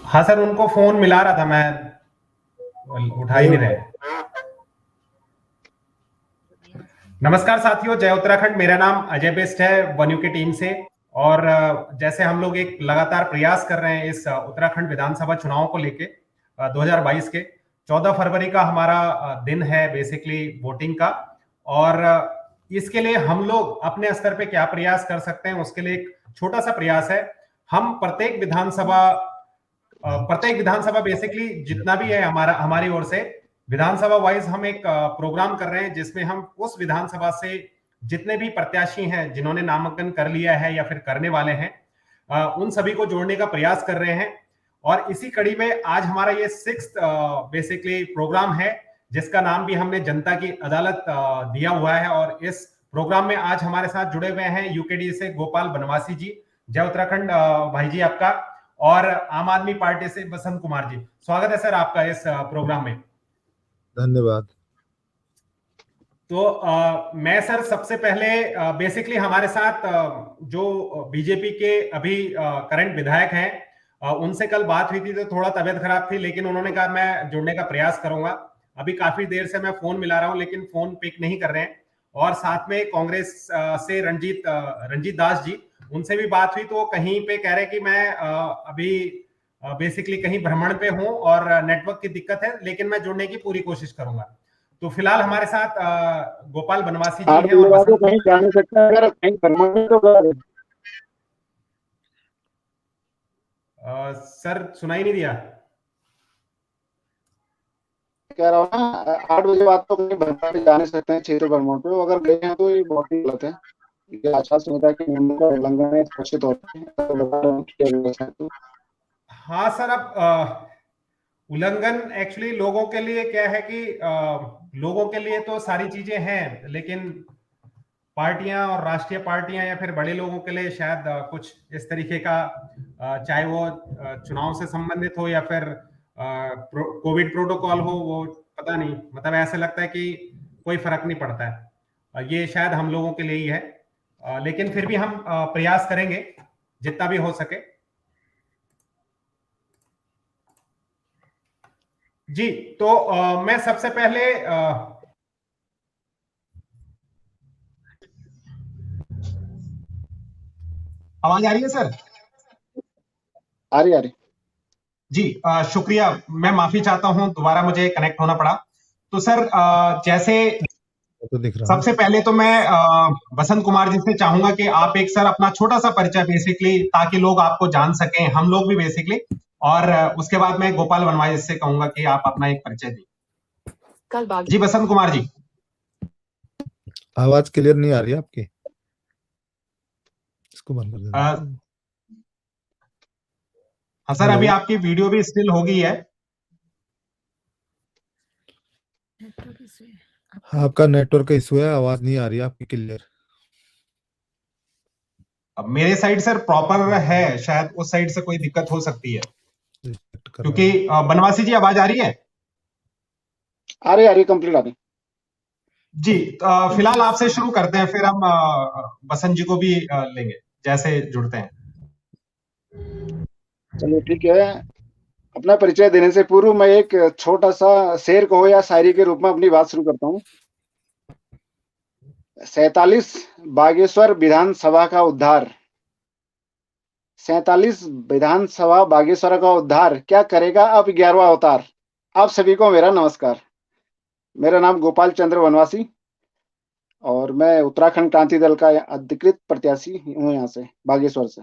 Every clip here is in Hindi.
हाँ सर, उनको फोन मिला रहा था मैं, उठा ही नहीं रहे। नमस्कार साथियों, जय उत्तराखंड। मेरा नाम अजय बेस्ट है वन्यू की टीम से। और जैसे हम लोग एक लगातार प्रयास कर रहे हैं इस उत्तराखंड विधानसभा चुनाव को लेके 2022 के 14 फरवरी का हमारा दिन है बेसिकली वोटिंग का। और इसके लिए हम लोग अपने स्तर पे क्या प्रयास कर सकते हैं, उसके लिए एक छोटा सा प्रयास है। हम प्रत्येक विधानसभा बेसिकली जितना भी है हमारी ओर से विधानसभा वाइज हम एक प्रोग्राम कर रहे हैं, जिसमें हम उस विधानसभा से जितने भी प्रत्याशी हैं जिन्होंने नामांकन कर लिया है या फिर करने वाले हैं, उन सभी को जोड़ने का प्रयास कर रहे हैं। और इसी कड़ी में आज हमारा ये 6th बेसिकली प्रोग्राम है, जिसका नाम भी हमने जनता की अदालत दिया हुआ है। और इस प्रोग्राम में आज हमारे साथ जुड़े हुए हैं यूकेडी से गोपाल बनवासी जी। जय उत्तराखंड भाई जी आपका। और आम आदमी पार्टी से बसंत कुमार जी, स्वागत है सर आपका इस प्रोग्राम में। धन्यवाद। तो मैं सर सबसे पहले बेसिकली हमारे साथ जो बीजेपी के अभी करंट विधायक हैं, उनसे कल बात हुई थी तो थोड़ा तबीयत खराब थी, लेकिन उन्होंने कहा मैं जुड़ने का प्रयास करूंगा। अभी काफी देर से मैं फोन मिला रहा हूं लेकिन फोन पिक नहीं कर रहे हैं। और साथ में कांग्रेस से रंजीत दास जी, उनसे भी बात हुई तो कहीं पे कह रहे कि मैं अभी बेसिकली कहीं भ्रमण पे हूं और नेटवर्क की दिक्कत है, लेकिन मैं जुड़ने की पूरी कोशिश करूंगा। तो फिलहाल हमारे साथ गोपाल बनवासी जी हैं और तो कहीं जा नहीं सकते, अगर कहीं भ्रमण में तो सर सुनाई नहीं दिया। कह रहा हूँ ना, 8 बजे बाद तो कहीं भ्रमण पे जा नहीं सकते हैं, क्षेत्र भ्रमण पे अगर गए हैं तो ये बहुत ही गलत है। ये आचार संहिता के नियमों का उल्लंघन है स्पष्ट तौर पे। हाँ सर, अब उल्लंघन एक्चुअली लोगों के लिए क्या है कि लोगों के लिए तो सारी चीजें हैं, लेकिन पार्टियां और राष्ट्रीय पार्टियां या फिर बड़े लोगों के लिए शायद कुछ इस तरीके का, चाहे वो चुनाव से संबंधित हो या फिर कोविड प्रोटोकॉल हो, वो पता नहीं, मतलब ऐसे लगता है कि कोई फर्क नहीं पड़ता है। ये शायद हम लोगों के लिए ही है, लेकिन फिर भी हम प्रयास करेंगे जितना भी हो सके। जी, तो मैं सबसे पहले आवाज आ रही है सर? आ रही जी, शुक्रिया। मैं माफी चाहता हूं, दोबारा मुझे कनेक्ट होना पड़ा। तो सर जैसे तो दिख रहा सबसे पहले तो मैं बसंत कुमार जी से चाहूंगा कि आप एक सर अपना छोटा सा परिचय बेसिकली, ताकि लोग आपको जान सकें, हम लोग भी बेसिकली। और उसके बाद मैं गोपाल बनवासी से कहूंगा कि आप अपना एक परिचय दें। जी बसंत कुमार जी। आवाज क्लियर नहीं आ रही है आपकी, इसको बंद कर देना। हाँ सर, अभी आपकी वीडियो भी स्टिल हो गई है। हाँ, आपका नेटवर्क इशू है, आवाज नहीं आ रही है आपकी क्लियर। अब मेरे साइड सर प्रॉपर है, शायद उस साइड से कोई दिक्कत हो सकती है, क्योंकि बनवासी जी आवाज आ रही है? आ रही कंप्लीट आ रही। जी, फिलहाल आपसे शुरू करते हैं, फिर हम बसंत जी को भी लेंगे जैसे जुड़ते हैं। चलिए ठीक है। अपना परिचय देने से पूर्व मैं एक छोटा सा शेर कहो या शायरी के रूप में अपनी बात शुरू करता हूँ। 47 बागेश्वर विधानसभा का उद्धार, 47 विधानसभा बागेश्वर का उद्धार, क्या करेगा अब 11वां अवतार। आप सभी को मेरा नमस्कार। मेरा नाम गोपाल चंद्र बनवासी और मैं उत्तराखंड क्रांति दल का अधिकृत प्रत्याशी हूँ, यहाँ से बागेश्वर से।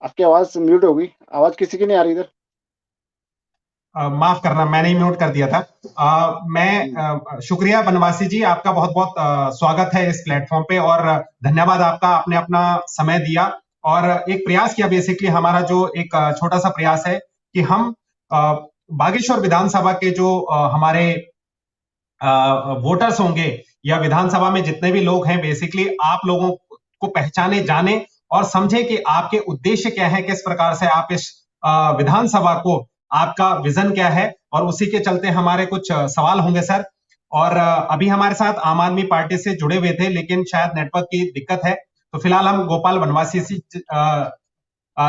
आपकी आवाज म्यूट हो गई, आवाज किसी की नहीं आ रही इधर। माफ करना, मैंने ही म्यूट कर दिया था। मैं शुक्रिया बनवासी जी, आपका बहुत बहुत स्वागत है इस प्लेटफॉर्म पे, और धन्यवाद आपका, आपने अपना समय दिया और एक प्रयास किया। बेसिकली हमारा जो एक छोटा सा प्रयास है कि हम बागेश्वर विधानसभा के जो हमारे वोटर्स होंगे या विधानसभा में जितने भी लोग हैं, बेसिकली आप लोगों को पहचाने, जाने और समझे कि आपके उद्देश्य क्या है, किस प्रकार से आप इस विधानसभा को, आपका विजन क्या है। और उसी के चलते हमारे कुछ सवाल होंगे सर, और अभी हमारे साथ आम आदमी पार्टी से जुड़े हुए थे, लेकिन शायद नेटवर्क की दिक्कत है, तो फिलहाल हम गोपाल वनवासी से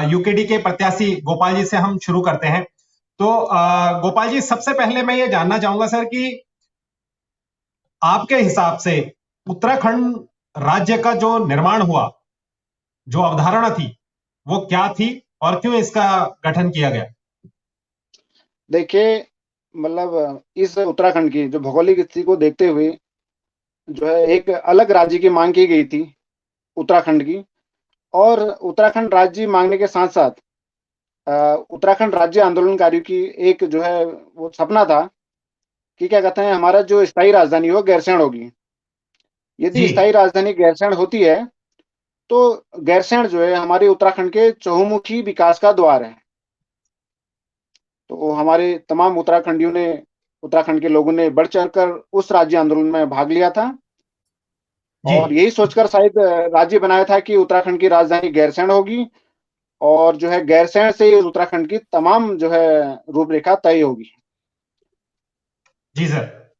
यूकेडी के प्रत्याशी गोपाल जी से हम शुरू करते हैं। तो गोपाल जी, सबसे पहले मैं ये जानना चाहूंगा सर कि आपके हिसाब से उत्तराखंड राज्य का जो निर्माण हुआ, जो अवधारणा थी, वो क्या थी और क्यों इसका गठन किया गया? देखिए, मतलब इस उत्तराखंड की जो भौगोलिक स्थिति को देखते हुए जो है एक अलग राज्य की मांग की गई थी उत्तराखंड की। और उत्तराखंड राज्य मांगने के साथ साथ उत्तराखंड राज्य आंदोलनकारियों की एक जो है वो सपना था कि क्या कहते हैं, हमारा जो स्थायी राजधानी हो गैरसैंण होगी। यदि जी स्थायी राजधानी गैरसैंण होती है तो गैरसैंण जो है हमारे उत्तराखंड के चहुमुखी विकास का द्वार है। तो हमारे तमाम उत्तराखंडियों ने, उत्तराखंड के लोगों ने बढ़ चढ़कर उस राज्य आंदोलन में भाग लिया था जी और यही सोचकर शायद राज्य बनाया था कि उत्तराखंड की राजधानी गैरसैंण होगी और जो है गैरसैंण से ही उत्तराखंड की तमाम जो है रूपरेखा तय होगी। जी सर।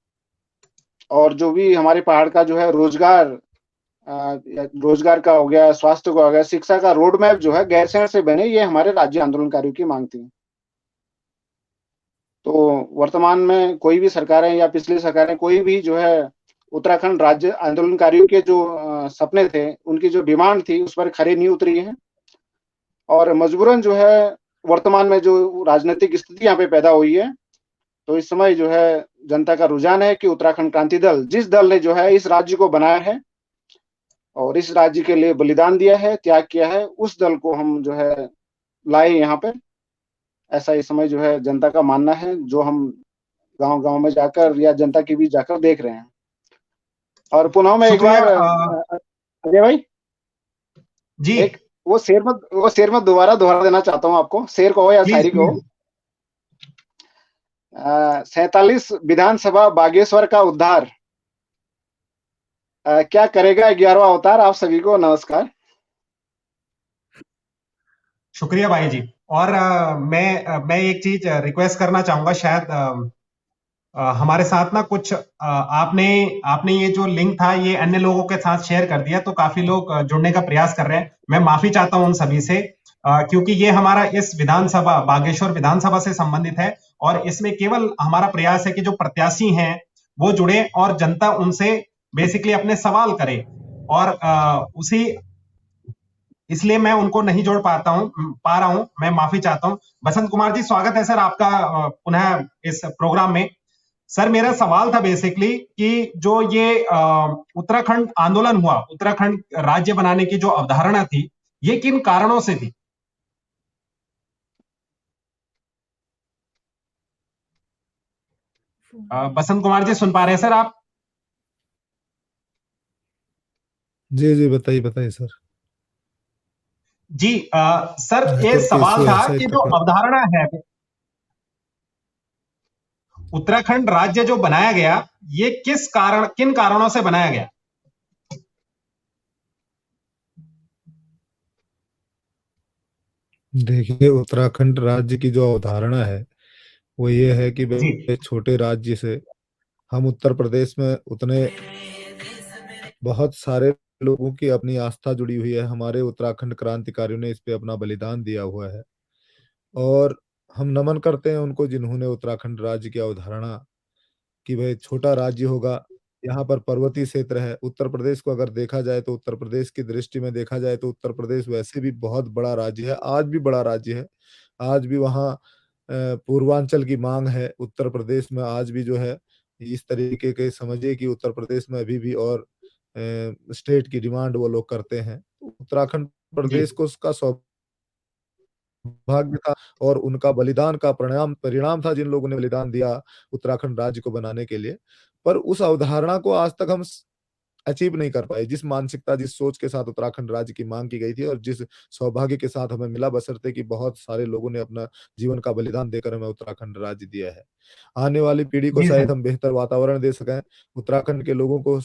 और जो भी हमारे पहाड़ का जो है रोजगार, रोजगार का हो गया, स्वास्थ्य का हो गया, शिक्षा का रोड मैप जो है गैरसैंण से बने, ये हमारे राज्य आंदोलनकारियों की मांग थी। तो वर्तमान में कोई भी सरकारें या पिछली सरकारें कोई भी जो है उत्तराखंड राज्य आंदोलनकारियों के जो सपने थे, उनकी जो डिमांड थी, उस पर खरी नहीं उतरी है। और मजबूरन जो है वर्तमान में जो राजनीतिक स्थिति यहाँ पे पैदा हुई है, तो इस समय जो है जनता का रुझान है कि उत्तराखंड क्रांति दल, जिस दल ने जो है इस राज्य को बनाया है और इस राज्य के लिए बलिदान दिया है, त्याग किया है, उस दल को हम जो है लाए यहाँ पे। ऐसा इस समय जो है जनता का मानना है, जो हम गांव-गांव में जाकर या जनता के बीच जाकर देख रहे हैं। और पुनः मैं एक शुक्रिया। बार अजय भाई, जी एक वो शेर मत दोबारा दोहरा देना चाहता हूँ आपको, शेर कहो या प्लीज शायरी कहो। प्लीज। 47 विधानसभा बागेश्वर का उद्धार, क्या करेगा 11वां अवतार। आप सभी को नमस्कार। शुक्रिया भाई जी। और मैं एक चीज रिक्वेस्ट करना चाहूंगा, शायद हमारे साथ ना कुछ आपने आपने ये जो लिंक था ये अन्य लोगों के साथ शेयर कर दिया, तो काफी लोग जुड़ने का प्रयास कर रहे हैं। मैं माफी चाहता हूं उन सभी से, क्योंकि ये हमारा इस विधानसभा, बागेश्वर विधानसभा से संबंधित है और इसमें केवल हमारा प्रयास है कि जो प्रत्याशी हैं वो जुड़े और जनता उनसे बेसिकली अपने सवाल करे, और उसी इसलिए मैं उनको नहीं जोड़ पा रहा हूं। मैं माफी चाहता हूं। बसंत कुमार जी, स्वागत है सर आपका पुनः इस प्रोग्राम में। सर, मेरा सवाल था बेसिकली कि जो ये उत्तराखंड आंदोलन हुआ, उत्तराखंड राज्य बनाने की जो अवधारणा थी, ये किन कारणों से थी? बसंत कुमार जी, सुन पा रहे हैं सर आप? जी जी, बताइए बताइए सर। जी सर, ये नेटवर्क सवाल इशू है था शायद कि जो कट रहा। अवधारणा है, उत्तराखंड राज्य जो बनाया गया, ये किन कारणों से बनाया गया? देखिए, उत्तराखंड राज्य की जो अवधारणा है वो ये है कि जी भाई छोटे राज्य से हम उत्तर प्रदेश में उतने बहुत सारे लोगों की अपनी आस्था जुड़ी हुई है। हमारे उत्तराखंड क्रांतिकारियों ने इस पे अपना बलिदान दिया हुआ है और हम नमन करते हैं उनको जिन्होंने उत्तराखंड राज्य की अवधारणा कि भाई छोटा राज्य होगा, यहाँ पर पर्वतीय क्षेत्र है। उत्तर प्रदेश को अगर देखा जाए तो उत्तर प्रदेश की दृष्टि में देखा जाए तो उत्तर प्रदेश वैसे भी बहुत बड़ा राज्य है, आज भी बड़ा राज्य है। आज भी वहाँ पूर्वांचल की माँग है। उत्तर प्रदेश में आज भी जो है इस तरीके के समझिए कि उत्तर प्रदेश में अभी भी और स्टेट की डिमांड वो लोग करते हैं। उत्तराखंड जी प्रदेश को उसका सौभाग्य था और उनका बलिदान का परिणाम था जिन लोगों ने बलिदान दिया उत्तराखंड राज्य को बनाने के लिए। पर उस अवधारणा को आज तक हम अचीव नहीं कर पाए। जिस मानसिकता, जिस सोच के साथ उत्तराखंड राज्य की मांग की गई थी और जिस सौभाग्य के साथ हमें मिला, बशर्ते कि बहुत सारे लोगों ने अपना जीवन का बलिदान देकर हमें उत्तराखंड राज्य दिया है। आने वाली पीढ़ी को जी शायद सर। हम बेहतर वातावरण दे सकें, उत्तराखंड के लोगों को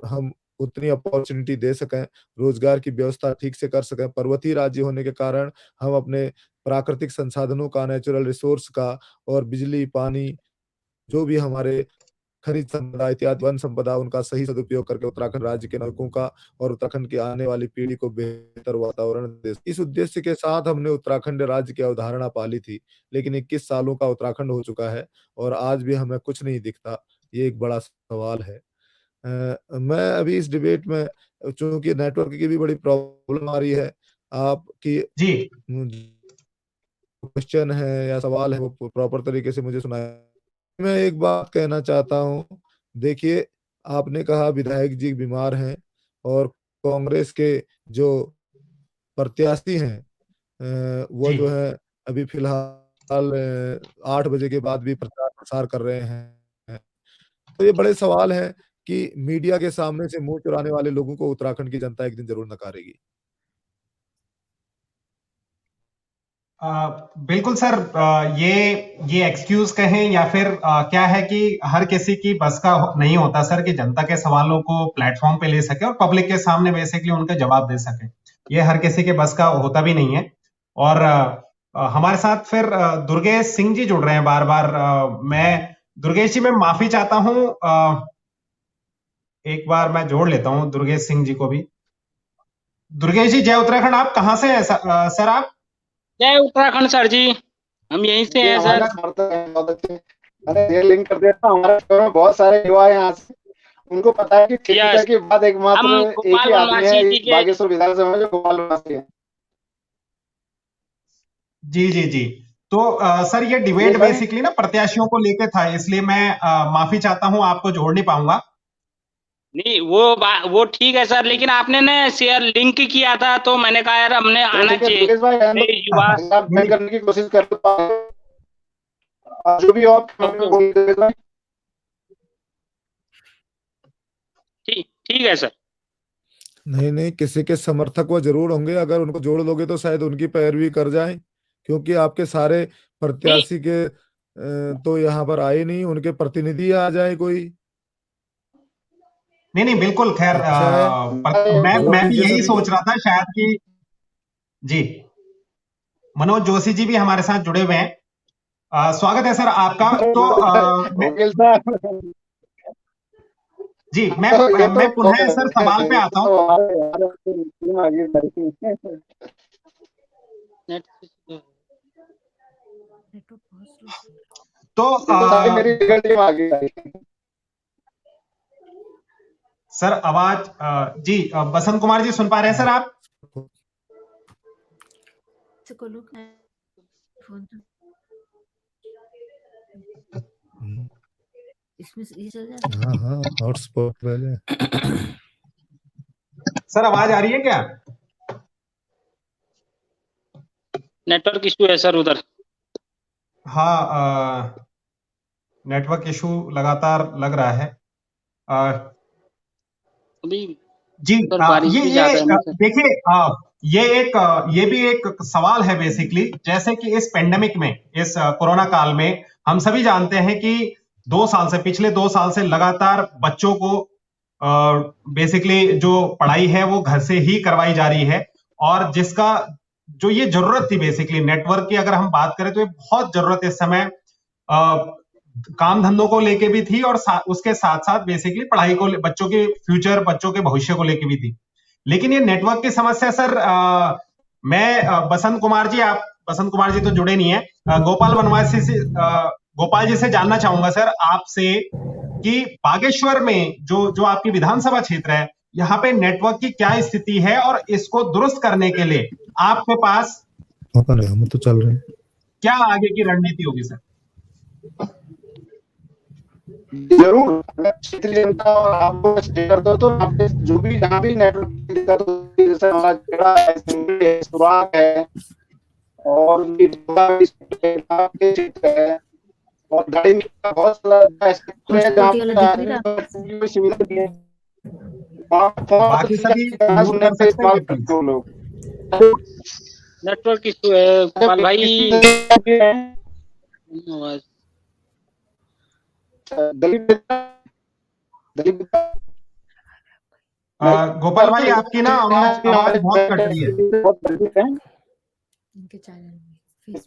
हम उतनी अपॉर्चुनिटी दे सकें, रोजगार की व्यवस्था ठीक से कर सकें। पर्वतीय राज्य होने के कारण हम अपने प्राकृतिक संसाधनों का, नेचुरल रिसोर्स का और बिजली, पानी जो भी हमारे खनिज संपदा इत्यादि वन संपदा उनका सही सदुपयोग करके उत्तराखंड राज्य के नागरिकों का और उत्तराखंड की आने वाली पीढ़ी को बेहतर वातावरण दे। इस उद्देश्य के साथ हमने उत्तराखंड राज्य की अवधारणा पाली थी, लेकिन 21 सालों का उत्तराखंड हो चुका है और आज भी हमें कुछ नहीं दिखता। ये एक बड़ा सवाल है। मैं अभी इस डिबेट में, चूंकि नेटवर्क की भी बड़ी प्रॉब्लम आ रही है, आपकी जी क्वेश्चन है या सवाल है वो प्रॉपर तरीके से मुझे सुनाया। मैं एक बात कहना चाहता हूँ, देखिए आपने कहा विधायक जी बीमार हैं और कांग्रेस के जो प्रत्याशी हैं वो जी जो है अभी फिलहाल 8 बजे के बाद भी प्रचार प्रसार कर रहे हैं। तो ये बड़े सवाल हैं कि मीडिया के सामने से मुंह चुराने वाले लोगों को उत्तराखंड की जनता एक दिन जरूर नकारेगी। बिल्कुल सर, ये एक्सक्यूज कहें या फिर क्या है कि हर किसी की बस का नहीं होता सर कि जनता के सवालों को प्लेटफॉर्म पे ले सके और पब्लिक के सामने बेसिकली उनका जवाब दे सके। ये हर किसी के बस का होता भी नहीं है। और हमारे साथ फिर दुर्गेश सिंह जी जुड़ रहे हैं बार बार। मैं दुर्गेश जी, मैं माफी चाहता हूं, एक बार मैं जोड़ लेता हूं दुर्गेश सिंह जी को भी। दुर्गेश जी, जय उत्तराखंड। आप कहां से हैं सर आप? जय उत्तराखंड सर जी, हम यहीं से हैं सर। बहुत अच्छे। अरे ये लिंक कर दिया था, हमारे शहर में बहुत सारे युवा हैं यहाँ से, उनको पता है कि क्षेत्रीयता के बाद एकमात्र हम एक गोपाल ही आदमी है वनवासी जी के बागेश्वर विधानसभा में जो गोपाल वनवासी है। जी जी जी। तो सर ये डिबेट बेसिकली ना प्रत्याशियों को लेके था, इसलिए मैं माफी चाहता हूं, आपको जोड़ नहीं पाऊंगा। नहीं, वो ठीक है सर, लेकिन आपने ना शेयर लिंक किया था तो मैंने कहा यार हमने आना चाहिए। दुर्गेश भाई युवा आप बैन करने की कोशिश कर जो भी हो आप दुर्गेश भाई। ठीक है सर। नहीं नहीं, किसी के समर्थक वो जरूर होंगे, अगर उनको जोड़ लोगे तो शायद उनकी पैरवी कर जाएं, क्योंकि आपके सारे प्रत्याशी के तो यहाँ पर आए नहीं, उनके प्रतिनिधि आ जाए कोई। नहीं नहीं, बिल्कुल। खैर अच्छा है, मैं भी यही सोच रहा था शायद कि जी मनोज जोशी जी भी हमारे साथ जुड़े हुए हैं। स्वागत है सर आपका। तो जी मैं पुनः सर सवाल पे आता हूँ। तो सर आवाज जी बसंत कुमार जी सुन पा रहे हैं सर आप? इसमें ये चल जाएगा। हाँ हॉटस्पॉट पहले। सर आवाज आ रही है क्या? नेटवर्क इशू है सर उधर। हाँ, नेटवर्क इशू लगातार लग रहा है अभी जी। बारिश भी ज्यादा है ना सर। देखिए, ये भी एक सवाल है बेसिकली, जैसे कि इस पेंडेमिक में, इस कोरोना काल में हम सभी जानते हैं कि पिछले 2 साल से लगातार बच्चों को बेसिकली जो पढ़ाई है वो घर से ही करवाई जा रही है, और जिसका जो ये जरूरत थी बेसिकली नेटवर्क की, अगर हम बात करें तो ये बहुत जरूरत इस समय काम धंधों को लेके भी थी, और उसके साथ साथ बेसिकली पढ़ाई को, बच्चों के फ्यूचर, बच्चों के भविष्य को लेके भी थी। लेकिन ये नेटवर्क की समस्या सर, मैं बसंत कुमार जी तो जुड़े नहीं है, गोपाल वनवासी से गोपाल जी से जानना चाहूंगा सर आपसे कि बागेश्वर में जो आपकी विधानसभा क्षेत्र है, यहाँ पे नेटवर्क की क्या स्थिति है, और इसको दुरुस्त करने के लिए आपके पास हम तो चल रहे हैं, क्या आगे की रणनीति होगी सर? जरूर, क्षेत्रीय जनता और आपको शेयर दो तो आपके जो भी जहाँ भी नेटवर्क की दिक्कत होती है, जैसे हमारा खेड़ा है, सुराग है, और भी क्षेत्र है, और गाड़ी में बहुत सारा सुविधा दी है। बाकी सभी इस्तेमाल करते हो लोग। नेटवर्क इशू है गोपाल भाई। गोपाल भाई आपकी ना आवाज बहुत कट रही है। इनके चैनल में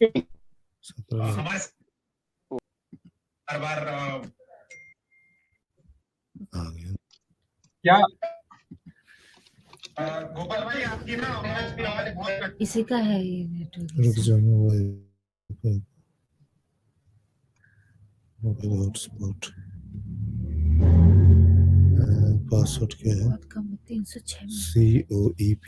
हमारे बार आ गया। क्या गोपाल भाई आपकी ना आपकी आवाज बहुत कट इसी का है ये नेटवर्क रुक इशू। जाओ, मोबाइल हॉटस्पॉट पासवर्ड क्या है? बहुत कम है, 306 में। COEP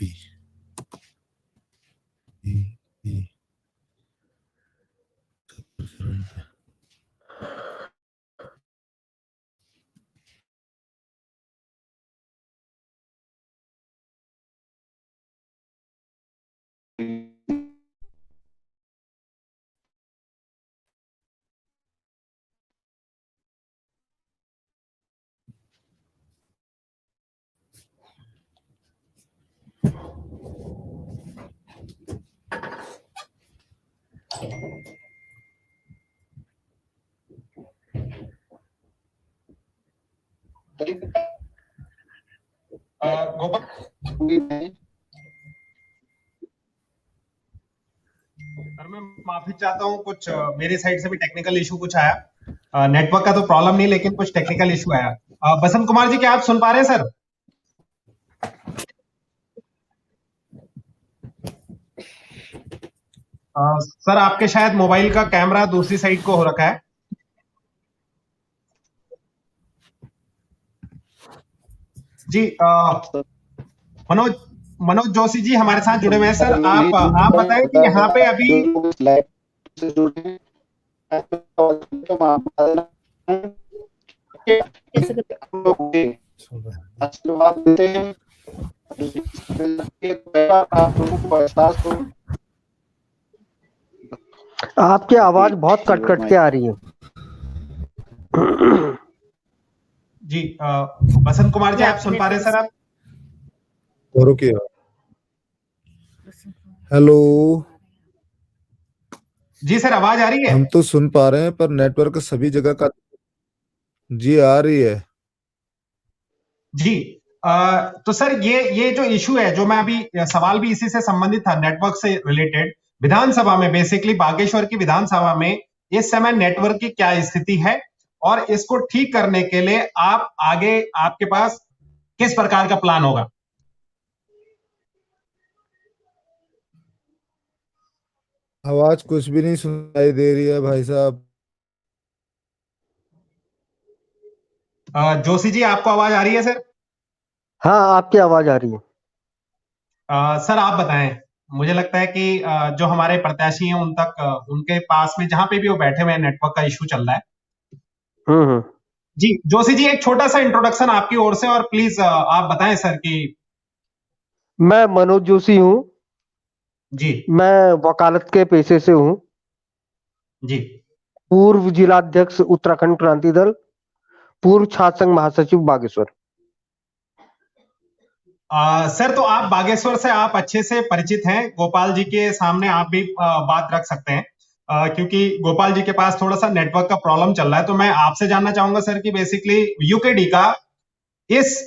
गोपाल सर मैं माफी चाहता हूँ, कुछ मेरे साइड से भी टेक्निकल इशू कुछ आया। नेटवर्क का तो प्रॉब्लम नहीं, लेकिन कुछ टेक्निकल इशू आया। बसंत कुमार जी, क्या आप सुन पा रहे हैं सर? सर आपके शायद मोबाइल का कैमरा दूसरी साइड को हो रखा है। जी मनोज मनोज जोशी जी हमारे साथ जुड़े हुए हैं सर। आप बताएं कि यहाँ पे अभी कैसे कर- आशीर्वाद देते हैं, आप लोगों को एहसास हो। आपकी आवाज बहुत कट कट के आ रही है। जी बसंत कुमार जी, आप सुन पा रहे हैं सर? आप और क्या? हेलो, जी सर, आवाज आ रही है? हम तो सुन पा रहे हैं, पर नेटवर्क सभी जगह का जी आ रही है। जी तो सर ये जो इशू है, जो मैं अभी सवाल भी इसी से संबंधित था, नेटवर्क से रिलेटेड। विधानसभा में बेसिकली बागेश्वर की विधानसभा में इस समय नेटवर्क की क्या स्थिति है, और इसको ठीक करने के लिए आप आगे आपके पास किस प्रकार का प्लान होगा? आवाज कुछ भी नहीं सुनाई दे रही है भाई साहब। जोशी जी, आपको आवाज आ रही है सर? हाँ, आपकी आवाज आ रही है। सर आप बताएं। मुझे लगता है कि जो हमारे प्रत्याशी हैं उन तक उनके पास में जहां पे भी वो बैठे हुए हैं, नेटवर्क का इशू चल रहा है। हम्म। जी जोशी जी, एक छोटा सा इंट्रोडक्शन आपकी ओर से, और प्लीज आप बताएं सर कि। मैं मनोज जोशी हूँ। जी मैं वकालत के पेशे से हूँ। जी पूर्व जिलाध्यक्ष उत्तराखंड क्रांति दल, पूर्व छात्र संघ महासचिव बागेश्वर। सर तो आप बागेश्वर से आप अच्छे से परिचित हैं। गोपाल जी के सामने आप भी बात रख सकते हैं, क्योंकि गोपाल जी के पास थोड़ा सा नेटवर्क का प्रॉब्लम चल रहा है। तो मैं आपसे जानना चाहूंगा सर कि बेसिकली यूकेडी का इस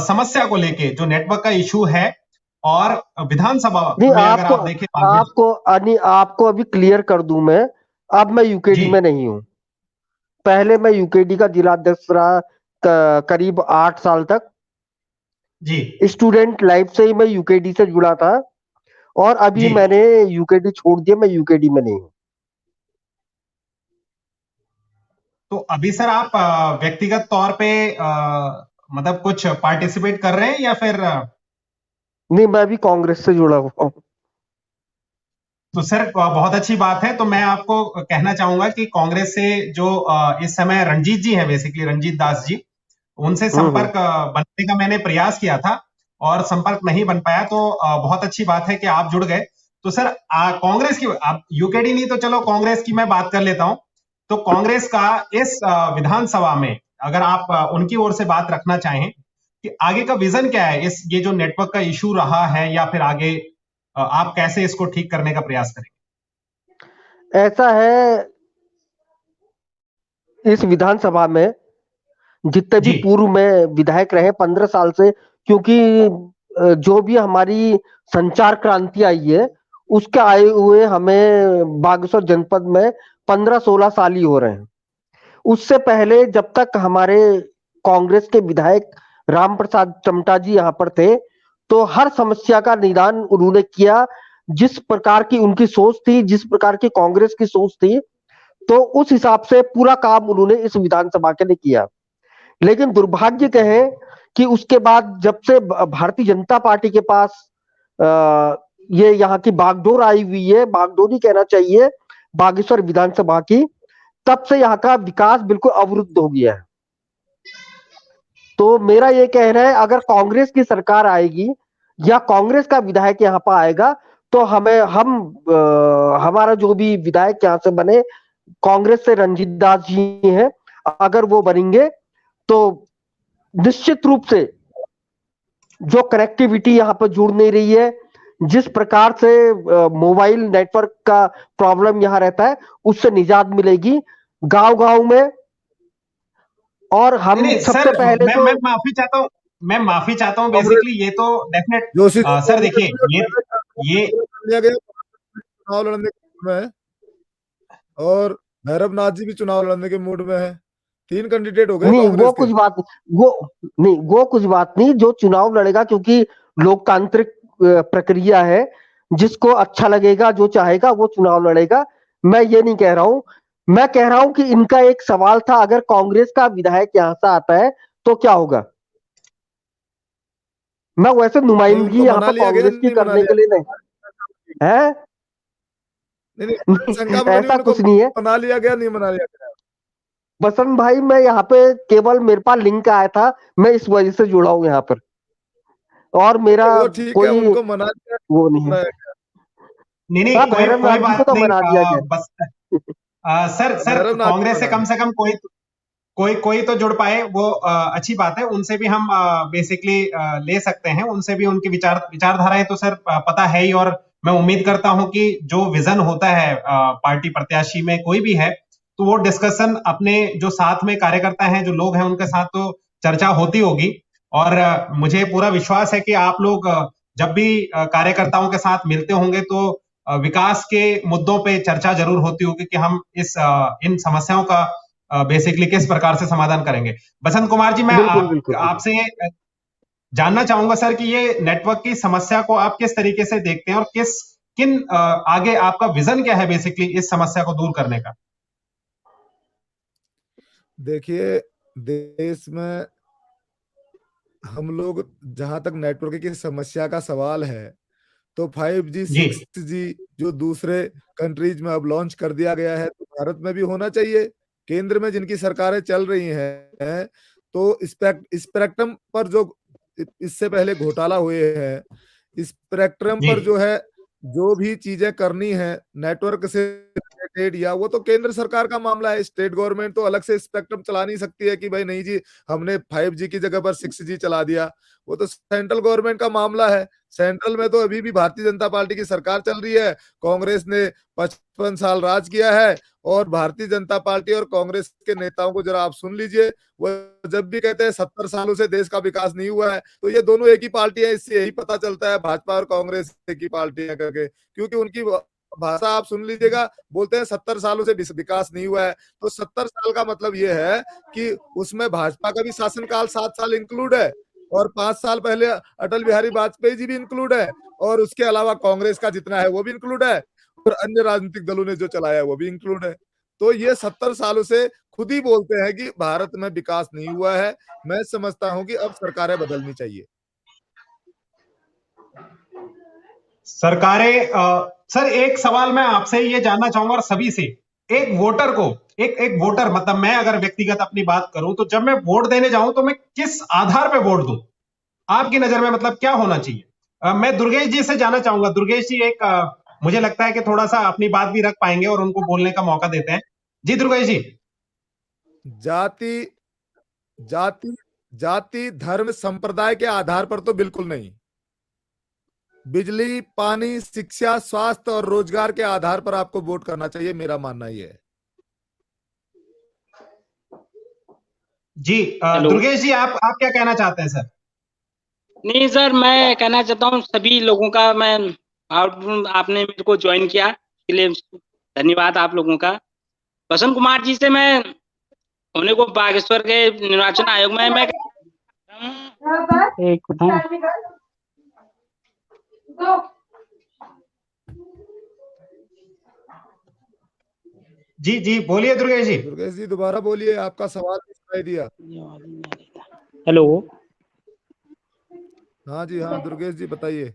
समस्या को लेके जो नेटवर्क का इशू है, और विधानसभा नहीं, में अगर आप देखें आपको अभी क्लियर कर दूं मैं। अब मैं यूकेडी जी में नहीं हूँ। पहले मैं यूकेडी का जिलाध्यक्ष रहा करीब 8 साल तक। जी स्टूडेंट लाइफ से ही मैं यूकेडी से जुड़ा था, और अभी जी मैंने यूकेडी छोड़ दिया। मैं यूकेडी में नहीं हूँ। तो अभी सर आप व्यक्तिगत तौर पे मतलब कुछ पार्टिसिपेट कर रहे हैं, या फिर नहीं, मैं अभी कांग्रेस से जुड़ा हुआ हूँ। तो सर बहुत अच्छी बात है। तो मैं आपको कहना चाहूंगा कि कांग्रेस से जो इस समय रणजीत जी है, बेसिकली रणजीत दास जी, उनसे संपर्क बनने का मैंने प्रयास किया था, और संपर्क नहीं बन पाया। तो बहुत अच्छी बात है कि आप जुड़ गए। तो सर कांग्रेस की, आप यूकेडी नहीं तो चलो कांग्रेस की मैं बात कर लेता हूं। तो कांग्रेस का इस विधानसभा में अगर आप उनकी ओर से बात रखना चाहें कि आगे का विजन क्या है, इस ये जो नेटवर्क का इशू रहा है, या फिर आगे आप कैसे इसको ठीक करने का प्रयास करेंगे? ऐसा है, इस विधानसभा में जितने भी जी पूर्व में विधायक रहे 15 साल से, क्योंकि जो भी हमारी संचार क्रांति आई है, उसके आए हुए हमें बागेश्वर जनपद में 15-16 साल ही हो रहे हैं। उससे पहले जब तक हमारे कांग्रेस के विधायक राम प्रसाद चमटा जी यहाँ पर थे, तो हर समस्या का निदान उन्होंने किया। जिस प्रकार की उनकी सोच थी, जिस प्रकार की कांग्रेस की सोच थी, तो उस हिसाब से पूरा काम उन्होंने इस विधानसभा के लिए किया। लेकिन दुर्भाग्य कहें कि उसके बाद जब से भारतीय जनता पार्टी के पास ये यहाँ की बागडोर आई हुई है, बागडोर ही कहना चाहिए बागेश्वर विधानसभा की, तब से यहाँ का विकास बिल्कुल अवरुद्ध हो गया है। तो मेरा ये कहना है, अगर कांग्रेस की सरकार आएगी या कांग्रेस का विधायक यहाँ पर आएगा, तो हमारा जो भी विधायक यहाँ से बने, कांग्रेस से रंजीत दास जी हैं, अगर वो बनेंगे तो निश्चित रूप से जो कनेक्टिविटी यहाँ पर जुड़ नहीं रही है, जिस प्रकार से मोबाइल नेटवर्क का प्रॉब्लम यहाँ रहता है, उससे निजात मिलेगी गांव-गांव में। और हम नहीं, सबसे सर, पहले मैं माफी चाहता हूं बेसिकली ये तो डेफिनेट जोशी सर देखिए ये लिया गया चुनाव लड़ने के मूड में है और भैरव नाथ जी भी चुनाव लड़ने के मूड में है। 3 कैंडिडेट हो गए नहीं, कांग्रेस वो के। कुछ बात नहीं, जो चुनाव लड़ेगा, क्योंकि लोकतांत्रिक प्रक्रिया है, जिसको अच्छा लगेगा, जो चाहेगा वो चुनाव लड़ेगा। मैं ये नहीं कह रहा हूं, मैं कह रहा हूं कि इनका एक सवाल था, अगर कांग्रेस का विधायक यहां से आता है तो क्या होगा। मैं वैसे नुमाइंदगी उनको यहाँ मना पर लिया गया, कांग्रेस की नहीं मना करने के लिए नहीं है, नहीं, शंका बनी, ऐसा उनको कुछ नहीं है मना लिया गया, नहीं मना लिया गया। बसंत भाई। मैं यहाँ पे केवल मेरे पास लिंक आया था, मैं इस वजह से जुड़ा हूँ यहाँ पर, और मेरा वो ठीक है, कोई उनको मना लिया वो नहीं है। नहीं हाँ, कोई भैरव कोई नाथ जी को बात तो नहीं मना दिया गया। बस सर भैरव नाथ कांग्रेस से मना कम कोई तो जुड़ पाए वो अच्छी बात है। उनसे भी हम बेसिकली ले सकते हैं, उनसे भी उनकी विचारधाराएं तो सर पता है ही। और मैं उम्मीद करता हूं कि जो विजन होता है पार्टी प्रत्याशी में कोई भी है, तो वो डिस्कशन अपने जो साथ में कार्यकर्ता हैं, जो लोग हैं, उनके साथ तो चर्चा होती होगी। और मुझे पूरा विश्वास है कि आप लोग जब भी कार्यकर्ताओं के साथ मिलते होंगे तो विकास के मुद्दों पे चर्चा जरूर होती होगी कि हम इन समस्याओं का बेसिकली किस प्रकार से समाधान करेंगे। बसंत कुमार जी, मैं बिल्कुल। आपसे जानना चाहूंगा सर कि ये नेटवर्क की समस्या को आप किस तरीके से देखते हैं और किन आगे आपका विजन क्या है बेसिकली इस समस्या को दूर करने का। देखिए, देश में हम लोग जहां तक नेटवर्क की समस्या का सवाल है, तो 5G 6G जो दूसरे कंट्रीज में अब लॉन्च कर दिया गया है, तो भारत में भी होना चाहिए। केंद्र में जिनकी सरकारें चल रही हैं, तो स्पेक्ट्रम पर जो इससे पहले घोटाला हुए हैं, स्पेक्ट्रम पर जो है, जो भी चीजें करनी है नेटवर्क से रिलेटेड, या वो तो केंद्र सरकार का मामला है। स्टेट गवर्नमेंट तो अलग से स्पेक्ट्रम चला नहीं सकती है कि भाई नहीं जी, हमने 5G की जगह पर 6G चला दिया। वो तो सेंट्रल गवर्नमेंट का मामला है। सेंट्रल में तो अभी भी भारतीय जनता पार्टी की सरकार चल रही है। कांग्रेस ने 55 साल राज किया है, और भारतीय जनता पार्टी और कांग्रेस के नेताओं को जरा आप सुन लीजिए, वो जब भी कहते हैं 70 सालों से देश का विकास नहीं हुआ है, तो ये दोनों एक ही पार्टी है। इससे यही पता चलता है भाजपा और कांग्रेस एक ही पार्टी है करके, क्योंकि उनकी भाषा आप सुन लीजिएगा, बोलते हैं 70 सालों से विकास नहीं हुआ है। तो 70 साल का मतलब ये है कि उसमें भाजपा का भी शासनकाल 7 साल इंक्लूड है, और 5 साल पहले अटल बिहारी वाजपेयी जी भी इंक्लूड है, और उसके अलावा कांग्रेस का जितना है वो भी इंक्लूड है, और अन्य राजनीतिक दलों ने जो चलाया है वो भी इंक्लूड है। तो ये 70 सालों से खुद ही बोलते हैं कि भारत में विकास नहीं हुआ है। मैं समझता हूं कि अब सरकारें बदलनी चाहिए। सरकारें सर, एक सवाल मैं आपसे ये जानना चाहूंगा और सभी से, एक वोटर को एक वोटर, मतलब मैं अगर व्यक्तिगत अपनी बात करूं, तो जब मैं वोट देने जाऊं तो मैं किस आधार पे वोट दूं? आपकी नजर में मतलब क्या होना चाहिए? मैं दुर्गेश जी से जानना चाहूंगा। दुर्गेश जी मुझे लगता है कि थोड़ा सा अपनी बात भी रख पाएंगे और उनको बोलने का मौका देते हैं। जी दुर्गेश जी। जाति जाति जाति धर्म संप्रदाय के आधार पर तो बिल्कुल नहीं। बिजली, पानी, शिक्षा, स्वास्थ्य और रोजगार के आधार पर आपको वोट करना चाहिए, मेरा मानना ये है। जी दुर्गेश जी, आप क्या कहना चाहते हैं सर? नहीं सर, मैं कहना चाहता हूँ सभी लोगों का, आपने मेरे को ज्वाइन किया, इसके लिए धन्यवाद आप लोगों का। बसंत कुमार जी से मैं उन्हीं को बागेश्वर के निर्वाचन आयोग में मैं एक बताऊं जी जी बोलिए दुर्गेश जी। दुर्गेश जी दोबारा बोलिए, आपका सवाल नहीं सुनाई दिया। हेलो हाँ जी हाँ, दुर्गेश जी बताइए।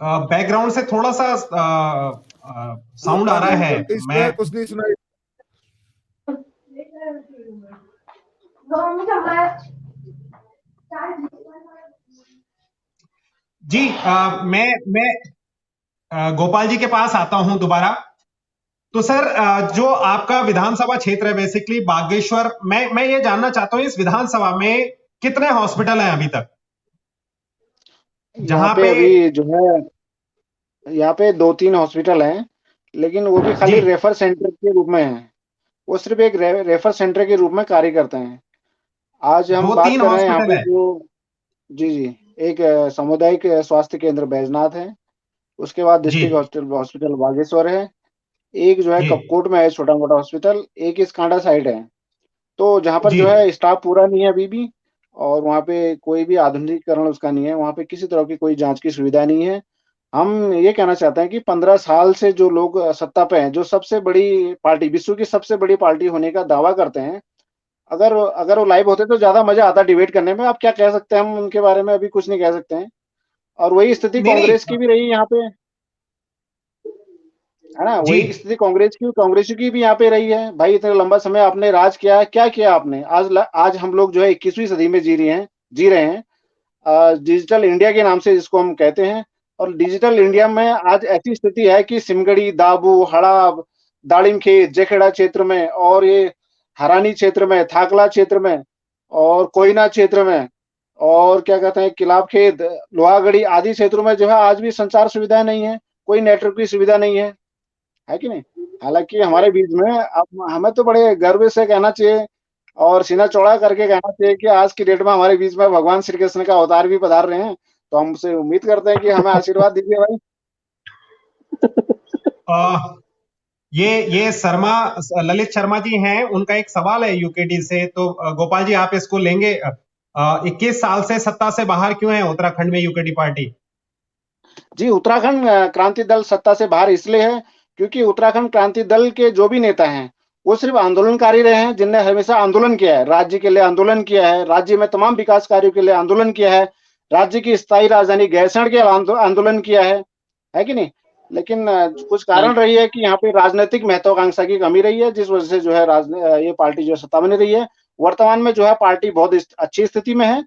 बैकग्राउंड से थोड़ा सा साउंड आ रहा है। मैं इसमें कुछ नहीं सुनाई। जी मैं गोपाल जी के पास आता हूं दोबारा। तो सर जो आपका विधानसभा क्षेत्र है बेसिकली बागेश्वर, मैं ये जानना चाहता हूं इस विधानसभा में कितने हॉस्पिटल हैं अभी तक? यहाँ जहां पे पे अभी जो है यहाँ पे 2-3 हॉस्पिटल हैं, लेकिन वो भी खाली जी रेफर सेंटर के रूप में हैं। वो सिर्फ एक रेफर सेंटर के रूप में कार्य करते हैं। आज हम दो बात तीन कर रहे हैं यहाँ हॉस्पिटल पे है। जो जी जी एक सामुदायिक स्वास्थ्य केंद्र बैजनाथ है। उसके बाद जी डिस्ट्रिक्ट हॉस्पिटल हॉस्पिटल बागेश्वर है। एक जो है जी कपकोट में है छोटा मोटा हॉस्पिटल, एक इस कांडा साइड है। तो जहाँ पर जी जो है स्टाफ पूरा नहीं है अभी भी, और वहाँ पे कोई भी आधुनिकीकरण उसका नहीं है, वहाँ पे किसी तरह की कोई जांच की सुविधा नहीं है। हम ये कहना चाहते हैं कि 15 साल से जो लोग सत्ता पे हैं, जो सबसे बड़ी पार्टी, विश्व की सबसे बड़ी पार्टी होने का दावा करते हैं, अगर अगर वो लाइव होते तो ज्यादा मजा आता डिबेट करने में। आप क्या कह सकते हैं, हम उनके बारे में अभी कुछ नहीं कह सकते हैं। और वही स्थिति नहीं कांग्रेस नहीं की भी रही यहाँ पे, है ना? जी वही स्थिति कांग्रेस की भी यहाँ पे रही है। भाई इतना लंबा समय आपने राज किया है, क्या किया आपने? आज हम लोग जो है 21वीं सदी में जी रहे हैं, डिजिटल इंडिया के नाम से जिसको हम कहते हैं। और डिजिटल इंडिया में आज ऐसी स्थिति है कि सिमगड़ी, दाबू, हड़ाब, दाड़िमखेत, जेखेड़ा क्षेत्र में, और ये हरानी क्षेत्र में, थाकला क्षेत्र में, और कोयना क्षेत्र में, और क्या कहते हैं किलाब खेत, लोहागढ़ी आदि क्षेत्रों में जो है आज भी संचार सुविधाएं नहीं है, कोई नेटवर्क की सुविधा नहीं है कि नहीं? हालांकि हमारे बीच में अब हमें तो बड़े गर्व से कहना चाहिए और सीना चौड़ा करके कहना चाहिए कि आज की डेट में हमारे बीच में भगवान श्री कृष्ण का अवतार भी पधार रहे हैं। तो हमसे उम्मीद करते हैं कि हमें आशीर्वाद दीजिए भाई। अ, ये शर्मा, ललित शर्मा जी हैं, उनका एक सवाल है यूकेडी से। तो गोपाल जी आप इसको लेंगे। 21 साल से सत्ता से बाहर क्यों है उत्तराखंड में यूकेडी पार्टी? जी, उत्तराखंड क्रांति दल सत्ता से बाहर इसलिए है क्योंकि उत्तराखंड क्रांति दल के जो भी नेता हैं वो सिर्फ आंदोलनकारी रहे हैं, जिनने हमेशा आंदोलन किया है, राज्य के लिए आंदोलन किया है, राज्य में तमाम विकास कार्यों के लिए आंदोलन किया है, राज्य की स्थायी राजधानी गैरसैंण के आंदोलन किया है कि नहीं? लेकिन कुछ कारण रही है कि यहाँ पे राजनीतिक महत्वाकांक्षा की कमी रही है, जिस वजह से जो है ये पार्टी जो है सत्ता में रही है। वर्तमान में जो है पार्टी बहुत अच्छी स्थिति में है,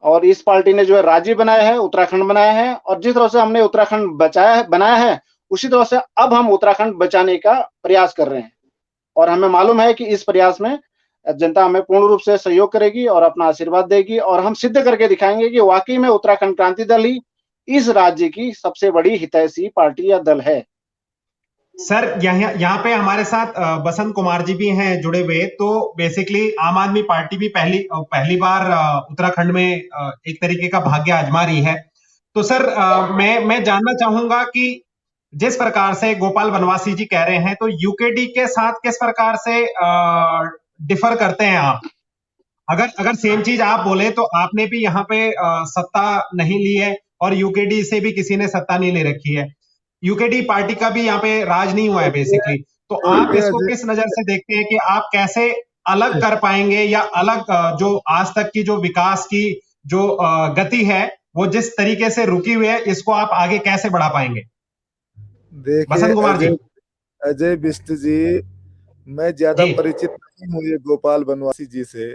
और इस पार्टी ने जो है राज्य बनाया है, उत्तराखंड बनाया है, और जिस तरह से हमने उत्तराखंड बनाया है, उसी तरह से अब हम उत्तराखंड बचाने का प्रयास कर रहे हैं। और हमें मालूम है कि इस प्रयास में जनता हमें पूर्ण रूप से सहयोग करेगी और अपना आशीर्वाद देगी, और हम सिद्ध करके दिखाएंगे कि वाकई में उत्तराखंड क्रांति दल ही इस राज्य की सबसे बड़ी हितैषी पार्टी या दल है। सर यहाँ पे हमारे साथ बसंत कुमार जी भी हैं जुड़े हुए। तो बेसिकली आम आदमी पार्टी भी पहली बार उत्तराखंड में एक तरीके का भाग्य आजमा रही है। तो सर मैं जानना चाहूंगा कि जिस प्रकार से गोपाल बनवासी जी कह रहे हैं, तो यूकेडी के साथ किस प्रकार से डिफर करते हैं आप? अगर सेम चीज आप बोले तो आपने भी यहाँ पे सत्ता नहीं ली है, और यूकेडी से भी किसी ने सत्ता नहीं ले रखी है। यूकेडी पार्टी का भी यहाँ पे राज नहीं हुआ है बेसिकली। तो आप इसको किस नजर से देखते हैं कि आप कैसे अलग कर पाएंगे, या अलग जो आज तक की जो विकास की जो गति है वो जिस तरीके से रुकी हुई है, इसको आप आगे कैसे बढ़ा पाएंगे? देखिए बसंत कुमार जी। अजय बिष्ट जी, मैं ज्यादा जी परिचित नहीं हूँ ये गोपाल बनवासी जी से,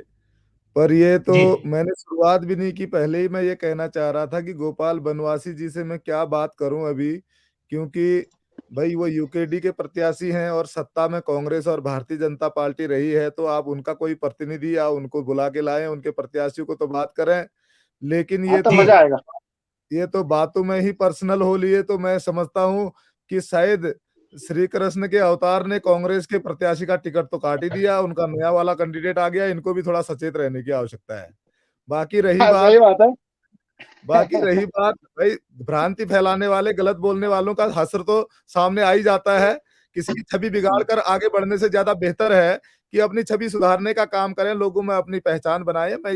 पर ये तो जी मैंने शुरुआत भी नहीं की, पहले ही मैं ये कहना चाह रहा था कि गोपाल बनवासी जी से मैं क्या बात करूं अभी, क्योंकि भाई वो यूकेडी के प्रत्याशी हैं और सत्ता में कांग्रेस और भारतीय जनता पार्टी रही है, तो आप उनका कोई प्रतिनिधि या उनको बुला के लाएं, उनके प्रत्याशियों को तो बात करें। लेकिन हाँ, ये तो तो मजा आएगा। ये तो बातों में ही पर्सनल हो लिए, तो मैं समझता हूँ कि शायद श्री कृष्ण के अवतार ने कांग्रेस के प्रत्याशी का टिकट तो काट ही दिया, उनका नया वाला कैंडिडेट आ गया। इनको भी थोड़ा सचेत रहने की आवश्यकता है। बाकी रही हाँ, बात सही बात है। बाकी रही बात भाई, भ्रांति फैलाने वाले, गलत बोलने वालों का हश्र तो सामने आ ही जाता है। किसी की छवि बिगाड़ कर आगे बढ़ने से ज्यादा बेहतर है कि अपनी छवि सुधारने का काम करें, लोगों में अपनी पहचान बनाए। मैं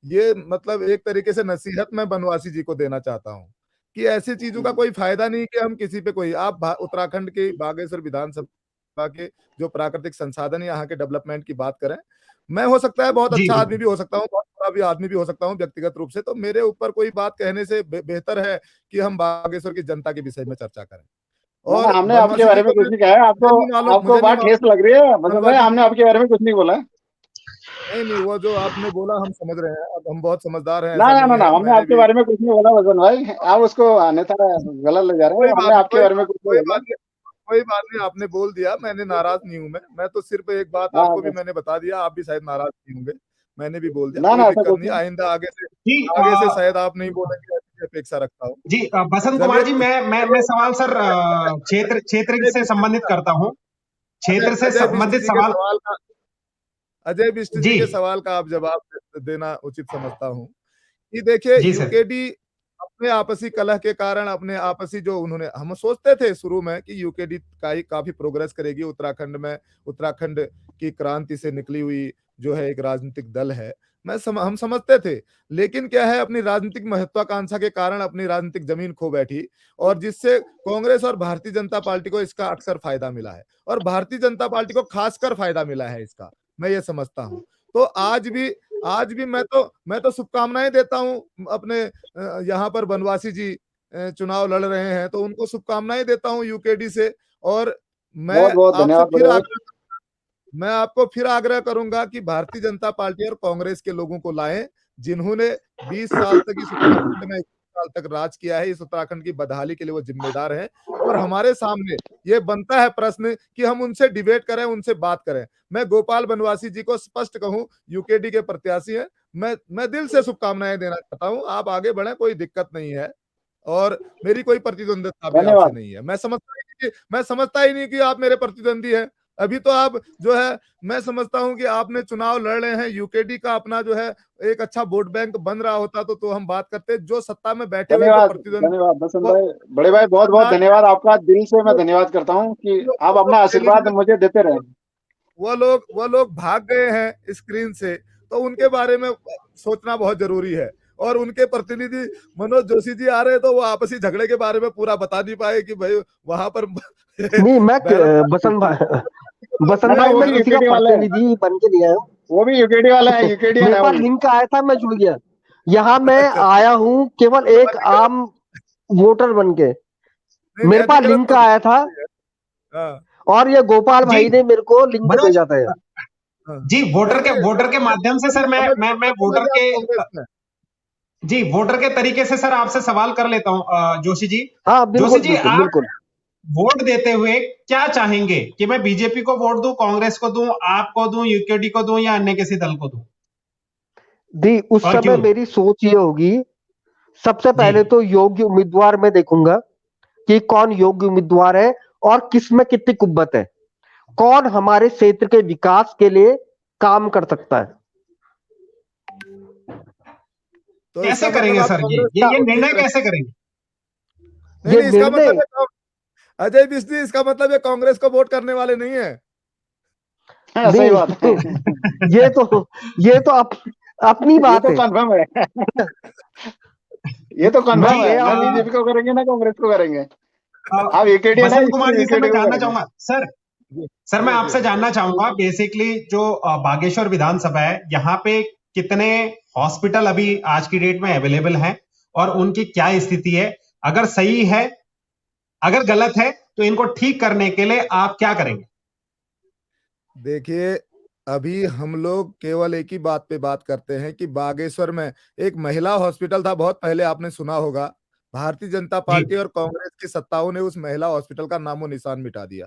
ये मतलब एक तरीके से नसीहत मैं बनवासी जी को देना चाहता हूँ कि ऐसी चीजों का कोई फायदा नहीं कि हम किसी पे कोई, आप उत्तराखंड के बागेश्वर विधानसभा के जो प्राकृतिक संसाधन है, यहाँ के डेवलपमेंट की बात करें, मैं हो सकता है बहुत जी अच्छा जी आदमी भी हो सकता हूँ, बहुत बुरा भी आदमी भी हो सकता हूँ व्यक्तिगत रूप से, तो मेरे ऊपर कोई बात कहने से बेहतर है कि हम बागेश्वर की जनता के विषय में चर्चा करें। ना और हमने आपके बनवासी जी बारे में को कुछ नहीं कहा है, आपको मुझे नहीं मालूम, आपको मुझे नहीं बात ठेस मालूम लग रही है बसंत भाई, बनवासी, हमने आपके बारे में कुछ नहीं बोला। नहीं वो जो आपने बोला हम समझ रहे हैं, अब हम बहुत समझदार हैं, ना ऐसा ना ना नहीं ना, है, हमने मैंने आपके भी बारे में कुछ नहीं बोला बसंत भाई, आप उसको अन्यथा गलत ले जा रहे कोई हैं। हमने बात आपके बारे में कुछ नहीं कोई बोला। बात नहीं, कोई बात नहीं, आपने बोल दिया, मैंने नाराज नहीं हूं। मैं तो सिर्फ एक बात हाँ आपको भी बस, मैंने बता दिया, आप भी शायद नाराज नहीं होंगे, मैंने भी बोल दिया, ना कोई ना ऐसा दिक्कत कुछ नहीं। नहीं। आइंदा जी आगे से शायद आप नहीं बोलेंगे, ऐसी अपेक्षा रखता हूँ। जी बसंत कुमार चलिए, जी, मैं सवाल सर क्षेत्र क्षेत्र अजय से बिष्ट संबंधित करता हूँ। क्षेत्र से अजय बिष्ट संबंधित जी के सवाल। सवाल का अजय बिष्ट जी जी के सवाल का आप जवाब देना उचित समझता हूँ कि देखिए, जी सर। यूकेडी अपने आपसी कलह के कारण, अपने आपसी जो उन्होंने, हम सोचते थे शुरू में कि यूकेडी का ही काफी प्रोग्रेस करेगी उत्तराखंड में, उत्तराखंड की क्रांति से निकली हुई जो है एक राजनीतिक दल है, हम समझते थे। लेकिन क्या है, अपनी राजनीतिक महत्वाकांक्षा के कारण अपनी राजनीतिक जमीन खो बैठी, और जिससे कांग्रेस और भारतीय जनता पार्टी को इसका अक्सर फायदा मिला है, और भारतीय जनता पार्टी को खासकर फायदा मिला है इसका, मैं ये समझता हूँ। तो आज भी मैं तो शुभकामनाएं देता हूं अपने यहाँ पर बनवासी जी चुनाव लड़ रहे हैं, तो उनको शुभकामनाएं देता हूं यूकेडी से। और मैं बहुत बहुत आपसे धन्यवाद फिर बड़े भाई। मैं आपको फिर आग्रह करूंगा कि भारतीय जनता पार्टी और कांग्रेस के लोगों को लाएं, जिन्होंने 20 साल तक इस उत्तराखंड में, 21 साल तक राज किया है, इस उत्तराखंड की बदहाली के लिए वो जिम्मेदार हैं। और हमारे सामने ये बनता है प्रश्न कि हम उनसे डिबेट करें, उनसे बात करें। मैं गोपाल बनवासी जी को स्पष्ट कहूं, यूकेडी के प्रत्याशी हैं, मैं दिल से शुभकामनाएं देना चाहता हूं, आप आगे बढ़े, कोई दिक्कत नहीं है, और मेरी कोई प्रतिद्वंदिता भी आपसे धन्यवाद। नहीं है। मैं समझता ही नहीं कि आप मेरे प्रतिद्वंदी हैं। अभी तो आप जो है, मैं समझता हूं कि आपने चुनाव लड़ रहे हैं, यूकेडी का अपना जो है एक अच्छा वोट बैंक बन रहा होता तो हम बात करते। जो सत्ता में बैठे हुए जो धन्यवाद प्रतिद्वंदी, धन्यवाद बसंत वो भाई, बड़े भाई बहुत बहुत बदनाम, धन्यवाद आपका, दिल से मैं वो धन्यवाद करता हूँ कि वो आप लोग अपना आशीर्वाद टेलीविजन, मुझे देते रहे। वो लोग भाग गए हैं स्क्रीन से, तो उनके बारे में सोचना बहुत जरूरी है। और उनके प्रतिनिधि मनोज जोशी जी आ रहे हैं, तो वो आपसी झगड़े के बारे में पूरा बता नहीं पाए कि भाई वहां पर नहीं, मैं बसंत भाई, बसंत ना ना, भाई वो मैं भी किसी का यूकेडी वाला है, प्रतिनिधि बन के नहीं आया हूँ। वो भी यूकेडी वाला है, यूकेडियन मेरे है वो पास भी। लिंक आया था, मैं जुड़ गया। यहाँ मैं अच्छा, आया हूँ केवल एक अधिकृत, आम वोटर बन के, नहीं नहीं, मेरे पास अधिकृत लिंक आया था, हाँ और ये गोपाल जी भाई ने मेरे को लिंक मनोज भेजा था। हाँ, जी, नहीं नहीं, वोटर के माध्यम से सर मैं समझ वोटर आप के, कांग्रेस में। जी वोटर के तरीके से सर आपसे सवाल कर लेता हूं जोशी जी। हाँ जोशी बिल्कुल जी, बिल्कुल आप बिल्कुल। वोट देते हुए क्या चाहेंगे कि मैं बीजेपी को वोट दूं, कांग्रेस को दूं, आपको दूं, यूकेडी को दूं, या अन्य किसी दल को दूं, दी उस और समय क्यों? मेरी सोच ये होगी, सबसे जी पहले तो योग्य उम्मीदवार मैं देखूंगा कि कौन योग्य उम्मीदवार है और किसमें कितनी कुब्बत है, कौन हमारे क्षेत्र के विकास के लिए काम कर सकता है। तो कैसे इसका मतलब करेंगे आप सर, कांग्रेस ये को ये वोट नहीं निर्णय करेंगे? कैसे करेंगे? नहीं ये नहीं, इसका निर्णय मतलब है अजय बिष्ट जी, इसका मतलब ये कांग्रेस को वोट करने वाले नहीं है। हाँ, सही बात है। नहीं, ये तो अपनी ये बात तो है। कंफर्म है, ये तो कंफर्म जी है, ना मैं बीजेपी को करेंगे ना कांग्रेस को करेंगे। अ, आप यूकेडी है ना, बसंत कुमार इसलिए जी से यूकेडी मैं को जानना करेंगे। चाहूंगा सर, जी सर मैं जी आपसे जी जानना चाहूंगा बेसिकली जो बागेश्वर विधानसभा है, यहाँ पे कितने हॉस्पिटल अभी आज की डेट में अवेलेबल हैं और उनकी क्या स्थिति है? अगर सही है, अगर गलत है, तो इनको ठीक करने के लिए आप क्या करेंगे? देखिए, अभी हम लोग केवल एक ही बात पे बात करते हैं कि बागेश्वर में एक महिला हॉस्पिटल था, बहुत पहले आपने सुना होगा। भारतीय जनता जी पार्टी और कांग्रेस की सत्ताओं ने उस महिला हॉस्पिटल का नामो निशान मिटा दिया।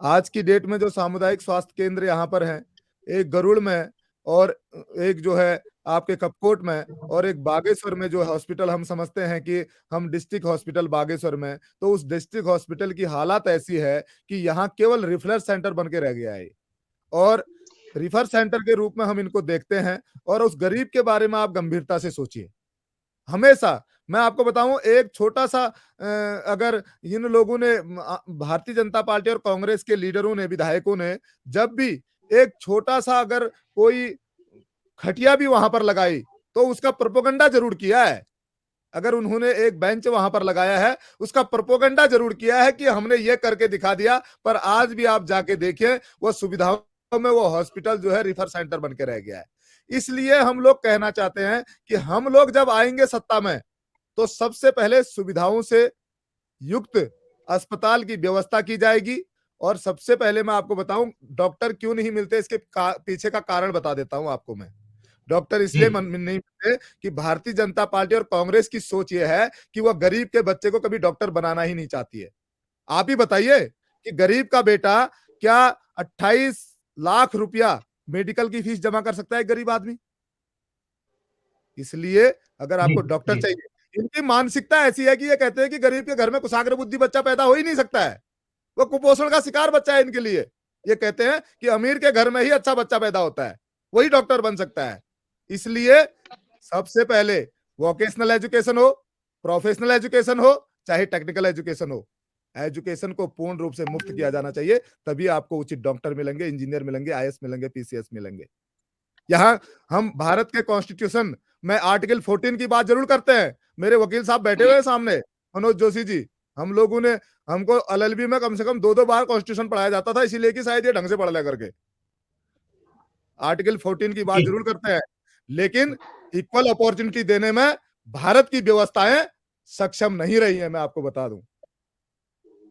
आज की डेट में जो सामुदायिक स्वास्थ्य केंद्र यहाँ पर हैं, एक गरुड़ में, और एक जो है आपके कपकोट में, और एक बागेश्वर में जो हॉस्पिटल हम समझते हैं कि हम डिस्ट्रिक्ट हॉस्पिटल बागेश्वर में, तो उस डिस्ट्रिक्ट हॉस्पिटल की हालत ऐसी है कि यहाँ केवल रिफरल सेंटर बन के रह गया है, और रिफर सेंटर के रूप में हम इनको देखते हैं। और उस गरीब के बारे में आप गंभीरता से सोचिए, हमेशा मैं आपको बताऊं, एक छोटा सा अगर इन लोगों ने भारतीय जनता पार्टी और कांग्रेस के लीडरों ने, विधायकों ने जब भी एक छोटा सा अगर कोई खटिया भी वहां पर लगाई तो उसका प्रोपेगेंडा जरूर किया है। अगर उन्होंने एक बेंच वहां पर लगाया है, उसका प्रोपेगेंडा जरूर किया है कि हमने ये करके दिखा दिया। पर आज भी आप जाके देखिए, वो सुविधाओं में वो हॉस्पिटल जो है रिफर सेंटर बन के रह गया है। इसलिए हम लोग कहना चाहते हैं कि हम लोग जब आएंगे सत्ता में तो सबसे पहले सुविधाओं से युक्त अस्पताल की व्यवस्था की जाएगी। और सबसे पहले मैं आपको बताऊं, डॉक्टर क्यों नहीं मिलते, इसके पीछे का कारण बता देता हूं आपको मैं। डॉक्टर इसलिए नहीं मिलते कि भारतीय जनता पार्टी और कांग्रेस की सोच यह है कि वह गरीब के बच्चे को कभी डॉक्टर बनाना ही नहीं चाहती है। आप ही बताइए कि गरीब का बेटा क्या 28 लाख रुपया मेडिकल की फीस जमा कर सकता है गरीब आदमी? इसलिए अगर आपको डॉक्टर चाहिए, इनकी मानसिकता ऐसी है कि ये कहते हैं कि गरीब के घर में कुशाग्र बुद्धि बच्चा पैदा हो ही नहीं सकता है, वो कुपोषण का शिकार बच्चा है इनके लिए। ये कहते हैं कि अमीर के घर में ही अच्छा बच्चा पैदा होता है, वही डॉक्टर बन सकता है। इसलिए सबसे पहले वोकेशनल एजुकेशन हो, प्रोफेशनल एजुकेशन हो, चाहे टेक्निकल एजुकेशन हो, एजुकेशन को पूर्ण रूप से मुफ्त किया जाना चाहिए। तभी आपको उचित डॉक्टर मिलेंगे, इंजीनियर मिलेंगे, आईएएस मिलेंगे, पीसीएस मिलेंगे। यहाँ हम भारत के कॉन्स्टिट्यूशन में आर्टिकल 14 की बात जरूर करते हैं। मेरे वकील साहब बैठे हुए हैं सामने, मनोज जोशी जी। हम लोगों ने, हमको एलएलबी में कम से कम 2-2 बार कॉन्स्टिट्यूशन पढ़ाया जाता था, इसीलिए कि शायद ये ढंग से पढ़ लिया करके। आर्टिकल 14 की बात जरूर करते हैं, लेकिन इक्वल अपॉर्चुनिटी देने में भारत की व्यवस्थाएं सक्षम नहीं रही है। मैं आपको बता दूं,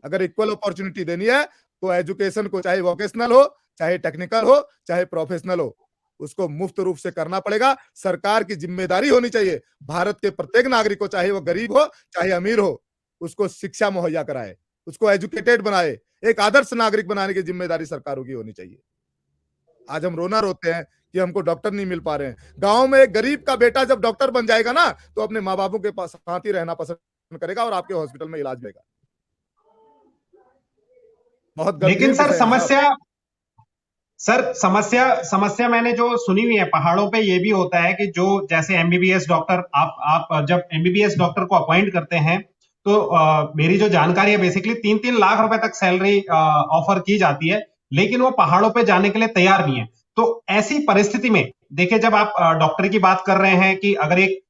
अगर इक्वल अपॉर्चुनिटी देनी है तो एजुकेशन को, चाहे वोकेशनल हो, चाहे टेक्निकल हो, चाहे प्रोफेशनल हो, उसको मुफ्त रूप से करना पड़ेगा। सरकार की जिम्मेदारी होनी चाहिए, भारत के प्रत्येक नागरिक को, चाहे वो गरीब हो चाहे अमीर हो, उसको शिक्षा मुहैया कराए, उसको एजुकेटेड बनाए, एक आदर्श नागरिक बनाने की जिम्मेदारी सरकारों की होनी चाहिए। आज हम रोना रोते हैं कि हमको डॉक्टर नहीं मिल पा रहे हैं। गांव में एक गरीब का बेटा जब डॉक्टर बन जाएगा ना, तो अपने माँ बापों के पास साथ ही रहना पसंद करेगा और आपके हॉस्पिटल में इलाज लेगा। बहुत लेकिन सर समस्या मैंने जो सुनी हुई है पहाड़ों पे, ये भी होता है कि जो जैसे एमबीबीएस डॉक्टर, आप जब एमबीबीएस डॉक्टर को अपॉइंट करते हैं तो मेरी जो जानकारी है, बेसिकली 3-3 लाख रुपए तक सैलरी ऑफर की जाती है, लेकिन वो पहाड़ों पे जाने के लिए तैयार नहीं है। तो ऐसी परिस्थिति में देखिए, जब आप डॉक्टर की बात कर रहे हैं कि अगर एक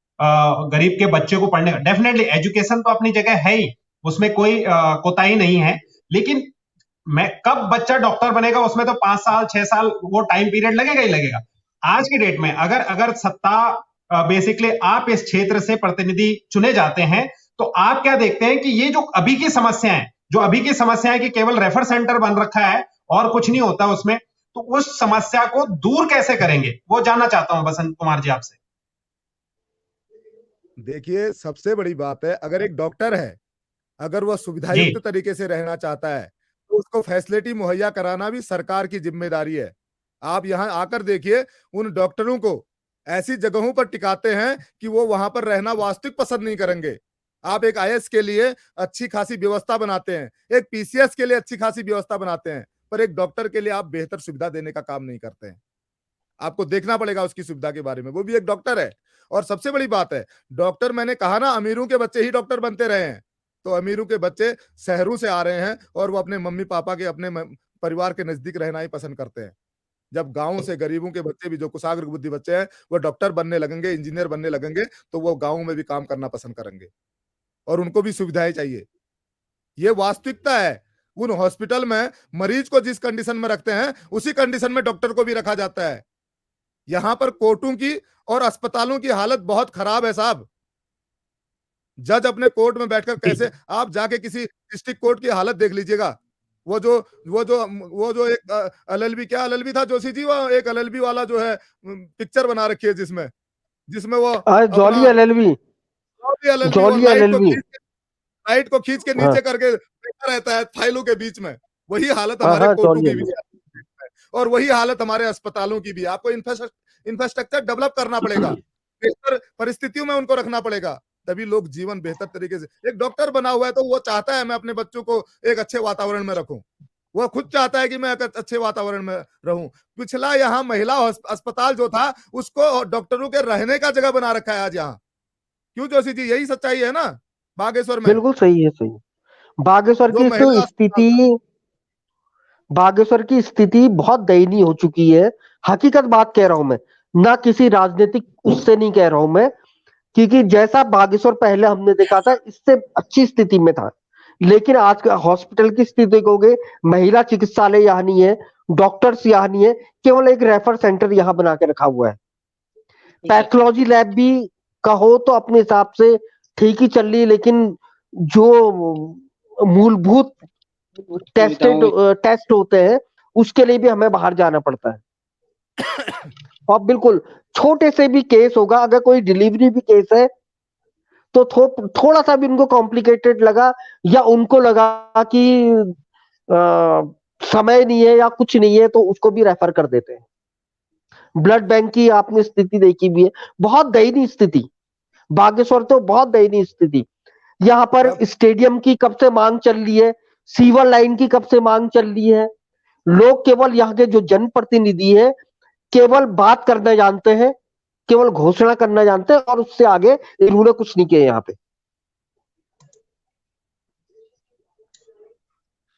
गरीब के बच्चे को पढ़ने, डेफिनेटली एजुकेशन तो अपनी जगह है ही, उसमें कोई कोताही नहीं है, लेकिन मैं कब बच्चा डॉक्टर बनेगा उसमें तो 5 साल 6 साल वो टाइम पीरियड लगेगा ही लगेगा। आज की डेट में अगर सत्ता बेसिकली आप इस क्षेत्र से प्रतिनिधि चुने जाते हैं, तो आप क्या देखते हैं कि ये जो अभी की समस्या है कि केवल रेफर सेंटर बन रखा है और कुछ नहीं होता उसमें, तो उस समस्या को दूर कैसे करेंगे, वो जानना चाहता हूं बसंत कुमार जी आपसे। देखिए, सबसे बड़ी बात है, अगर एक डॉक्टर है, अगर वह सुविधायुक्त तरीके से रहना चाहता है तो उसको फैसिलिटी मुहैया कराना भी सरकार की जिम्मेदारी है। आप यहां आकर देखिए, उन डॉक्टरों को ऐसी जगहों पर टिकाते हैं कि वो वहां पर रहना वास्तविक पसंद नहीं करेंगे। आप एक आईएएस के लिए अच्छी खासी व्यवस्था बनाते हैं, एक पीसीएस के लिए अच्छी खासी व्यवस्था बनाते हैं, पर एक डॉक्टर के लिए आप बेहतर सुविधा देने का काम नहीं करते हैं। आपको देखना पड़ेगा उसकी सुविधा के बारे में, वो भी एक डॉक्टर है। और सबसे बड़ी बात है, डॉक्टर, मैंने कहा ना, अमीरों के बच्चे ही डॉक्टर बनते रहे हैं, तो अमीरों के बच्चे शहरों से आ रहे हैं और वो अपने मम्मी पापा के, अपने परिवार के नजदीक रहना ही पसंद करते हैं। जब गांव से गरीबों के बच्चे भी, जो कुशाग्र बुद्धि बच्चे हैं, वो डॉक्टर बनने लगेंगे, इंजीनियर बनने लगेंगे, तो वो गाँव में भी काम करना पसंद करेंगे और उनको भी सुविधाएं चाहिए। ये वास्तविकता है। उन हॉस्पिटल में मरीज को जिस कंडीशन में रखते हैं, उसी कंडीशन में डॉक्टर को भी रखा जाता है। यहां पर कोर्टों की और अस्पतालों की हालत बहुत खराब है साहब। जज अपने कोर्ट में बैठकर कैसे, आप जाके किसी डिस्ट्रिक्ट कोर्ट की हालत देख लीजिएगा। वो जो एक एलएलबी था जोशी जी, वो एक एलएलबी वाला जो है पिक्चर बना रखी है, जिसमें वो जॉली एलएलबी लाइट को खींच के नीचे करके बैठा रहता है फाइलों के बीच में। वही हालत हमारे कोर्टों की भी है और वही हालत हमारे अस्पतालों की भी। आपको इंफ्रास्ट्रक्चर डेवलप करना पड़ेगा, बेहतर परिस्थितियों में उनको रखना पड़ेगा, तभी लोग जीवन बेहतर तरीके से। एक डॉक्टर बना हुआ है तो वो चाहता है मैं अपने बच्चों को एक अच्छे वातावरण में रखूं, वो खुद चाहता है कि मैं एक अच्छे वातावरण में रहूं। पिछला यहाँ महिला अस्पताल जो था, उसको डॉक्टरों के रहने का जगह बना रखा है आज यहाँ। क्यों जोशी जी, यही सच्चाई है ना बागेश्वर में? बिल्कुल सही है, सही। बागेश्वर जो की तो महिला स्थिति, बागेश्वर की स्थिति बहुत दयनीय हो चुकी है। हकीकत बात कह रहा हूं मैं, ना किसी राजनीतिक उससे नहीं कह रहा हूं मैं, क्योंकि जैसा बागेश्वर पहले हमने देखा था इससे अच्छी स्थिति में था। लेकिन आज का हॉस्पिटल की स्थिति देखोगे, महिला चिकित्सालय यहाँ नहीं है, डॉक्टर्स यहाँ नहीं है, केवल एक रेफर सेंटर यहाँ बना के रखा हुआ है। पैथोलॉजी लैब भी कहो तो अपने हिसाब से ठीक ही चल रही है, लेकिन जो मूलभूत टेस्ट होते हैं उसके लिए भी हमें बाहर जाना पड़ता है। और बिल्कुल छोटे से भी केस होगा, अगर कोई डिलीवरी भी केस है तो थोड़ा सा भी उनको कॉम्प्लिकेटेड लगा या उनको लगा कि समय नहीं है या कुछ नहीं है, तो उसको भी रेफर कर देते हैं। ब्लड बैंक की आपने स्थिति देखी भी है, बहुत दयनीय स्थिति। बागेश्वर तो बहुत दयनीय स्थिति। यहाँ पर स्टेडियम की कब से मांग चल रही है, सीवर लाइन की कब से मांग चल रही है। लोग केवल यहाँ के जो जनप्रतिनिधि है केवल बात करना जानते हैं, केवल घोषणा करना जानते हैं, और उससे आगे इन्होंने कुछ नहीं किया यहाँ पे।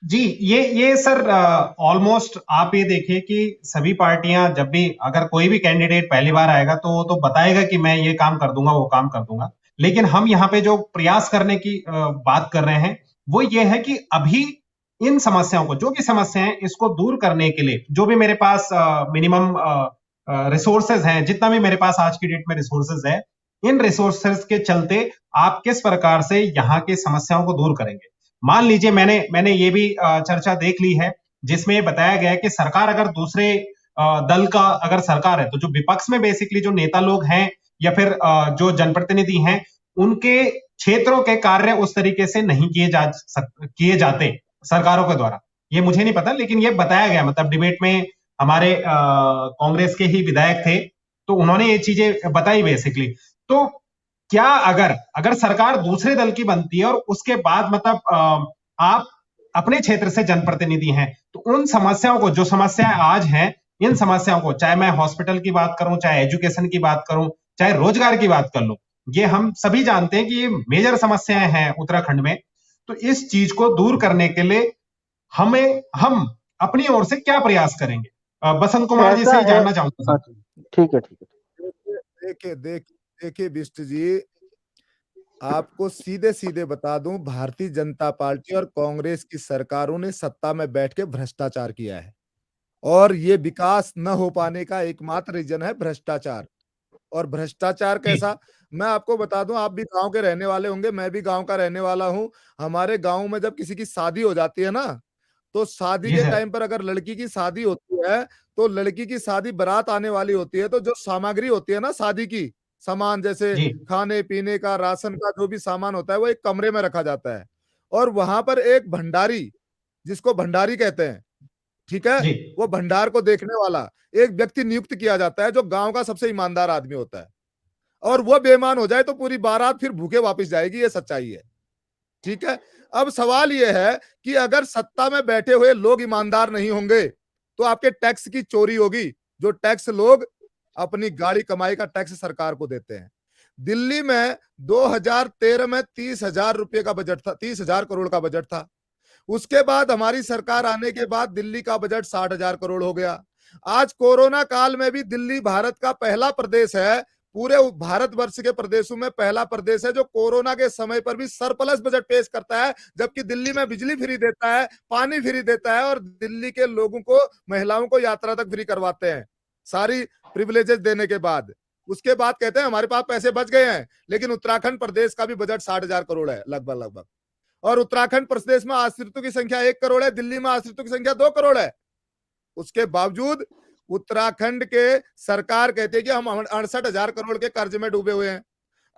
जी, ये सर ऑलमोस्ट आप ये देखिए कि सभी पार्टियां जब भी, अगर कोई भी कैंडिडेट पहली बार आएगा तो वो तो बताएगा कि मैं ये काम कर दूंगा, वो काम कर दूंगा। लेकिन हम यहाँ पे जो प्रयास करने की बात कर रहे हैं वो ये है कि अभी इन समस्याओं को, जो भी समस्याएं हैं, इसको दूर करने के लिए जो भी मेरे पास मिनिमम रिसोर्सेज हैं, जितना भी मेरे पास आज की डेट में रिसोर्सेज है, इन रिसोर्सेज के चलते आप किस प्रकार से यहाँ की समस्याओं को दूर करेंगे। मान लीजिए मैंने ये भी चर्चा देख ली है जिसमें बताया गया है कि सरकार अगर दूसरे दल का अगर सरकार है तो जो विपक्ष में बेसिकली जो नेता लोग हैं या फिर जो जनप्रतिनिधि हैं, उनके क्षेत्रों के कार्य उस तरीके से नहीं किए जाते सरकारों के द्वारा। ये मुझे नहीं पता, लेकिन ये बताया गया, मतलब डिबेट में हमारे कांग्रेस के ही विधायक थे तो उन्होंने ये चीजें बताई बेसिकली। तो क्या अगर सरकार दूसरे दल की बनती है और उसके बाद मतलब आप अपने क्षेत्र से जनप्रतिनिधि हैं, तो उन समस्याओं को, जो समस्याएं आज हैं, इन समस्याओं को, चाहे मैं हॉस्पिटल की बात करूं, चाहे एजुकेशन की बात करूं, चाहे रोजगार की बात कर लूं, ये हम सभी जानते हैं कि ये मेजर समस्याएं हैं उत्तराखंड में। तो इस चीज को दूर करने के लिए हम अपनी ओर से क्या प्रयास करेंगे? बसंत कुमार जी से ही जानना चाहूंगा। ठीक है। देखिए बिष्ट जी, आपको सीधे सीधे बता दूं, भारतीय जनता पार्टी और कांग्रेस की सरकारों ने सत्ता में बैठ के भ्रष्टाचार किया है, और ये विकास न हो पाने का एकमात्र रीजन है भ्रष्टाचार। और भ्रष्टाचार कैसा, मैं आपको बता दूं, आप भी गांव के रहने वाले होंगे, मैं भी गांव का रहने वाला हूं। हमारे गांव में जब किसी की शादी हो जाती है ना, तो शादी के टाइम पर अगर लड़की की शादी होती है तो लड़की की शादी बारात आने वाली होती है, तो जो सामग्री होती है ना शादी की, सामान जैसे खाने पीने का, राशन का, जो भी सामान होता है वो एक कमरे में रखा जाता है, और वहां पर एक भंडारी, जिसको भंडारी कहते हैं, ठीक है, वो भंडार को देखने वाला एक व्यक्ति नियुक्त किया जाता है जो गांव का सबसे ईमानदार आदमी होता है। और वो बेईमान हो जाए तो पूरी बारात फिर भूखे वापस जाएगी, ये सच्चाई है। ठीक है, अब सवाल यह है कि अगर सत्ता में बैठे हुए लोग ईमानदार नहीं होंगे तो आपके टैक्स की चोरी होगी, जो टैक्स लोग अपनी गाड़ी कमाई का टैक्स सरकार को देते हैं। दिल्ली में 2013 में 30,000 रुपए का बजट था, 30,000 करोड़ का बजट था। उसके बाद हमारी सरकार आने के बाद दिल्ली का बजट 60,000 करोड़ हो गया। आज कोरोना काल में भी दिल्ली भारत का पहला प्रदेश है, पूरे भारतवर्ष के प्रदेशों में पहला प्रदेश है जो कोरोना के समय पर भी सरप्लस बजट पेश करता है, जबकि दिल्ली में बिजली फ्री देता है, पानी फ्री देता है, और दिल्ली के लोगों को, महिलाओं को यात्रा तक फ्री करवाते हैं, सारी प्रिविलेजेस देने के बाद। उसके बाद कहते हैं हमारे पास पैसे बच गए हैं, लेकिन उत्तराखंड प्रदेश का भी बजट 60,000 करोड़ है लगभग। और उत्तराखंड प्रदेश में आश्रितों की संख्या 1 करोड़ है, दिल्ली में आश्रितों की संख्या 2 करोड़ है। उसके बावजूद उत्तराखंड के सरकार कहती है कि हम 68,000 करोड़ के कर्ज में डूबे हुए हैं।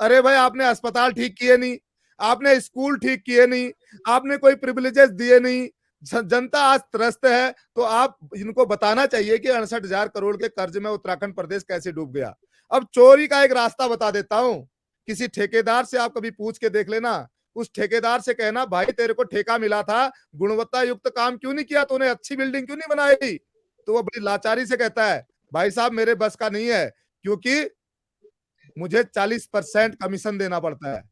अरे भाई, आपने अस्पताल ठीक किए नहीं, आपने स्कूल ठीक किए नहीं, आपने कोई प्रिविलेजेस दिए नहीं, जनता आज त्रस्त है, तो आप इनको बताना चाहिए कि 68,000 करोड़ के कर्ज में उत्तराखंड प्रदेश कैसे डूब गया। अब चोरी का एक रास्ता बता देता हूं, किसी ठेकेदार से आप कभी पूछ के देख लेना, उस ठेकेदार से कहना भाई तेरे को ठेका मिला था, गुणवत्ता युक्त काम क्यों नहीं किया, तूने अच्छी बिल्डिंग क्यों नहीं बनाई, तो वो बड़ी लाचारी से कहता है भाई साहब मेरे बस का नहीं है, क्योंकि मुझे 40% कमीशन देना पड़ता है।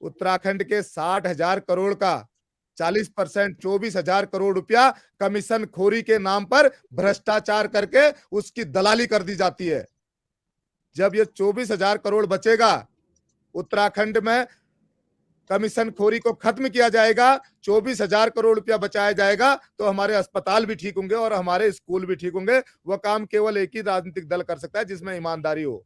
उत्तराखंड के 60,000 करोड़ का 40% 24,000 करोड़ रुपया कमीशन खोरी के नाम पर भ्रष्टाचार करके उसकी दलाली कर दी जाती है। जब ये 24,000 करोड़ बचेगा, उत्तराखंड में कमीशन खोरी को खत्म किया जाएगा, 24,000 करोड़ रुपया बचाया जाएगा, तो हमारे अस्पताल भी ठीक होंगे और हमारे स्कूल भी ठीक होंगे। वह काम केवल एक ही राजनीतिक दल कर सकता है जिसमें ईमानदारी हो।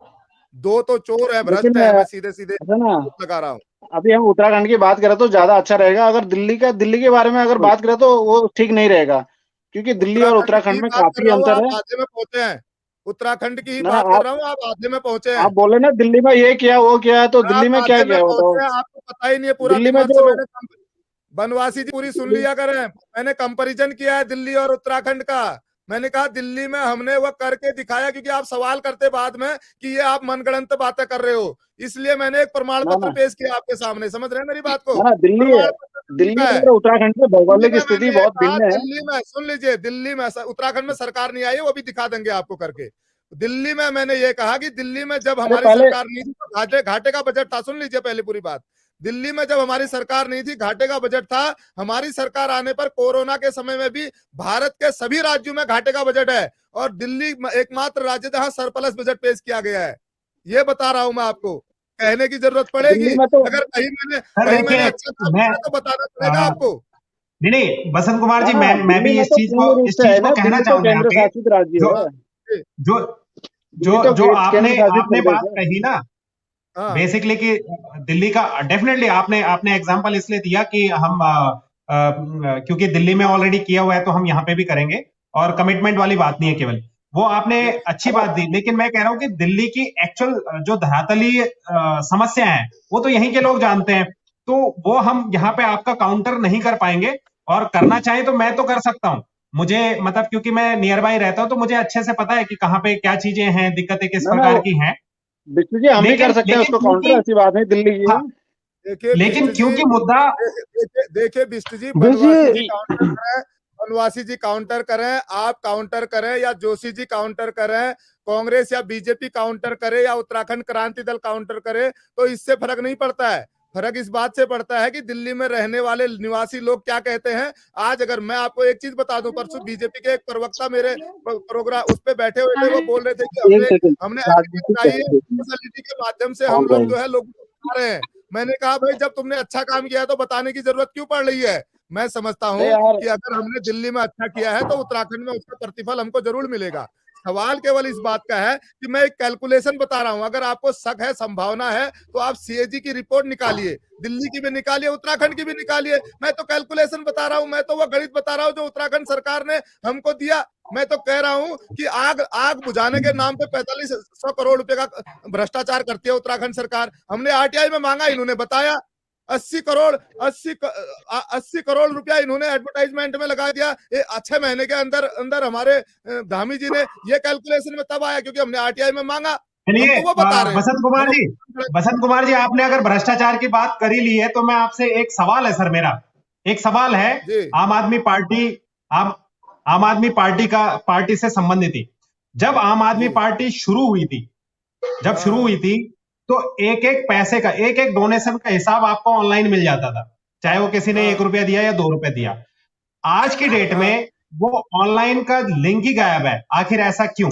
दो तो चोर है, भ्रष्ट है, मैं सीधे सीधे लगा रहा हूँ। अभी हम उत्तराखंड की बात करें तो ज्यादा अच्छा रहेगा। अगर दिल्ली के बारे में अगर बात करें तो वो ठीक नहीं रहेगा, क्योंकि दिल्ली और उत्तराखंड में काफी अंतर है। आधे में पहुंचे हैं, उत्तराखंड की ही ना, बात कर रहा हूँ, आप आधे में पहुंचे हैं। आप बोले ना दिल्ली में ये किया वो किया, तो दिल्ली में क्या किया बताओ। आपको पता ही नहीं है पूरा। दिल्ली में दिमाग से मैंने बनवासी जी पूरी सुन लिया करें। मैंने कंपैरिजन किया है दिल्ली और उत्तराखंड का। मैंने कहा दिल्ली में हमने वह करके दिखाया, क्योंकि आप सवाल करते बाद में कि ये आप मनगढ़ंत बातें कर रहे हो, इसलिए मैंने एक प्रमाण पत्र पेश किया आपके सामने। समझ रहे हैं मेरी बात को? दिल्ली और उत्तराखंड में भौगोलिक स्थिति बहुत भिन्न है। दिल्ली में सुन लीजिए, दिल्ली में उत्तराखंड में सरकार नहीं आई है, वो भी दिखा देंगे आपको करके। दिल्ली में मैंने ये कहा कि दिल्ली में जब हमारी सरकार नहीं थी तो घाटे का बजट था। सुन लीजिए पहले पूरी बात। दिल्ली में जब हमारी सरकार नहीं थी, घाटे का बजट था। हमारी सरकार आने पर कोरोना के समय में भी भारत के सभी राज्यों में घाटे का बजट है, और दिल्ली एकमात्र राज्य जहां सरप्लस बजट पेश किया गया है। ये बता रहा हूं मैं आपको, कहने की जरूरत पड़ेगी। अगर कहीं मैंने अच्छा काम किया तो बताना पड़ेगा आपको। नहीं बसंत कुमार जी, मैं भी इस चीज को कहना चाहूंगा यहाँ पे। जो आपने बात कही ना, बेसिकली कि दिल्ली का डेफिनेटली आपने एग्जांपल इसलिए दिया कि हम क्योंकि दिल्ली में ऑलरेडी किया हुआ है तो हम यहाँ पे भी करेंगे, और कमिटमेंट वाली बात नहीं है केवल वो। आपने अच्छी बात दी, लेकिन मैं कह रहा हूं कि दिल्ली की एक्चुअल जो धरातली समस्या है वो तो यहीं के लोग जानते हैं, तो वो हम यहाँ पे आपका काउंटर नहीं कर पाएंगे। और करना चाहे तो मैं तो कर सकता हूँ, मुझे मतलब क्योंकि मैं नियर बाय रहता हूँ तो मुझे अच्छे से पता है कि कहाँ पे क्या चीजें हैं, दिक्कतें किस प्रकार की हैं। जी हम भी कर सकते हैं उसको काउंटर, ऐसी बात नहीं दिल्ली की। हाँ, लेकिन क्योंकि मुद्दा देखिए बिष्ट जी, बनवासी जी काउंटर करें, आप काउंटर करें, या जोशी जी काउंटर करें, कांग्रेस या बीजेपी काउंटर करे, या उत्तराखंड क्रांति दल काउंटर करे, तो इससे फर्क नहीं पड़ता है। फर्क इस बात से पड़ता है कि दिल्ली में रहने वाले निवासी लोग क्या कहते हैं। आज अगर मैं आपको एक चीज बता दूं, परसों बीजेपी के एक प्रवक्ता मेरे प्रोग्राम उस पे बैठे हुए थे, वो बोल रहे थे कि हमने सोशलिटी के माध्यम से हम लोग जो है लोग बता रहे हैं। मैंने कहा भाई जब तुमने अच्छा काम किया है तो बताने की जरूरत क्यों पड़ रही है। मैं समझता हूँ कि अगर हमने दिल्ली में अच्छा किया है तो उत्तराखंड में उसका प्रतिफल हमको जरूर मिलेगा। सवाल केवल इस बात का है कि मैं एक कैलकुलेशन बता रहा हूं। अगर आपको शक है, संभावना है, तो आप सीएजी की रिपोर्ट निकालिए, दिल्ली की भी निकालिए, उत्तराखंड की भी निकालिए। मैं तो कैलकुलेशन बता रहा हूं, मैं तो वो गणित बता रहा हूं जो उत्तराखंड सरकार ने हमको दिया। मैं तो कह रहा हूं कि आग बुझाने के नाम पे 4500 करोड़ रुपए का भ्रष्टाचार करती है उत्तराखंड सरकार। हमने आरटीआई में मांगा, इन्होंने बताया 80 करोड़ रुपया इन्होंने एडवर्टाइजमेंट में लगा दिया। 6 महीने के अंदर हमारे धामी जी ने ये कैलकुलेशन में तब आया क्योंकि हमने आरटीआई में मांगा। वो बता रहे हैं। बसंत कुमार जी आपने अगर भ्रष्टाचार की बात कर ही ली है तो मैं आपसे एक सवाल है सर, मेरा एक सवाल है आम आदमी पार्टी से संबंधित थी। जब आम आदमी पार्टी शुरू हुई थी तो एक पैसे का, एक डोनेशन का हिसाब आपको ऑनलाइन मिल जाता था, चाहे वो किसी ने 1 रुपया दिया या 2 रुपए दिया। आज की डेट में वो ऑनलाइन का लिंक ही गायब है, आखिर ऐसा क्यों?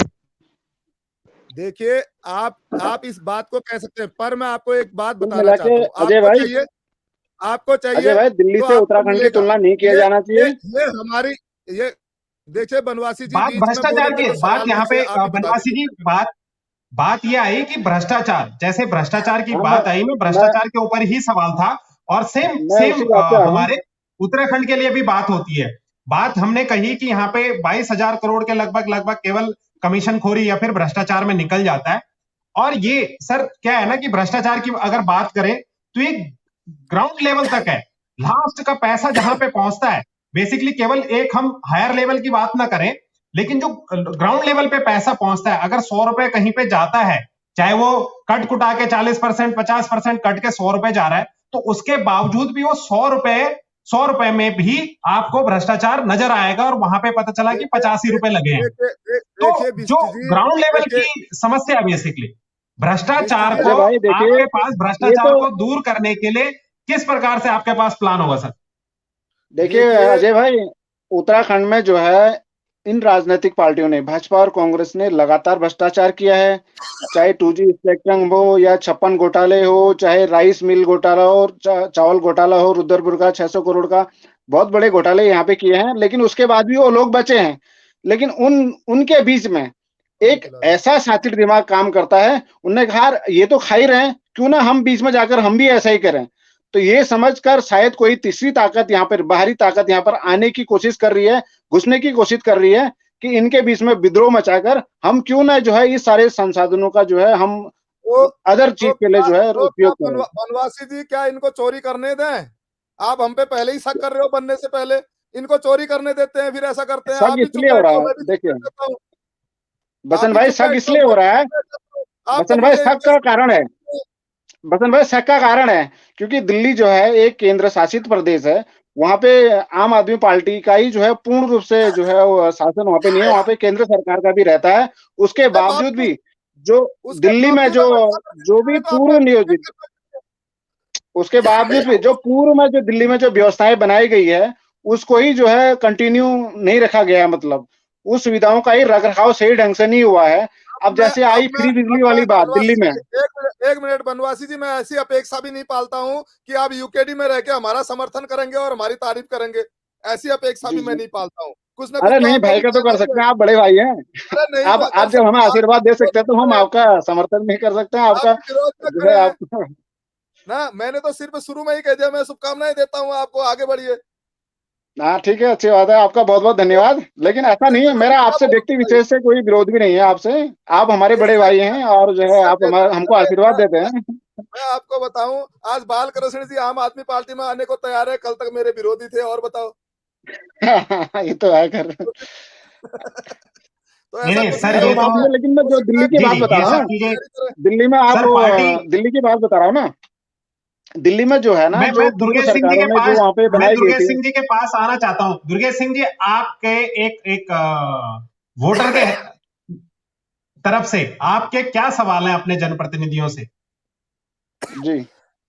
देखिए आप इस बात को कह सकते हैं, पर मैं आपको एक बात बताना चाहता हूँ। आपको चाहिए भाई दिल्ली से उत्तराखंड की तुलना नहीं किया जाना चाहिए। ये देखिए बनवासी जी, बात भ्रष्टाचार की बात यहाँ पे बनवासी जी बात यह आई कि भ्रष्टाचार, जैसे भ्रष्टाचार की बात आई, मैं भ्रष्टाचार के ऊपर ही सवाल था, और सेम हमारे उत्तराखंड के लिए भी बात होती है। बात हमने कही कि यहाँ पे 22,000 करोड़ के लगभग केवल कमीशन खोरी या फिर भ्रष्टाचार में निकल जाता है। और ये सर क्या है ना कि भ्रष्टाचार की अगर बात करें तो ये ग्राउंड लेवल तक है, लास्ट का पैसा जहां पे पहुंचता है, बेसिकली केवल एक हम हायर लेवल की बात ना करें, लेकिन जो ग्राउंड लेवल पे पैसा पहुंचता है, अगर 100 रुपए कहीं पे जाता है, चाहे वो कट कुटा के 40% 50% कट के 100 रुपए जा रहा है, तो उसके बावजूद भी वो 100 रुपए में भी आपको भ्रष्टाचार नजर आएगा, और वहां पे पता चला कि 85 रुपए लगे हैं। तो जो ग्राउंड लेवल की समस्या है बेसिकली, भ्रष्टाचार अजय को, भाई देखिए, आपके पास ये भ्रष्टाचार तो को दूर करने के लिए किस प्रकार से आपके पास प्लान होगा सर? देखिए देखिए अजय भाई, उत्तराखंड में जो है इन राजनीतिक पार्टियों ने, भाजपा और कांग्रेस ने लगातार भ्रष्टाचार किया है। चाहे 2G स्पेक्ट्रम हो या 56 घोटाले हो, चाहे राइस मिल घोटाला हो, चावल घोटाला हो, रुद्रपुर का 600 करोड़ का, बहुत बड़े घोटाले यहाँ पे किए हैं। लेकिन उसके बाद भी वो लोग बचे हैं। लेकिन उनके बीच में एक ऐसा शातिर दिमाग काम करता है। उनने कहा यार ये तो खा ही रहे हैं, क्यों ना हम बीच में जाकर हम भी ऐसा ही करें। तो ये समझकर शायद कोई तीसरी ताकत यहाँ पर, बाहरी ताकत यहाँ पर आने की कोशिश कर रही है, घुसने की कोशिश कर रही है कि इनके बीच में विद्रोह मचाकर हम क्यों ना जो है इस सारे संसाधनों का जो है हम वो अदर चीज के लिए जो है तो क्या उपयोग करें। बनवासी जी, क्या इनको चोरी करने दें? आप हम पे पहले ही शक कर रहे हो, बनने से पहले इनको चोरी करने देते हैं, फिर ऐसा करते हैं। शक आप भी चुप इसलिए हो बैठे रहा हो, है, मैं भी चुप देखिए बैठ जाता हूँ। आप बसंत भी भाई, चुप शक बैठते हो, इसलिए हो मैं रहा भी है, चुप बैठ जाता हूँ। आप तो बसंत भाई मुझे शक का कारण है, बसंत भाई शक का कारण है क्योंकि दिल्ली जो है एक केंद्र शासित प्रदेश है। वहां पे आम आदमी पार्टी का ही जो है पूर्ण रूप से जो है वो शासन वहां पे नहीं है, वहां पे केंद्र सरकार का भी रहता है। उसके उसके बावजूद बावजूद भी जो उसके दिल्ली में बावजूद जो अगर आप ऐसे जो भी करें तो आपको पूर्व नियोजित, उसके बावजूद भी जो पूर्व में जो दिल्ली में जो व्यवस्थाएं बनाई गई है उसको ही जो है कंटिन्यू नहीं रखा गया है। मतलब उस सुविधाओं का ही रखरखाव सही ढंग से नहीं हुआ है। अब जैसे आई फ्री बिजली वाली बात दिल्ली में, एक मिनट बनवासी जी, मैं ऐसी अपेक्षा भी नहीं पालता हूँ कि आप यूकेडी में रह के हमारा समर्थन करेंगे और हमारी तारीफ करेंगे। ऐसी अपेक्षा जी भी मैं जी, नहीं पालता हूँ। कुछ ना कुछ अरे तो नहीं आपको भाई भी का तो कर कहना सकते चाहिए। हैं, आप बड़े भाई हैं। अरे नहीं आप कर जब हमें सकते, आप आशीर्वाद दे विरोध सकते हैं तो हम में खड़े हैं, आपका समर्थन भी कर सकते हैं, आप आपका भी विरोध में जो खड़े है हैं आप ना। मैंने तो सिर्फ शुरू में ही कह दिया, मैं शुभकामनाएं देता हूँ आपको, आगे बढ़िए। हाँ ठीक है, अच्छी बात है, आपका बहुत बहुत धन्यवाद। लेकिन ऐसा नहीं है, इससे मेरा ज्यादा क्या आपसे बोलूं व्यक्ति भाई? विशेष से कोई विरोध भी नहीं है आपसे। आप हमारे बड़े इससे भाई हैं और जो है इससे आप बेहतर हमको आशीर्वाद देते हैं। मैं आपको बताऊं, आज बालकृष्ण जी आम आदमी पार्टी में आने को तैयार है, कल तक मेरे विरोधी थे। और बताओ। ये तो है कर। तो नहीं ऐसा नहीं कुछ सर, नहीं चलो ये होता तो बात है। नहीं है, लेकिन मैं हो जो सकता दिल्ली है की जी बात जी, बता ये रहा सब हूँ, चीजें मेरी तरह। दिल्ली में आप सर पार्टी, दिल्ली की बात बता रहा हूँ ना, दिल्ली में जो है ना मैं जो पूर्व दुर्गेश सिंह जी सरकारों के ने जो पास, वहां पे मैं बनाई गई दुर्गेश थी। सिंह जी के पास आना चाहता हूं। दुर्गेश सिंह जी, आपके एक एक वोटर के तरफ से आपके क्या सवाल हैं अपने जनप्रतिनिधियों से? जी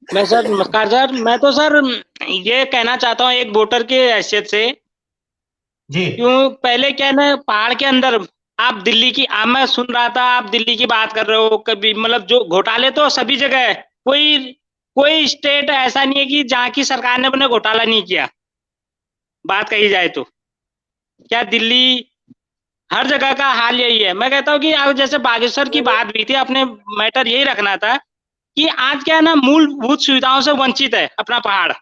मैं सर, नमस्कार सर। मैं तो सर ये कहना चाहता हूँ एक वोटर की हैसियत से, जी क्यों पहले क्या है ना, पहाड़ के अंदर आप दिल्ली की, मैं सुन रहा था आप दिल्ली की बात कर रहे हो कभी, मतलब जो घोटाले तो सभी जगह है। कोई कोई स्टेट ऐसा नहीं है कि जहाँ की सरकार ने अपने घोटाला नहीं किया, बात कही जाए तो। क्या दिल्ली, हर जगह का हाल यही है। मैं कहता हूँ कि अब जैसे बागेश्वर की बात हुई थी, अपने मैटर यही रखना था कि आज क्या है ना, मूलभूत सुविधाओं से वंचित है अपना पहाड़।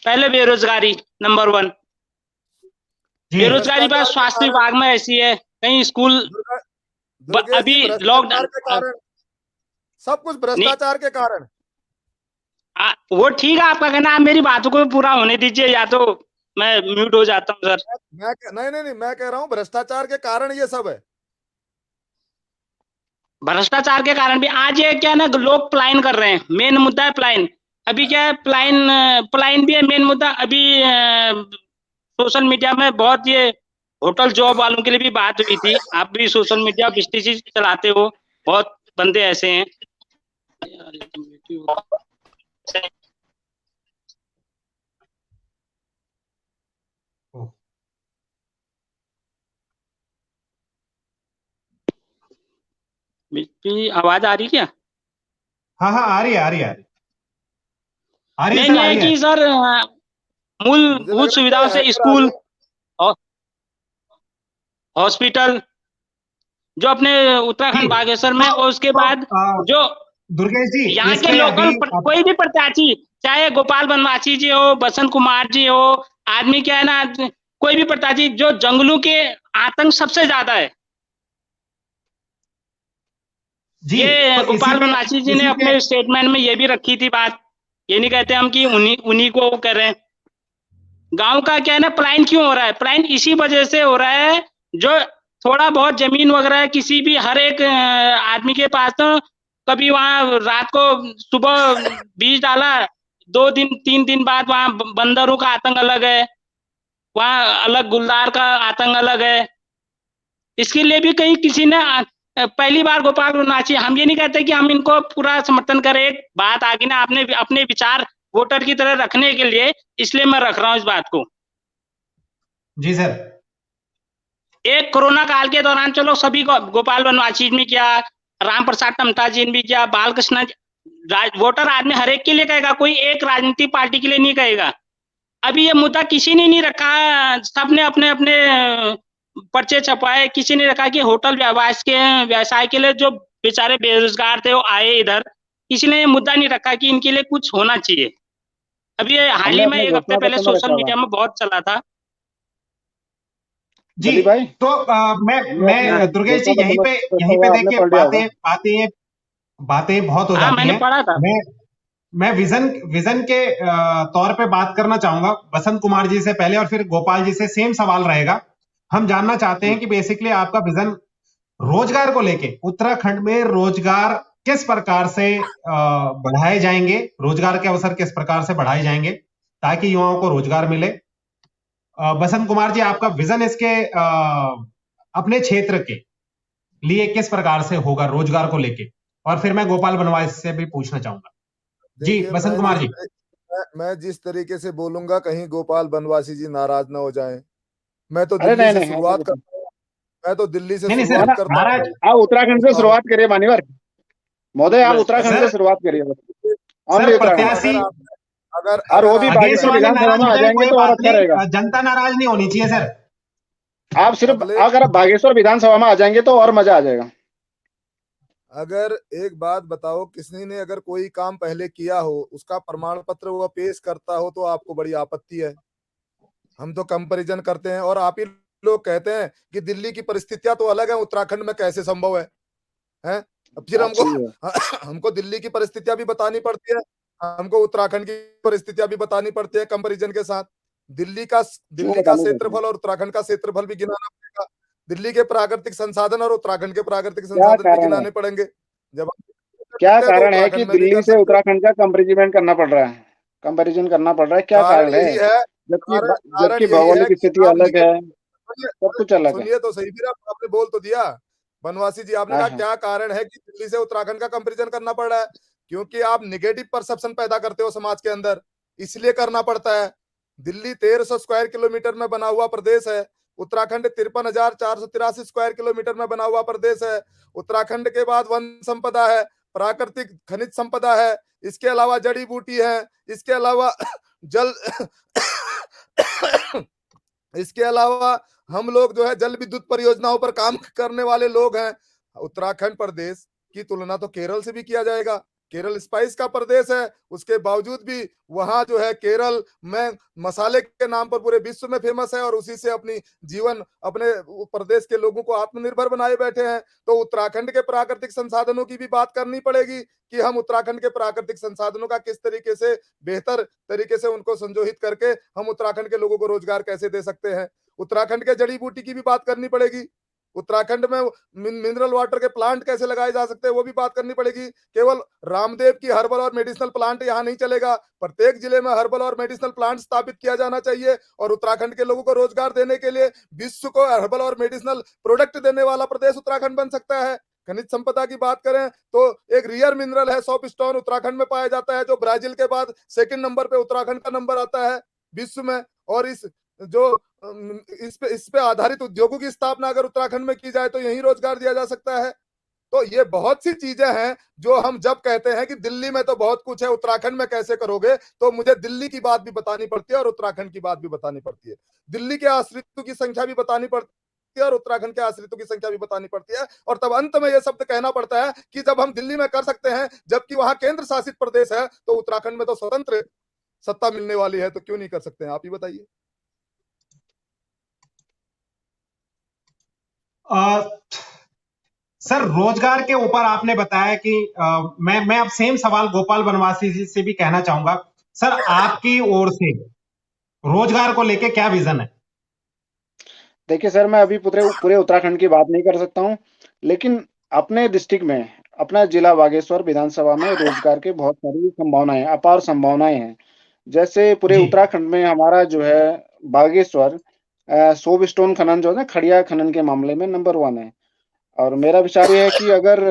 पहले बेरोजगारी नंबर 1, जी बेरोजगारी बात भ्रष्टाचार के स्वास्थ्य कारण, विभाग में ऐसी है, कहीं स्कूल दुर्गेश अभी जी, भ्रष्टाचार लॉकडाउन के कारण, सब कुछ नहीं। भ्रष्टाचार के कारण। वो ठीक है आपका कहना, आप मेरी बातों को पूरा होने दीजिए, या तो मैं म्यूट हो जाता हूँ सर। नहीं, मैं कह रहा हूँ भ्रष्टाचार के कारण ये सब है। भ्रष्टाचार के कारण भी आज ये क्या है ना, लोग पलायन कर रहे हैं, मेन मुद्दा है पलायन। अभी क्या है, पलायन भी है मेन मुद्दा। अभी सोशल मीडिया में बहुत ये होटल जॉब वालों के लिए भी बात हुई थी। आप भी सोशल मीडिया बिस्टिसी चलाते हो, बहुत बंदे ऐसे हैं। आवाज आ रही क्या? हाँ हाँ, आ रही है, आ रही है, आ रही है मेन सर, ये आ है रही है। कि सर मुझे लग मूलभूत रहा है सुविधाओं कोई से हैकर आ स्कूल गया। और हॉस्पिटल जो अपने जी उत्तराखंड बागेश्वर में, और उसके तो बाद जो दुर्गेश जी, यहाँ इस के पे लोकल अभी कोई भी प्रत्याशी, चाहे गोपाल बनवासी जी हो, बसंत कुमार जी हो, आदमी क्या है ना, कोई भी प्रत्याशी, जो जंगलों के आतंक सबसे ज्यादा है। जी ये तो गोपाल बनवासी जी ने इसी पे अपने स्टेटमेंट में ये भी रखी थी बात। ये नहीं कहते हम कि उन्हीं को वो कर रहे हैं। गांव का क्या है ना, पलायन क्यों हो रहा है? पलायन इसी वजह से हो रहा है, जो थोड़ा बहुत जमीन वगैरह है किसी भी, हर एक आदमी के पास, तो कभी वहां रात को सुबह बीज डाला, 2 दिन 3 दिन बाद वहां बंदरों का आतंक अलग है, वहां अलग गुलदार का आतंक अलग है। इसके लिए भी कहीं किसी ने पहली बार गोपाल बनवासी, हम ये नहीं कहते कि हम इनको पूरा समर्थन करें, एक बात आगे ना अपने अपने विचार वोटर की तरह रखने के लिए, इसलिए मैं रख रहा हूँ इस बात को। जी सर। एक कोरोना काल के दौरान चलो सभी को गोपाल बनवासी ने किया, राम प्रसाद टमटा जी ने भी किया, बालकृष्ण वोटर आदमी हर एक के लिए कहेगा, कोई एक राजनीतिक पार्टी के लिए नहीं कहेगा। अभी ये मुद्दा किसी ने नहीं रखा, सबने अपने अपने पर्चे छपाए, किसी ने रखा कि होटल व्यवसाय के लिए जो बेचारे बेरोजगार थे वो आए इधर, किसी ने ये मुद्दा नहीं रखा कि इनके लिए कुछ होना चाहिए। अभी ये हाल ही में एक हफ्ते पहले सोशल मीडिया में बहुत चला था। जी भाई तो मैं दुर्गेश जी यहीं पे देखिए बातें बहुत हो जाती मैंने हैं। पढ़ा था। मैं विजन के तौर पे बात करना चाहूंगा बसंत कुमार जी से पहले, और फिर गोपाल जी से सेम सवाल रहेगा। हम जानना चाहते हैं कि बेसिकली आपका विजन रोजगार को लेके, उत्तराखंड में रोजगार किस प्रकार से बढ़ाए जाएंगे, रोजगार के अवसर किस प्रकार से बढ़ाए जाएंगे ताकि युवाओं को रोजगार मिले। बसंत कुमार जी, आपका विजन इसके अपने क्षेत्र के लिए किस प्रकार से होगा रोजगार को लेके, और फिर मैं गोपाल बनवासी से भी पूछना चाहूंगा। जी बसंत कुमार जी। मैं जिस तरीके से बोलूंगा कहीं गोपाल बनवासी जी नाराज ना हो जाएं। मैं तो दिल्ली से शुरुआत करता हूं, मैं तो दिल्ली से शुरुआत करता हूं। आप उत्तराखंड से शुरुआत करिए मान्यवर महोदय, आप उत्तराखंड से शुरुआत करिए। अगर वो भी बागेश्वर विधानसभा में आ जाएंगे तो और अच्छा रहेगा। जनता नाराज नहीं होनी चाहिए सर। आप सिर्फ अगर आप बागेश्वर विधानसभा में आ जाएंगे तो और मजा आ जाएगा। अगर एक बात बताओ, किसी ने अगर कोई काम पहले किया हो, उसका प्रमाण पत्र वह पेश करता हो, तो आपको बड़ी आपत्ति है। हम तो कंपैरिजन करते हैं, और आप ही लोग कहते हैं कि दिल्ली की परिस्थितियां तो अलग है, उत्तराखंड में कैसे संभव है? फिर हमको दिल्ली की परिस्थितियां भी बतानी पड़ती है, हमको उत्तराखंड की परिस्थितियां भी बतानी पड़ती है कंपैरिजन के साथ। दिल्ली का क्षेत्रफल और उत्तराखंड का क्षेत्रफल भी गिनाना पड़ेगा। दिल्ली के प्राकृतिक संसाधन और उत्तराखंड के प्राकृतिक संसाधन भी गिनाने पड़ेंगे। जब क्या कारण है कि दिल्ली से उत्तराखंड का कंपैरिजन करना पड़ रहा है? कंपैरिजन करना पड़ रहा है, क्या कारण है? जबकि भौगोलिक स्थिति अलग है, सब कुछ अलग है। सुनिए तो सही, फिर आपने बोल तो दिया बनवासी जी, आपने कहा क्या कारण है कि दिल्ली से उत्तराखंड का कंपैरिजन करना पड़ रहा है? क्योंकि आप नेगेटिव परसेप्शन पैदा करते हो समाज के अंदर, इसलिए करना पड़ता है। दिल्ली 1300 स्क्वायर किलोमीटर में बना हुआ प्रदेश है, उत्तराखंड 53,483 स्क्वायर किलोमीटर में बना हुआ प्रदेश है। उत्तराखंड के बाद वन संपदा है, प्राकृतिक खनिज संपदा है, इसके अलावा जड़ी बूटी है, इसके अलावा जल इसके अलावा हम लोग जो है जल विद्युत परियोजनाओं पर काम करने वाले लोग हैं। उत्तराखंड प्रदेश की तुलना तो केरल से भी किया जाएगा। केरल स्पाइस का प्रदेश है, उसके बावजूद भी वहां जो है केरल में मसाले के नाम पर पूरे विश्व में फेमस है, और उसी से अपनी जीवन अपने प्रदेश के लोगों को आत्मनिर्भर बनाए बैठे हैं। तो उत्तराखंड के प्राकृतिक संसाधनों की भी बात करनी पड़ेगी कि हम उत्तराखंड के प्राकृतिक संसाधनों का किस तरीके से बेहतर तरीके से उनको संजोहित करके हम उत्तराखंड के लोगों को रोजगार कैसे दे सकते हैं। उत्तराखंड के जड़ी बूटी की भी बात करनी पड़ेगी। उत्तराखंड में मिनरल वाटर के प्लांट कैसे लगाए जा सकते हैं, वो भी बात करनी पड़ेगी। केवल रामदेव की हर्बल और मेडिसिनल प्लांट यहाँ नहीं चलेगा, प्रत्येक जिले में हर्बल और मेडिसिनल प्लांट स्थापित किया जाना चाहिए, और उत्तराखंड के लोगों को रोजगार देने के लिए विश्व को हर्बल और मेडिसिनल प्रोडक्ट देने वाला प्रदेश उत्तराखंड बन सकता है। खनिज संपदा की बात करें तो एक रियर मिनरल है सॉफ्ट स्टोन, उत्तराखंड में पाया जाता है, जो ब्राजील के बाद सेकंड नंबर पे उत्तराखंड का नंबर आता है विश्व में। और इस पे आधारित उद्योगों की स्थापना अगर उत्तराखंड में की जाए तो यही रोजगार दिया जा सकता है। तो ये बहुत सी चीजें हैं जो हम जब कहते हैं कि दिल्ली में तो बहुत कुछ है, उत्तराखंड में कैसे करोगे, तो मुझे दिल्ली की बात भी बतानी पड़ती है और उत्तराखंड की बात भी बतानी पड़ती है। दिल्ली के आश्रितों की संख्या भी बतानी पड़ती है और उत्तराखंड के आश्रितों की संख्या भी बतानी पड़ती है, और तब अंत में यह शब्द कहना पड़ता है कि जब हम दिल्ली में कर सकते हैं जबकि वहां केंद्र शासित प्रदेश है, तो उत्तराखंड में तो स्वतंत्र सत्ता मिलने वाली है, तो क्यों नहीं कर सकते हैं? आप ही बताइए। सर, रोजगार के ऊपर आपने बताया कि मैं अब सेम सवाल गोपाल बनवासी जी से भी कहना चाहूंगा। सर, आपकी ओर से रोजगार को लेके क्या विजन है? देखिए सर, मैं अभी पूरे उत्तराखंड की बात नहीं कर सकता हूं, लेकिन अपने डिस्ट्रिक्ट में, अपना जिला बागेश्वर विधानसभा में रोजगार के बहुत सारी संभावनाएं, अपार संभावनाएं हैं। जैसे पूरे उत्तराखंड में हमारा जो है बागेश्वर सोप स्टोन खनन जो है ना, खड़िया खनन के मामले में नंबर 1 है। और मेरा विचार ये है कि अगर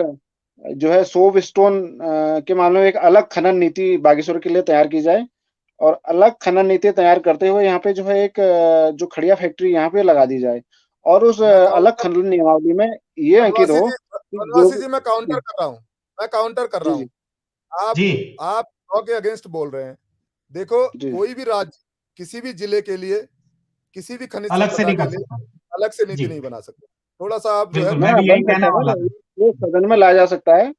जो है सोप स्टोन के मामले में एक अलग खनन नीति बागेश्वर के लिए तैयार की जाए, और अलग खनन नीति तैयार करते हुए यहाँ पे जो है एक जो खड़िया फैक्ट्री यहाँ पे लगा दी जाए, और उस मैं अलग काउंटर खनन नियमावली में ये अंकित हो कि जो वनवासी जी मैं काउंटर कर रहा हूँ, मैं काउंटर कर जी रहा जी हूँ। आप जी आप लॉ के अगेंस्ट बोल रहे हैं। देखो, जी कोई भी राज्य किसी भी जिले के लिए, किसी भी खनिज अलग से संपदा नहीं के कर लिए सकता। अलग से जी नीति नहीं बना सकते। थोड़ा सा आप जो है बिल्कुल, ना मैं भी बन यही कहने सकता है वाला सर, था। ये सदन में लाया जा सकता है,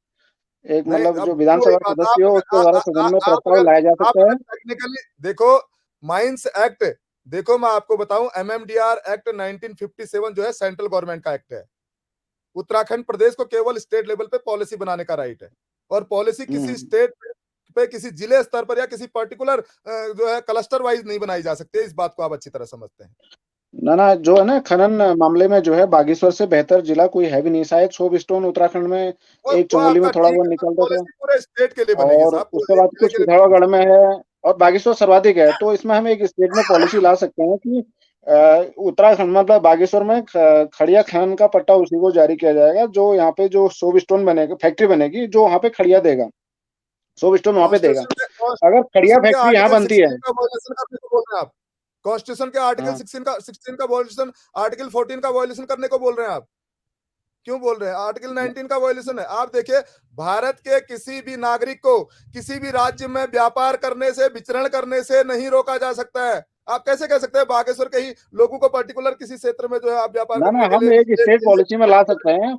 एक नहीं, मतलब अब जो फिर वही विधानसभा बात, सदस्य हो उसके द्वारा सदन में प्रस्ताव लाया जा आप सकता अगर है। टेक्निकली देखो, माइंस एक्ट, देखो मैं आपको बताऊं, एमएमडीआर एक्ट 1957 जो है सेंट्रल गवर्नमेंट का एक्ट है। उत्तराखंड प्रदेश को केवल स्टेट लेवल पे पॉलिसी बनाने का राइट है, और पॉलिसी किसी स्टेट पे किसी जिले स्तर पर या किसी पर्टिकुलर जो है क्लस्टर वाइज नहीं बनाई जा सकती। इस बात को आप अच्छी तरह समझते हैं। ना जो है ना खनन मामले में जो है बागेश्वर से बेहतर जिला कोई है भी नहीं, शायद सोप स्टोन उत्तराखंड में एक वो चमोली में आपका थोड़ा ठीक बहुत है, निकलता था, पॉलिसी पूरे स्टेट के लिए बनेगी और साहब, उसके पूरे बाद जिले कुछ के लिए नहीं बन पिथौरागढ़ में है, और बागेश्वर सर्वाधिक है। तो इसमें हम एक स्टेट में पॉलिसी ला सकते हैं कि उत्तराखंड मतलब बागेश्वर में खड़िया खनन का पट्टा उसी को जारी किया जाएगा जो यहाँ पे जो सोप स्टोन बनेगा, फैक्ट्री बनेगी जो वहाँ पे खड़िया देगा, सोप स्टोन वहाँ पे देगा। कॉन्स्टिट्यूशन के अगर खड़िया कॉन्स्टिट्यूशन के फैक्ट्री यहाँ आर्टिकल बनती है, 16 का वायलेशन करने को बोल रहे हैं आप। कॉन्स्टिट्यूशन के आर्टिकल हाँ 16 का वायलेशन, आर्टिकल 14 का वायलेशन करने को बोल रहे हैं आप। क्यों बोल रहे हैं? आर्टिकल 19 का वायलेशन है। आप देखिए, भारत के किसी भी नागरिक को किसी भी राज्य में व्यापार करने से, विचरण करने से नहीं रोका जा सकता है। आप कैसे कह सकते हैं बागेश्वर के ही लोगों को पर्टिकुलर किसी क्षेत्र में जो है आप व्यापार ना करने के हम लिए एक स्टेट पॉलिसी में ला सकते हैं,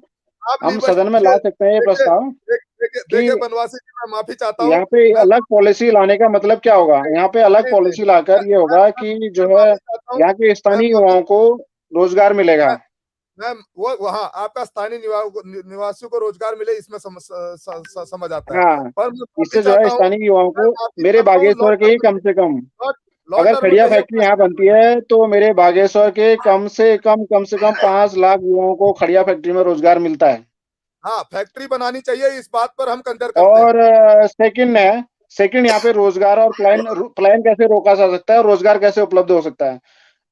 आप नहीं हम बस सदन में ला देखिए, सकते हैं ये देखिए प्रस्ताव देखिए कि देखिए बनवासी जी, मैं माफी चाहता हूँ। यहाँ पे मैं अलग पॉलिसी लाने का मतलब क्या होगा, यहाँ पे अलग नहीं नहीं पॉलिसी लाकर ये होगा कि जो मैं है माफी चाहता हूँ। यहाँ के मैं स्थानीय माफी युवाओं को रोजगार मिलेगा। मैं मैं वो वहाँ आपका स्थानीय निवासियों को रोजगार मिले, इसमें समझ आता है। हाँ, पर मैं माफी इससे जो है चाहता हूँ, स्थानीय युवाओं मैं को, माफी मेरे चाहता हूँ, बागेश्वर के ही कम से कम, लॉ अगर टर्म में खड़िया कहिए फैक्ट्री यहाँ बनती है तो मेरे बागेश्वर के कम से कम 5 लाख युवाओं को खड़िया फैक्ट्री में रोजगार मिलता है। हाँ, फैक्ट्री बनानी चाहिए, इस बात पर हम कंजर करते हैं। और सेकंड यहाँ पे रोजगार और प्लायन कैसे रोका जा सकता है और रोजगार कैसे उपलब्ध हो सकता है।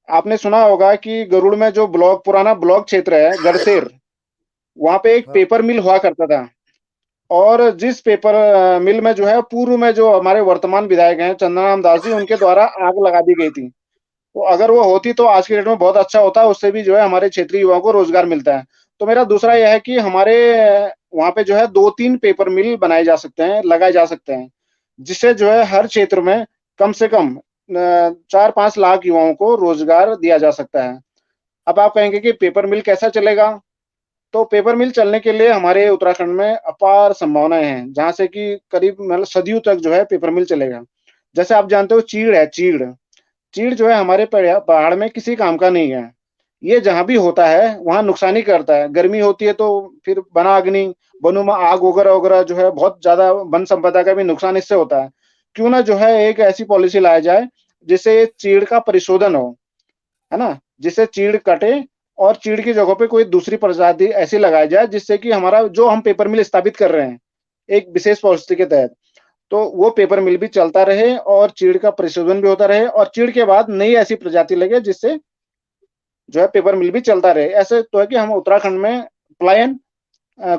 आपने सुना होगा कि गरुड़ में जो पुराना ब्लॉक क्षेत्र है गढ़सेर, वहां पे एक हाँ पेपर मिल हुआ करता था, और जिस पेपर मिल में जो है पूर्व में जो हमारे वर्तमान विधायक हैं चंद्रराम दास जी, उनके द्वारा आग लगा दी गई थी। तो अगर वो होती तो आज की डेट में बहुत अच्छा होता, उससे भी जो है हमारे क्षेत्रीय युवाओं को रोजगार मिलता है। तो मेरा दूसरा यह है कि हमारे वहाँ पे जो है 2-3 पेपर मिल बनाए जा सकते हैं, लगाए जा सकते हैं, जिससे जो है हर क्षेत्र में कम से कम 4-5 लाख युवाओं को रोजगार दिया जा सकता है। अब आप कहेंगे कि पेपर मिल कैसा चलेगा, तो पेपर मिल चलने के लिए हमारे उत्तराखंड में अपार संभावनाएं हैं, जहां से कि करीब मतलब सदियों तक जो है पेपर मिल चलेगा। जैसे आप जानते हो चीड़ है, चीड़ जो है हमारे पहाड़ में किसी काम का नहीं है। ये जहां भी होता है वहां नुकसान ही करता है। गर्मी होती है तो फिर वनाग्नि, वनों में आग वगैरह वगैरह जो है बहुत ज्यादा वन संपदा का भी नुकसान इससे होता है। क्यों ना जो है एक ऐसी पॉलिसी लाया जाए जिससे चीड़ का परिशोधन हो, है ना, जिससे चीड़ कटे और चीड़ की जगह पे कोई दूसरी प्रजाति ऐसी लगाई जाए जिससे कि हमारा जो हम पेपर मिल स्थापित कर रहे हैं एक विशेष पॉलिसी के तहत, तो वो पेपर मिल भी चलता रहे और चीड़ का परिशोधन भी होता रहे, और चीड़ के बाद नई ऐसी प्रजाति लगे जिससे जो है पेपर मिल भी चलता रहे। ऐसे तो है कि हम उत्तराखंड में पलायन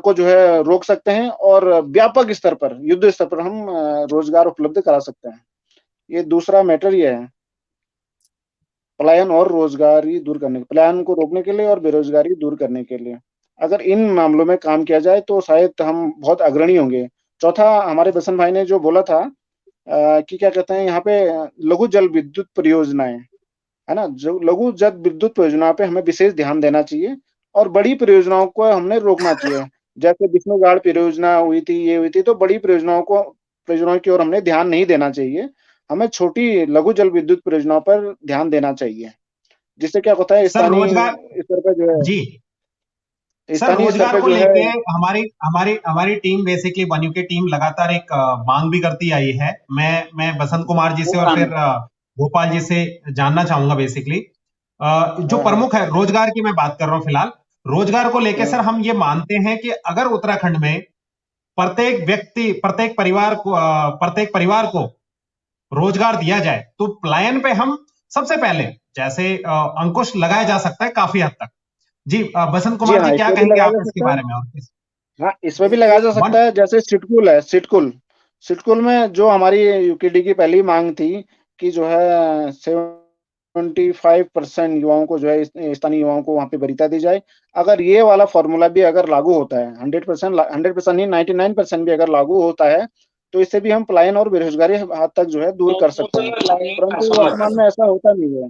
को जो है रोक सकते हैं, और व्यापक स्तर पर, युद्ध स्तर पर हम रोजगार उपलब्ध करा सकते हैं। ये दूसरा मैटर ये है, पलायन और रोजगारी दूर करने, पलायन को रोकने के लिए और बेरोजगारी दूर करने के लिए अगर इन मामलों में काम किया जाए तो शायद हम बहुत अग्रणी होंगे। चौथा, हमारे बसंत भाई ने जो बोला था कि क्या कहते हैं यहाँ पे लघु जल विद्युत परियोजनाएं, है ना, जो लघु जल विद्युत परियोजना पे हमें विशेष ध्यान देना चाहिए, और बड़ी परियोजनाओं को हमने रोकना चाहिए। जैसे विष्णुगाड़ परियोजना हुई थी, ये हुई थी, तो बड़ी परियोजनाओं की ओर हमने ध्यान नहीं देना चाहिए। हमें छोटी लघु जल विद्युत परियोजनाओं पर ध्यान देना चाहिए, जिससे क्या होता है सर स्थानीय रोजगार, स्तर पे जो जी है, सर स्थानीय स्तर रोजगार पे को जो है। लेके हमारी हमारी हमारी टीम बेसिकली वन्यू की टीम लगातार एक मांग भी करती आई है। मैं बसंत कुमार जी से और फिर गोपाल जी से जानना चाहूंगा बेसिकली जो हाँ हाँ प्रमुख है रोजगार की मैं बात कर रहा हूं फिलहाल। रोजगार को लेके सर हाँ हम ये मानते हैं कि अगर उत्तराखंड में प्रत्येक व्यक्ति, प्रत्येक परिवार को रोजगार दिया जाए तो पलायन पे हम सबसे पहले जैसे अंकुश लगाया जा सकता है काफी हद तक। जी बसंत जी कुमार हाँ, जी क्या इसमें भी कहेंगे लगाया आप जा इसके सकता है। बारे में और हाँ, इसमें भी लगाया जा वन सकता है, जैसे सिटकुल है, सिटकुल। सिटकुल में जो हमारी यूकेडी की पहली मांग थी कि जो है 75% युवाओं को जो है स्थानीय युवाओं को वहाँ पे वरीयता दी जाए। अगर ये वाला फॉर्मूला भी अगर लागू होता है, 100% नहीं 99% भी अगर लागू होता है, तो इससे भी हम पलायन और बेरोजगारी हद तक जो है दूर कर सकते हैं। परंतु वर्तमान में ऐसा होता नहीं है।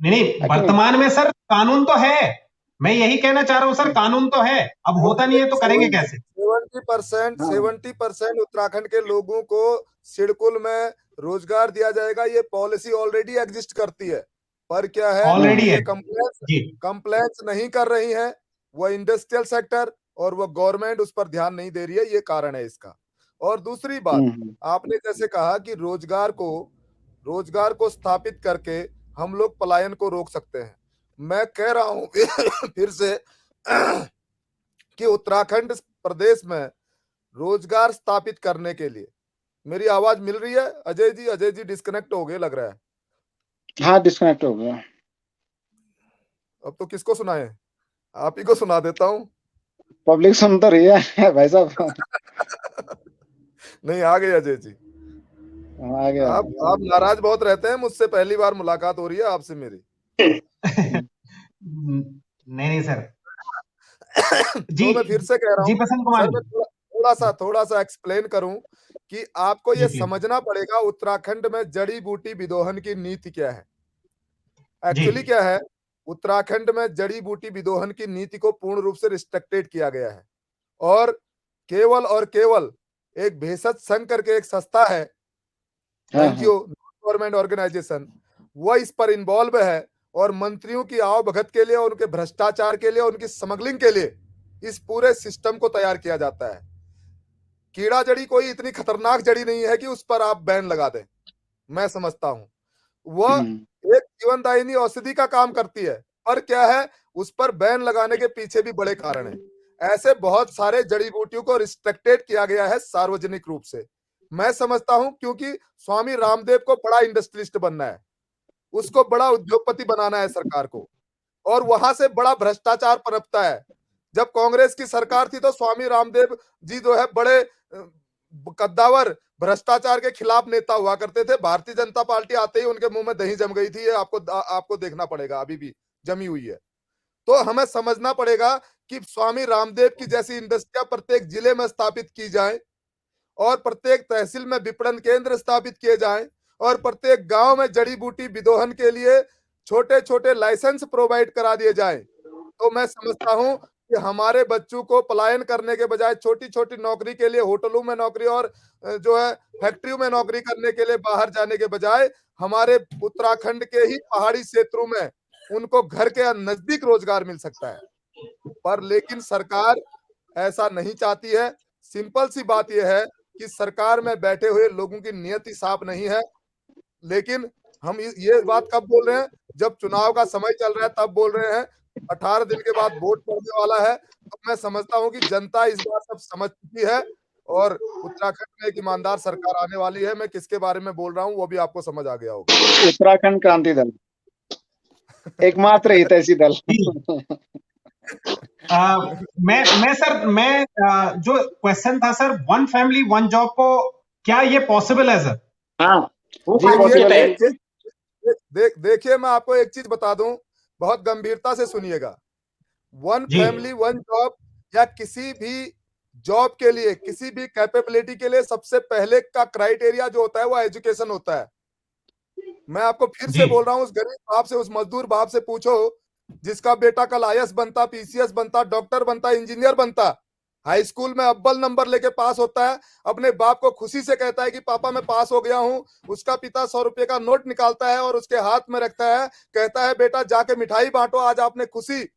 नहीं है कि नहीं? वर्तमान में सर कानून तो है, मैं यही कहना चाह रहा हूं सर, कानून तो है, अब होता नहीं है तो करेंगे कैसे? 70% उत्तराखंड के लोगों को सिडकुल में रोजगार दिया जाएगा, ये पॉलिसी ऑलरेडी एग्जिस्ट करती है। पर क्या है, ऑलरेडी है ये जी। कंप्लेंट्स नहीं कर रही है वो इंडस्ट्रियल सेक्टर, और वो गवर्नमेंट उस पर ध्यान नहीं दे रही है, ये कारण है इसका। और दूसरी बात, आपने जैसे कहा कि रोजगार को स्थापित करके हम लोग पलायन को रोक सकते हैं। मैं कह रहा हूं फिर से कि उत्तराखंड प्रदेश में रोजगार स्थापित करने के लिए, मेरी आवाज मिल रही है अजय जी? अजय जी डिस्कनेक्ट हो गए लग रहा है। हाँ, डिस्कनेक्ट हो गया। अब तो किसको सुनाए? आप ही को सुना देता हूँ। पब्लिक सुन तो रही है भाई साहब। नहीं, आ गए अजय जी। आ गया। आप नाराज बहुत रहते हैं मुझसे, पहली बार मुलाकात हो रही है आपसे मेरी। नहीं नहीं सर जी। तो मैं फिर से कह रहा जी हूँ बसंत कुमार सर, मैं जी, थोड़ा सा एक्सप्लेन करूं कि आपको जी ये प्लीज समझना पड़ेगा उत्तराखंड में जड़ी बूटी विदोहन की नीति क्या है। जी एक्चुअली क्या है, उत्तराखंड में जड़ी बूटी विदोहन की नीति को पूर्ण रूप से रिस्ट्रिक्टेड किया गया है, और केवल एक भेषज संघ करके एक संस्था है, एनजीओ, गवर्नमेंट ऑर्गेनाइजेशन, वो इस पर इन्वॉल्व है, और मंत्रियों की आवभगत के लिए, उनके भ्रष्टाचार के लिए, उनकी स्मगलिंग के लिए इस पूरे सिस्टम को तैयार किया जाता है। कीड़ा जड़ी कोई इतनी खतरनाक जड़ी नहीं है कि उस पर आप बैन लगा दें, मैं समझता हूं। वह एक जीवनदायिनी औषधि का काम करती है, पर क्या है, उस पर बैन लगाने के पीछे भी बड़े कारण हैं। ऐसे बहुत सारे जड़ी बूटियों को रिस्ट्रिक्टेड किया गया है सार्वजनिक रूप से। मैं समझता हूं क्योंकि स्वामी रामदेव को बड़ा इंडस्ट्रियलिस्ट बनना है, उसको बड़ा उद्योगपति बनाना है सरकार को, और वहां से बड़ा भ्रष्टाचार पनपता है। जब कांग्रेस की सरकार थी तो स्वामी रामदेव जी जो है बड़े कद्दावर भ्रष्टाचार के खिलाफ नेता हुआ करते थे। भारतीय जनता पार्टी आते ही उनके मुंह में दही जम गई थी, ये आपको देखना पड़ेगा, अभी भी जमी हुई है। तो हमें समझना पड़ेगा कि स्वामी रामदेव की जैसी इंडस्ट्रियां प्रत्येक जिले में स्थापित की जाए, और प्रत्येक तहसील में विपणन केंद्र स्थापित किए जाएं, और प्रत्येक गांव में जड़ी बूटी विदोहन के लिए छोटे छोटे लाइसेंस प्रोवाइड करा दिए जाएं। तो मैं समझता हूं कि हमारे बच्चों को पलायन करने के बजाय छोटी छोटी नौकरी के लिए होटलों में नौकरी और जो है फैक्ट्रियों में नौकरी करने के लिए बाहर जाने के बजाय हमारे उत्तराखंड के ही पहाड़ी क्षेत्रों में उनको घर के नजदीक रोजगार मिल सकता है। पर लेकिन सरकार ऐसा नहीं चाहती है। सिंपल सी बात यह है कि सरकार में बैठे हुए लोगों की नियति साफ नहीं है। लेकिन हम ये बात कब बोल रहे हैं, जब चुनाव का समय चल रहा है तब बोल रहे हैं। 18 दिन के बाद वोट पड़ने वाला है, तो मैं समझता हूं कि जनता इस बार सब समझ चुकी है, और उत्तराखंड में एक ईमानदार सरकार आने वाली है। मैं किसके बारे में बोल रहा हूं वो भी आपको समझ आ गया होगा। उत्तराखंड क्रांति दल, एकमात्र हितैषी दल। मैं जो क्वेश्चन था sir, one family one job को, क्या ये पॉसिबल है सर? हाँ वो जी, possible possible है। है। देखिए मैं आपको एक चीज बता दूं, बहुत गंभीरता से सुनिएगा। वन जी फैमिली वन जॉब या किसी भी जॉब के लिए, किसी भी कैपेबिलिटी के लिए सबसे पहले का क्राइटेरिया जो होता है वो एजुकेशन होता है। मैं आपको फिर जी से बोल रहा हूं, उस गरीब बाप से, उस मजदूर बाप से पूछो जिसका बेटा कल आईएएस बनता, पीसीएस बनता, डॉक्टर बनता, इंजीनियर बनता, हाई स्कूल में अव्वल नंबर लेके पास होता है, अपने बाप को खुशी से कहता है कि पापा मैं पास हो गया हूं। उसका पिता 100 रुपए का नोट निकालता है और उसके हाथ में रखता है, कहता है बेटा जाके मिठाई बांटो, आज आपने खुशी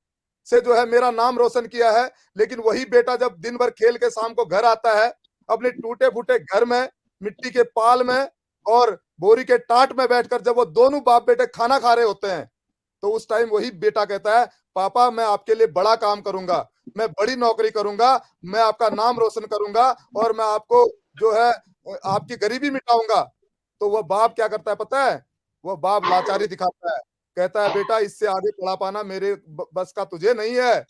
से जो है मेरा नाम रोशन किया है। लेकिन वही बेटा जब दिन भर खेल के शाम को घर आता है, अपने टूटे फूटे घर में, मिट्टी के पाल में और बोरी के टाट में बैठकर जब वो दोनों बाप बेटे खाना खा रहे होते हैं, तो उस टाइम वही बेटा कहता है पापा मैं आपके लिए बड़ा काम करूंगा, मैं बड़ी नौकरी करूंगा, मैं आपका नाम रोशन करूंगा, और मैं आपको जो है आपकी गरीबी मिटाऊंगा। तो वह बाप क्या करता है पता है? वह बाप लाचारी दिखाता है, कहता है बेटा इससे आगे पढ़ा पाना मेरे बस का तुझे नहीं है,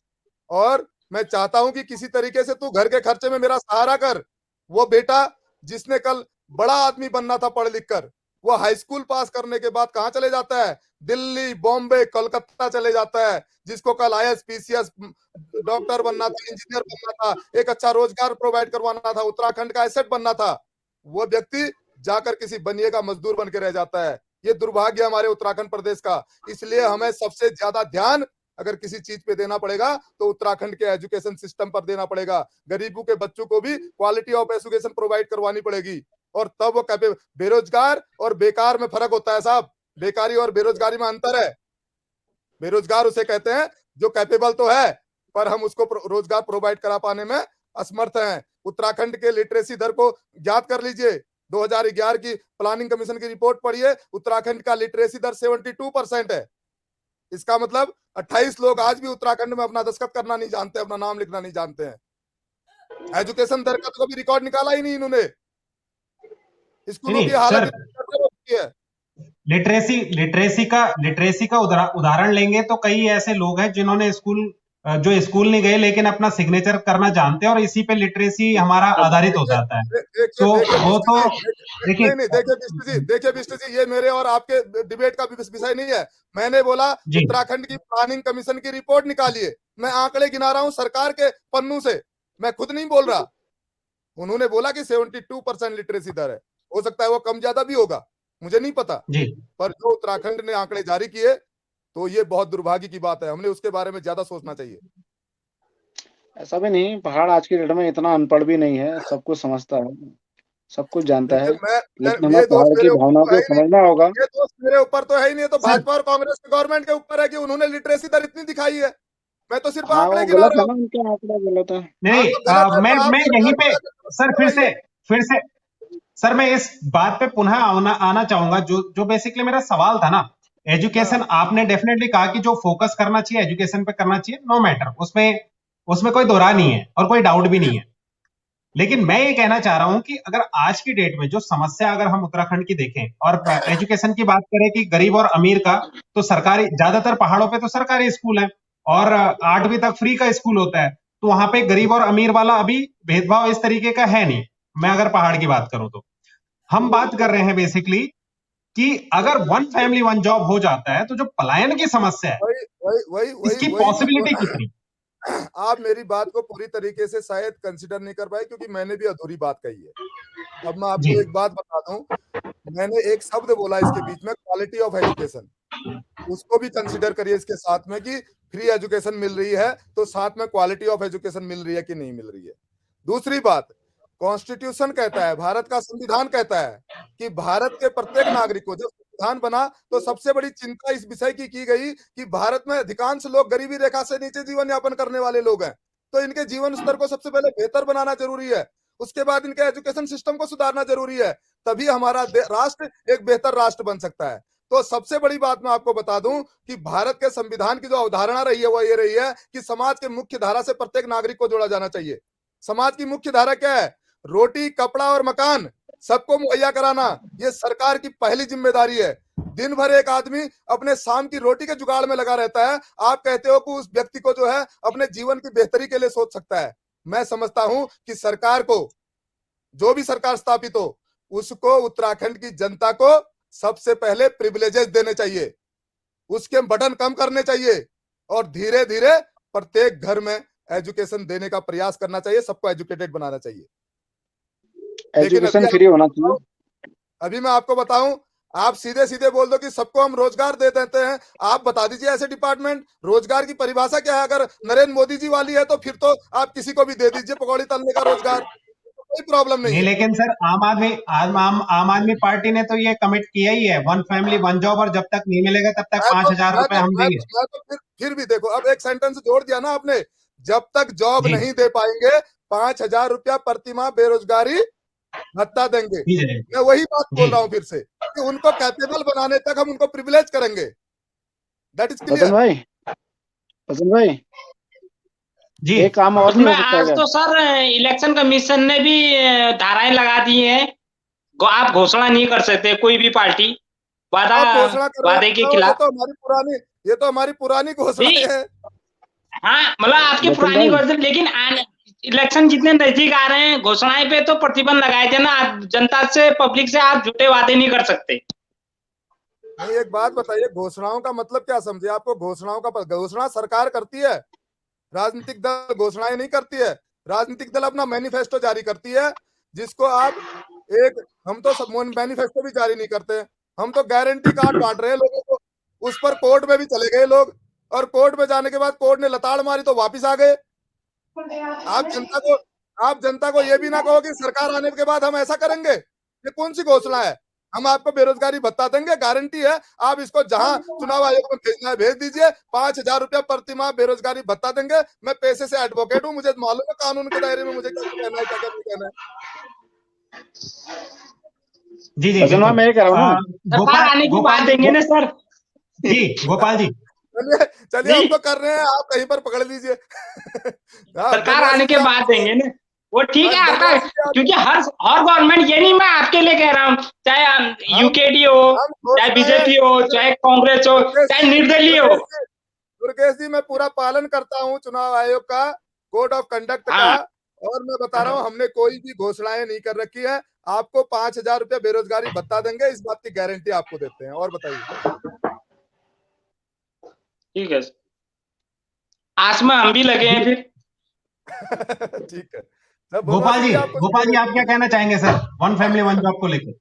और मैं चाहता हूं कि किसी तरीके से तू घर के खर्चे में मेरा सहारा कर। वो बेटा जिसने कल बड़ा आदमी बनना था पढ़ लिख कर, वो हाई स्कूल पास करने के बाद कहां चले जाता है? दिल्ली, बॉम्बे, कलकत्ता चले जाता है। जिसको कल IAS, PCS, डॉक्टर बनना था, इंजीनियर बनना था, एक अच्छा रोजगार प्रोवाइड करवाना था, उत्तराखंड का एसेट बनना था, वो व्यक्ति जाकर किसी बनिए का मजदूर बन के रह जाता है। ये दुर्भाग्य हमारे उत्तराखंड प्रदेश का। इसलिए हमें सबसे ज्यादा ध्यान अगर किसी चीज पे देना पड़ेगा तो उत्तराखंड के एजुकेशन सिस्टम पर देना पड़ेगा। गरीबों के बच्चों को भी क्वालिटी ऑफ एजुकेशन प्रोवाइड करवानी पड़ेगी, और तब वो बेरोजगार और बेकार में फर्क होता है साहब। बेकारी और बेरोजगारी में अंतर है। बेरोजगार उसे कहते हैं जो कैपेबल तो है, पर हम उसको रोजगार प्रोवाइड करा पाने में असमर्थ हैं। उत्तराखंड के लिटरेसी दर को ज्ञात कर लीजिए। 2011 की प्लानिंग कमीशन की रिपोर्ट पढ़िए, उत्तराखंड का लिटरेसी दर 72% है। इसका मतलब 28 लोग आज भी उत्तराखंड में अपना दस्तखत करना नहीं जानते, अपना नाम लिखना नहीं जानते हैं। एजुकेशन दर का तो कभी रिकॉर्ड निकाला ही नहीं इन्होंने। स्कूलों की हालत है। लिटरेसी का उदाहरण लेंगे तो कई ऐसे लोग हैं जिन्होंने जो स्कूल नहीं गए लेकिन अपना सिग्नेचर करना जानते हैं, और इसी पे लिटरेसी हमारा आधारित हो जाता है। तो वो तो देखिए बिष्ट जी, ये मेरे और आपके डिबेट का विषय नहीं है। मैंने बोला उत्तराखंड की प्लानिंग कमीशन की रिपोर्ट निकालिए। मैं आंकड़े गिना रहा हूं सरकार के पन्नू से, मैं खुद नहीं बोल रहा। उन्होंने बोला कि 72% लिटरेसी दर है। हो सकता है वो कम ज्यादा भी होगा, मुझे नहीं पता, पर जो उत्तराखंड ने आंकड़े जारी किए तो ये बहुत दुर्भाग्य की बात है। हमने उसके बारे में ज्यादा सोचना चाहिए। ऐसा भी नहीं, पहाड़ आज की डेट में इतना अनपढ़ भी नहीं है, सब कुछ समझता है, सब कुछ जानता है, लेकिन हमें पहाड़ की भावनाओं को समझना होगा। ये दोस्त मेरे ऊपर तो है ही नहीं, तो भाजपा और कांग्रेस की गवर्नमेंट के ऊपर है कि उन्होंने लिटरेसी दर इतनी दिखाई है। मैं तो सिर्फ आंकड़े गिना रहा हूं। उनके आंकड़े गलत है। नहीं, मैं यहीं पे सर फिर से सर मैं इस बात पे पुनः आना चाहूंगा। जो बेसिकली मेरा सवाल था ना, एजुकेशन आपने डेफिनेटली कहा कि जो फोकस करना चाहिए एजुकेशन पे करना चाहिए, नो मैटर, उसमें कोई दोहरा नहीं है और कोई डाउट भी नहीं है। लेकिन मैं ये कहना चाह रहा हूं कि अगर आज की डेट में जो समस्या अगर हम उत्तराखंड की देखें और एजुकेशन की बात करें कि गरीब और अमीर का, तो सरकारी, ज्यादातर पहाड़ों पे तो सरकारी स्कूल है और 8वीं तक फ्री का स्कूल होता है, तो वहां पे गरीब और अमीर वाला अभी भेदभाव इस तरीके का है नहीं। मैं अगर पहाड़ की बात करूं तो हम बात कर रहे हैं बेसिकली कि अगर वन फैमिली वन जॉब हो जाता है तो जो पलायन की समस्या है इसकी पॉसिबिलिटी कितनी? आप मेरी बात को पूरी तरीके से शायद कंसिडर नहीं कर पाए, क्योंकि मैंने भी अधूरी बात कही है। अब मैं आपको एक बात बता दूं, मैंने एक शब्द बोला इसके बीच में, क्वालिटी ऑफ एजुकेशन, उसको भी कंसिडर करिए इसके साथ में कि फ्री एजुकेशन मिल रही है तो साथ में क्वालिटी ऑफ एजुकेशन मिल रही है कि नहीं मिल रही है। दूसरी बात, कॉन्स्टिट्यूशन कहता है, भारत का संविधान कहता है कि भारत के प्रत्येक नागरिक को, जब संविधान बना तो सबसे बड़ी चिंता इस विषय की गई कि भारत में अधिकांश लोग गरीबी रेखा से नीचे जीवन यापन करने वाले लोग हैं, तो इनके जीवन स्तर को सबसे पहले बेहतर बनाना जरूरी है। उसके बाद इनके एजुकेशन सिस्टम को सुधारना जरूरी है, तभी हमारा राष्ट्र एक बेहतर राष्ट्र बन सकता है। तो सबसे बड़ी बात मैं आपको बता दूं कि भारत के संविधान की जो अवधारणा रही है वो ये रही है कि समाज के मुख्य धारा से प्रत्येक नागरिक को जोड़ा जाना चाहिए। समाज की मुख्य धारा क्या है? रोटी, कपड़ा और मकान सबको मुहैया कराना, ये सरकार की पहली जिम्मेदारी है। दिन भर एक आदमी अपने शाम की रोटी के जुगाड़ में लगा रहता है, आप कहते हो कि उस व्यक्ति को जो है अपने जीवन की बेहतरी के लिए सोच सकता है। मैं समझता हूं कि सरकार को, जो भी सरकार स्थापित हो, उसको उत्तराखंड की जनता को सबसे पहले प्रिविलेजेस देने चाहिए, उसके बटन कम करने चाहिए और धीरे धीरे प्रत्येक घर में एजुकेशन देने का प्रयास करना चाहिए, सबको एजुकेटेड बनाना चाहिए। एजुकेशन फ्री होना चाहिए। अभी मैं आपको बताऊं, आप सीधे सीधे बोल दो कि सबको हम रोजगार दे देते हैं, आप बता दीजिए ऐसे डिपार्टमेंट, रोजगार की परिभाषा क्या है? अगर नरेंद्र मोदी जी वाली है तो फिर तो आप किसी को भी दे दीजिए पकौड़ी तलने का रोजगार, कोई प्रॉब्लम नहीं है। लेकिन सर आम आदमी पार्टी ने तो ये कमिट किया ही है, वन फैमिली वन जॉब, और जब तक नहीं मिलेगा तब तक 5,000 रुपए हम देंगे। फिर भी देखो, अब एक सेंटेंस जोड़ दिया ना आपने, जब तक जॉब नहीं दे पाएंगे 5,000 रुपया प्रतिमाह बेरोजगारी भत्ता देंगे। मैं वही बात बोल रहा हूं फिर से कि उनको कैपेबल बनाने तक हम उनको प्रिविलेज करेंगे। That is clear. पसंद भाई जी, एक काम और नहीं हो सकता आज तो सर इलेक्शन कमीशन ने भी धाराएं लगा दी हैं, आप घोषणा नहीं कर सकते कोई भी पार्टी, वादा आप घोषणा कर रहे वादे के हो, खिलाफ। ये तो हमारी पुरानी घोषणाएं नहीं। हैं। हाँ मतलब आपकी लेकिन पुरानी भाई- घोषणा, लेकिन इलेक्शन जितने नजदीक आ रहे हैं, घोषणाएं पे तो प्रतिबंध लगाए थे ना। आप जनता से, पब्लिक से आप झूठे वादे नहीं कर सकते। नहीं, एक बात बताइए, घोषणाओं का मतलब क्या समझे? आपको घोषणाओं का घोषणा सरकार करती है, राजनीतिक दल घोषणाएं नहीं करती है। राजनीतिक दल अपना मैनिफेस्टो जारी करती है, जिसको आप हम तो सब मैनिफेस्टो भी जारी नहीं करते, हम तो गारंटी कार्ड बांट रहे हैं लोगों को। उस पर कोर्ट में भी चले गए लोग, और कोर्ट में जाने के बाद कोर्ट ने लताड़ मारी तो वापिस आ गए। आप जनता को ये भी ना कहो कि सरकार आने के बाद हम ऐसा करेंगे। ये कौन सी घोषणा है? हम आपको बेरोजगारी भत्ता देंगे, गारंटी है। आप इसको जहां चुनाव आयोग में भेजना है भेज दीजिए, 5,000 रुपया प्रति माह बेरोजगारी भत्ता देंगे। मैं पेशे से एडवोकेट हूं, मुझे मालूम है कानून के दायरे में मुझे क्या कहना है, क्या नहीं कहना है। जी जी वैसे बिल्कुल। मैं ये कह रहा हूँ ना, सरकार आने की बात देंगे ना सर। जी गोपाल जी, चलिए हम तो कर रहे हैं, आप कहीं पर पकड़ लीजिए। हाँ, सरकार आने के बाद देंगे ना, वो ठीक है आपका। धन्यवाद जी, क्योंकि हर गवर्नमेंट, ये नहीं मैं आपके लिए कह रहा हूँ, चाहे यूकेडी हो, चाहे बीजेपी हो, चाहे कांग्रेस हो, चाहे निर्दलीय हो। दुर्गेश जी, मैं पूरा पालन करता हूँ चुनाव आयोग का, कोड ऑफ कंडक्ट का। हाँ। और मैं बता रहा हूँ, हमने कोई भी घोषणाएं नहीं कर रखी है। आपको 5,000 रुपया बेरोजगारी भत्ता देंगे, इस बात की गारंटी आपको देते हैं। और बताइए। ठीक है, आस में हम भी लगे हैं फिर। ठीक है। सब गोपाल जी, आपको गोपाल जी आप क्या कहना चाहेंगे sir, one family one job को लेकर?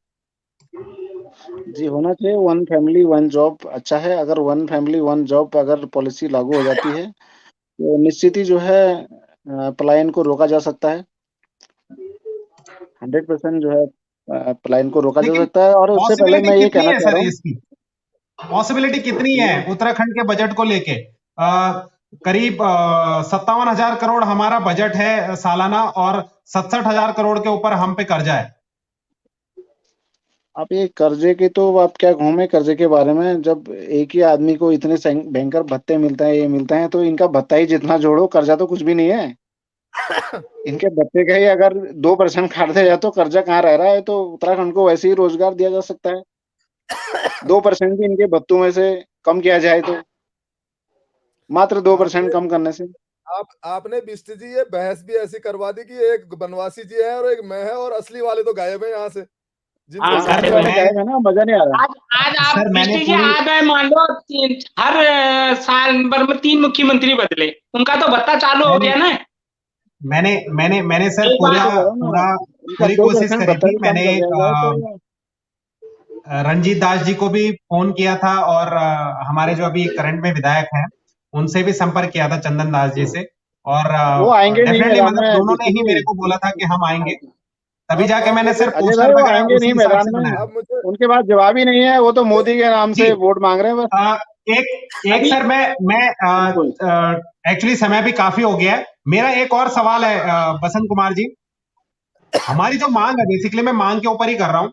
जी होना चाहिए वन फैमिली वन जॉब, अच्छा है। अगर वन फैमिली वन जॉब अगर पॉलिसी लागू हो जाती है तो निश्चित ही जो है पलायन को रोका जा सकता है। 100% जो है पलायन को रोका जा लेकिन सकता है। और उससे पहले मैं ये कितनी कहना है चाह सर रहा हूँ, इसकी पॉसिबिलिटी कितनी है उत्तराखंड के बजट को लेके? करीब 57,000 करोड़ हमारा बजट है सालाना, और 67,000 करोड़ के ऊपर हम पे कर्जा है। आप ये कर्जे के तो आप क्या घूमे कर्जे के बारे में। जब एक ही आदमी को इतने भयंकर भत्ते मिलते हैं, ये मिलते हैं, तो इनका भत्ता ही जितना जोड़ो, कर्जा तो कुछ भी नहीं है। इनके भत्ते का ही अगर 2% काट दिया जाए तो कर्जा कहाँ रह रहा है। तो उत्तराखंड को वैसे ही रोजगार दिया जा सकता है, 2% भी इनके भत्तों में से कम किया जाए तो, मात्र 2% कम करने से। आपने बिष्ट जी ये बहस भी ऐसी करवा दी कि एक बनवासी जी है और एक मैं है, और असली वाले तो गायब है यहाँ से। हाँ, सामने वाले गायब है ना, मजा नहीं आ रहा। आज आप सर, मैंने बिष्ट जी पूरी- आ गए, मान लो हर साल भर में 3 मुख्यमंत्री बदले, उनका तो भत्ता चालू हो गया ना। मैंने सर एक पूरी उनका कोशिश 2% करी भत्ता थी। भी कम मैंने कर दिया जाए तो रंजीत दास जी को भी फोन किया था, और हमारे जो अभी करंट में विधायक हैं उनसे भी संपर्क किया था, चंदन दास जी से। और वो आएंगे नहीं डेफिनेटली मैदान मतलब में। दोनों ने ही मेरे को बोला था कि हम आएंगे, तभी जाके अब मैंने सर अजय पोस्टर भाई वो वगैरह आएंगे उसी नहीं हिसाब मैदान से में, बनाया। अब मुझे उनके पास जवाब ही नहीं है। वो तो मोदी के नाम से जी। वोट मांग रहे हैं बस। एक सर मैं एक्चुअली समय भी काफी हो गया है। मेरा एक और सवाल है बसंत कुमार जी, हमारी जो मांग है, बेसिकली मैं मांग के ऊपर ही कर रहा हूं।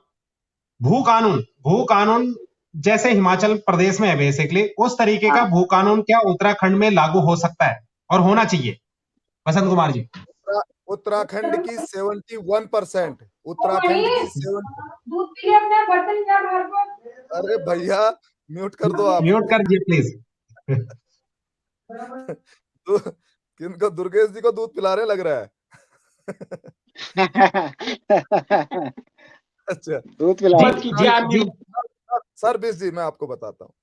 भू कानून जैसे हिमाचल प्रदेश में है बेसिकली, उस तरीके का भू कानून क्या उत्तराखंड में लागू हो सकता है और होना चाहिए? बसंत कुमार जी। उत्तराखंड की 71%, उत्तराखंड की 7। दूध पी ले अपने बर्तन क्या बाहर को। अरे भैया म्यूट कर दो आप। म्यूट कर दीजिए प्लीज। तो किनको दुर्गेश जी को दूध पिला रहे लग रहा है। अच्छा दूध पिला मत कीजिए आप भी। सर बिस जी, मैं आपको बताता हूँ।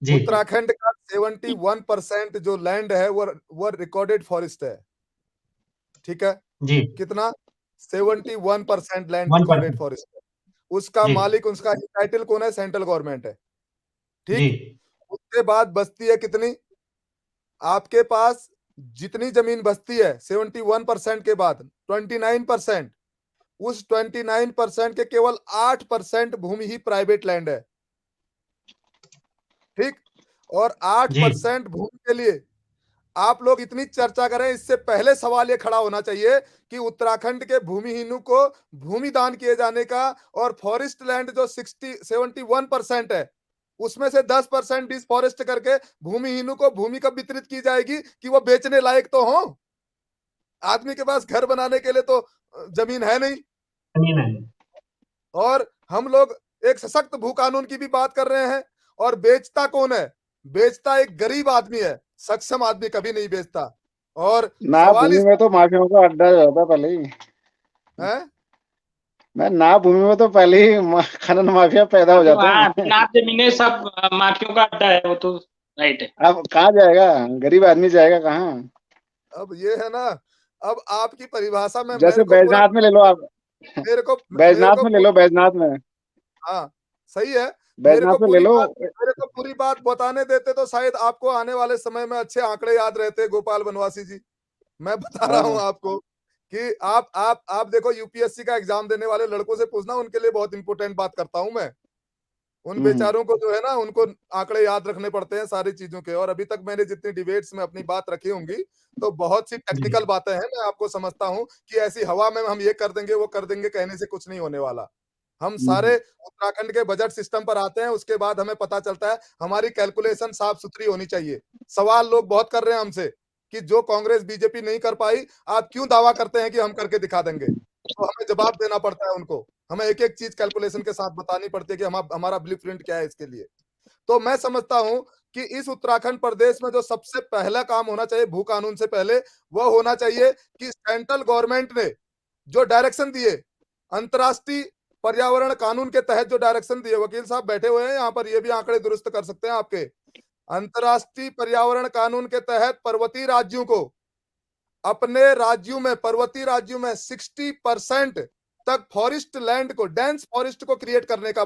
जी उत्तराखंड का 71% जो लैंड है वो रिकॉर्डेड फॉरेस्ट है। ठीक है, जी कितना? 71% लैंड 1%। रिकॉर्डेड फॉरेस्ट है। उसका जी मालिक, उसका टाइटल कौन है? सेंट्रल गवर्नमेंट है। जी ठीक, उसके बाद बचती है कितनी? आपके पास जितनी जमीन बचती है 71% के बाद 29%, उस 29% के केवल 8% भूमि ही प्राइवेट लैंड है। ठीक, और 8% भूमि के लिए आप लोग इतनी चर्चा करें, इससे पहले सवाल ये खड़ा होना चाहिए कि उत्तराखंड के भूमिहीनों को भूमि दान किए जाने का, और फॉरेस्ट लैंड जो 71% है उसमें से 10% डिसफॉरेस्ट करके भूमिहीनों को भूमि कब वितरित की जाएगी कि वो बेचने लायक तो हो। आदमी के पास घर बनाने के लिए तो जमीन है नहीं। नहीं। और हम लोग एक सशक्त भू कानून की भी बात कर रहे हैं। और बेचता कौन है? बेचता एक गरीब आदमी है, सक्षम आदमी कभी नहीं बेचता। और नाप सवाल भूमि इस में तो माफियाओं का अड्डा रहता पहले ही। है मैं नाप भूमि में तो पहले ही खनन माफिया पैदा हो जाते हाँ, हैं। नाप जमीनें सब माफियों का अड्डा है, वो तो राइट है। अब कहाँ जाएगा, गरीब आदमी जाएगा कहाँ? अब ये है ना, अब आपकी परिभाषा में जैसे मेरे को पूरा, बैजनाथ में ले लो आप, मेरे बैजनाथ को में ले लो, बैजनाथ में, हाँ सही है। बैजनाथ में ले लो। मेरे को पूरी बात बताने देते तो शायद आपको आने वाले समय में अच्छे आंकड़े याद रहते, गोपाल बनवासी जी। मैं बता रहा हूं हाँ। आपको कि आप देखो, यूपीएससी का एग्जाम देने वाले लड़कों से पूछना, उनके लिए बहुत इंपॉर्टेंट बात करता हूं मैं। उन हम्म। बेचारों को जो है ना, उनको आंकड़े याद रखने पड़ते हैं सारी चीजों के। और अभी तक मैंने जितनी डिबेट्स में अपनी बात रखी होंगी, तो बहुत सी जी टेक्निकल बातें हैं। मैं आपको समझता हूं कि ऐसी हवा में हम ये कर देंगे वो कर देंगे कहने से कुछ नहीं होने वाला। हम सारे उत्तराखंड के बजट सिस्टम पर आते हैं, उसके बाद हमें पता चलता है हमारी कैलकुलेशन साफ सुथरी होनी चाहिए। सवाल लोग बहुत कर रहे हैं हमसे कि जो कांग्रेस बीजेपी नहीं कर पाई, आप क्यों दावा करते हैं कि हम करके दिखा देंगे? तो हमें जवाब देना पड़ता है उनको। हमें एक एक चीज कैलकुलेशन के साथ बतानी पड़ती है कि हमारा ब्लूप्रिंट क्या है इसके लिए। तो मैं समझता हूं कि इस उत्तराखंड प्रदेश में जो सबसे पहला काम होना चाहिए भू कानून से पहले, वह होना चाहिए कि सेंट्रल गवर्नमेंट ने जो डायरेक्शन दिए, अंतर्राष्ट्रीय पर्यावरण कानून के तहत जो डायरेक्शन दिए, वकील साहब बैठे हुए हैं यहाँ पर, ये भी आंकड़े दुरुस्त कर सकते हैं आपके। अंतर्राष्ट्रीय पर्यावरण कानून के तहत पर्वतीय राज्यों को अपने राज्यों में, पर्वतीय राज्यों में 60% तक फॉरेस्ट लैंड को, डेंस फॉरेस्ट को क्रिएट करने का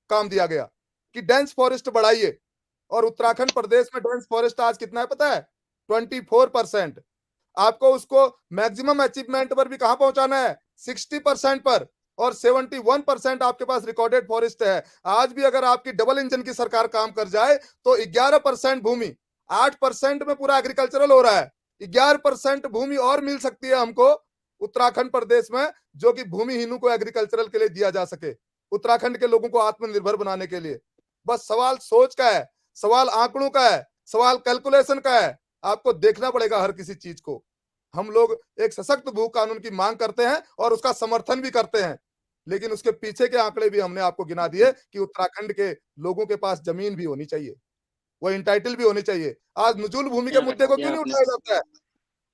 काम दिया गया कि डेंस फॉरेस्ट बढ़ाइए। और उत्तराखंड प्रदेश में डेंस फॉरेस्ट आज कितना है पता है? 24%। आपको उसको मैक्सिमम अचीवमेंट पर भी कहां पहुंचाना है? 60% पर। और 71% आपके पास रिकॉर्डेड फॉरेस्ट है। आज भी अगर आपकी डबल इंजन की सरकार काम कर जाए तो 11% भूमि, 8% में पूरा एग्रीकल्चरल हो रहा है, 11% भूमि और मिल सकती है हमको उत्तराखंड प्रदेश में, जो कि भूमिहीनों को एग्रीकल्चरल के लिए दिया जा सके, उत्तराखंड के लोगों को आत्मनिर्भर बनाने के लिए। बस सवाल सोच का है, सवाल आंकड़ों का है, सवाल कैलकुलेशन का है। आपको देखना पड़ेगा हर किसी चीज को। हम लोग एक सशक्त भू कानून की मांग करते हैं और उसका समर्थन भी करते हैं, लेकिन उसके पीछे के आंकड़े भी हमने आपको गिना दिए कि उत्तराखंड के लोगों के पास जमीन भी होनी चाहिए, वो इंटाइटल भी होनी चाहिए। आज नुजुल भूमि के मुद्दे को क्यों नहीं उठाया जाता है?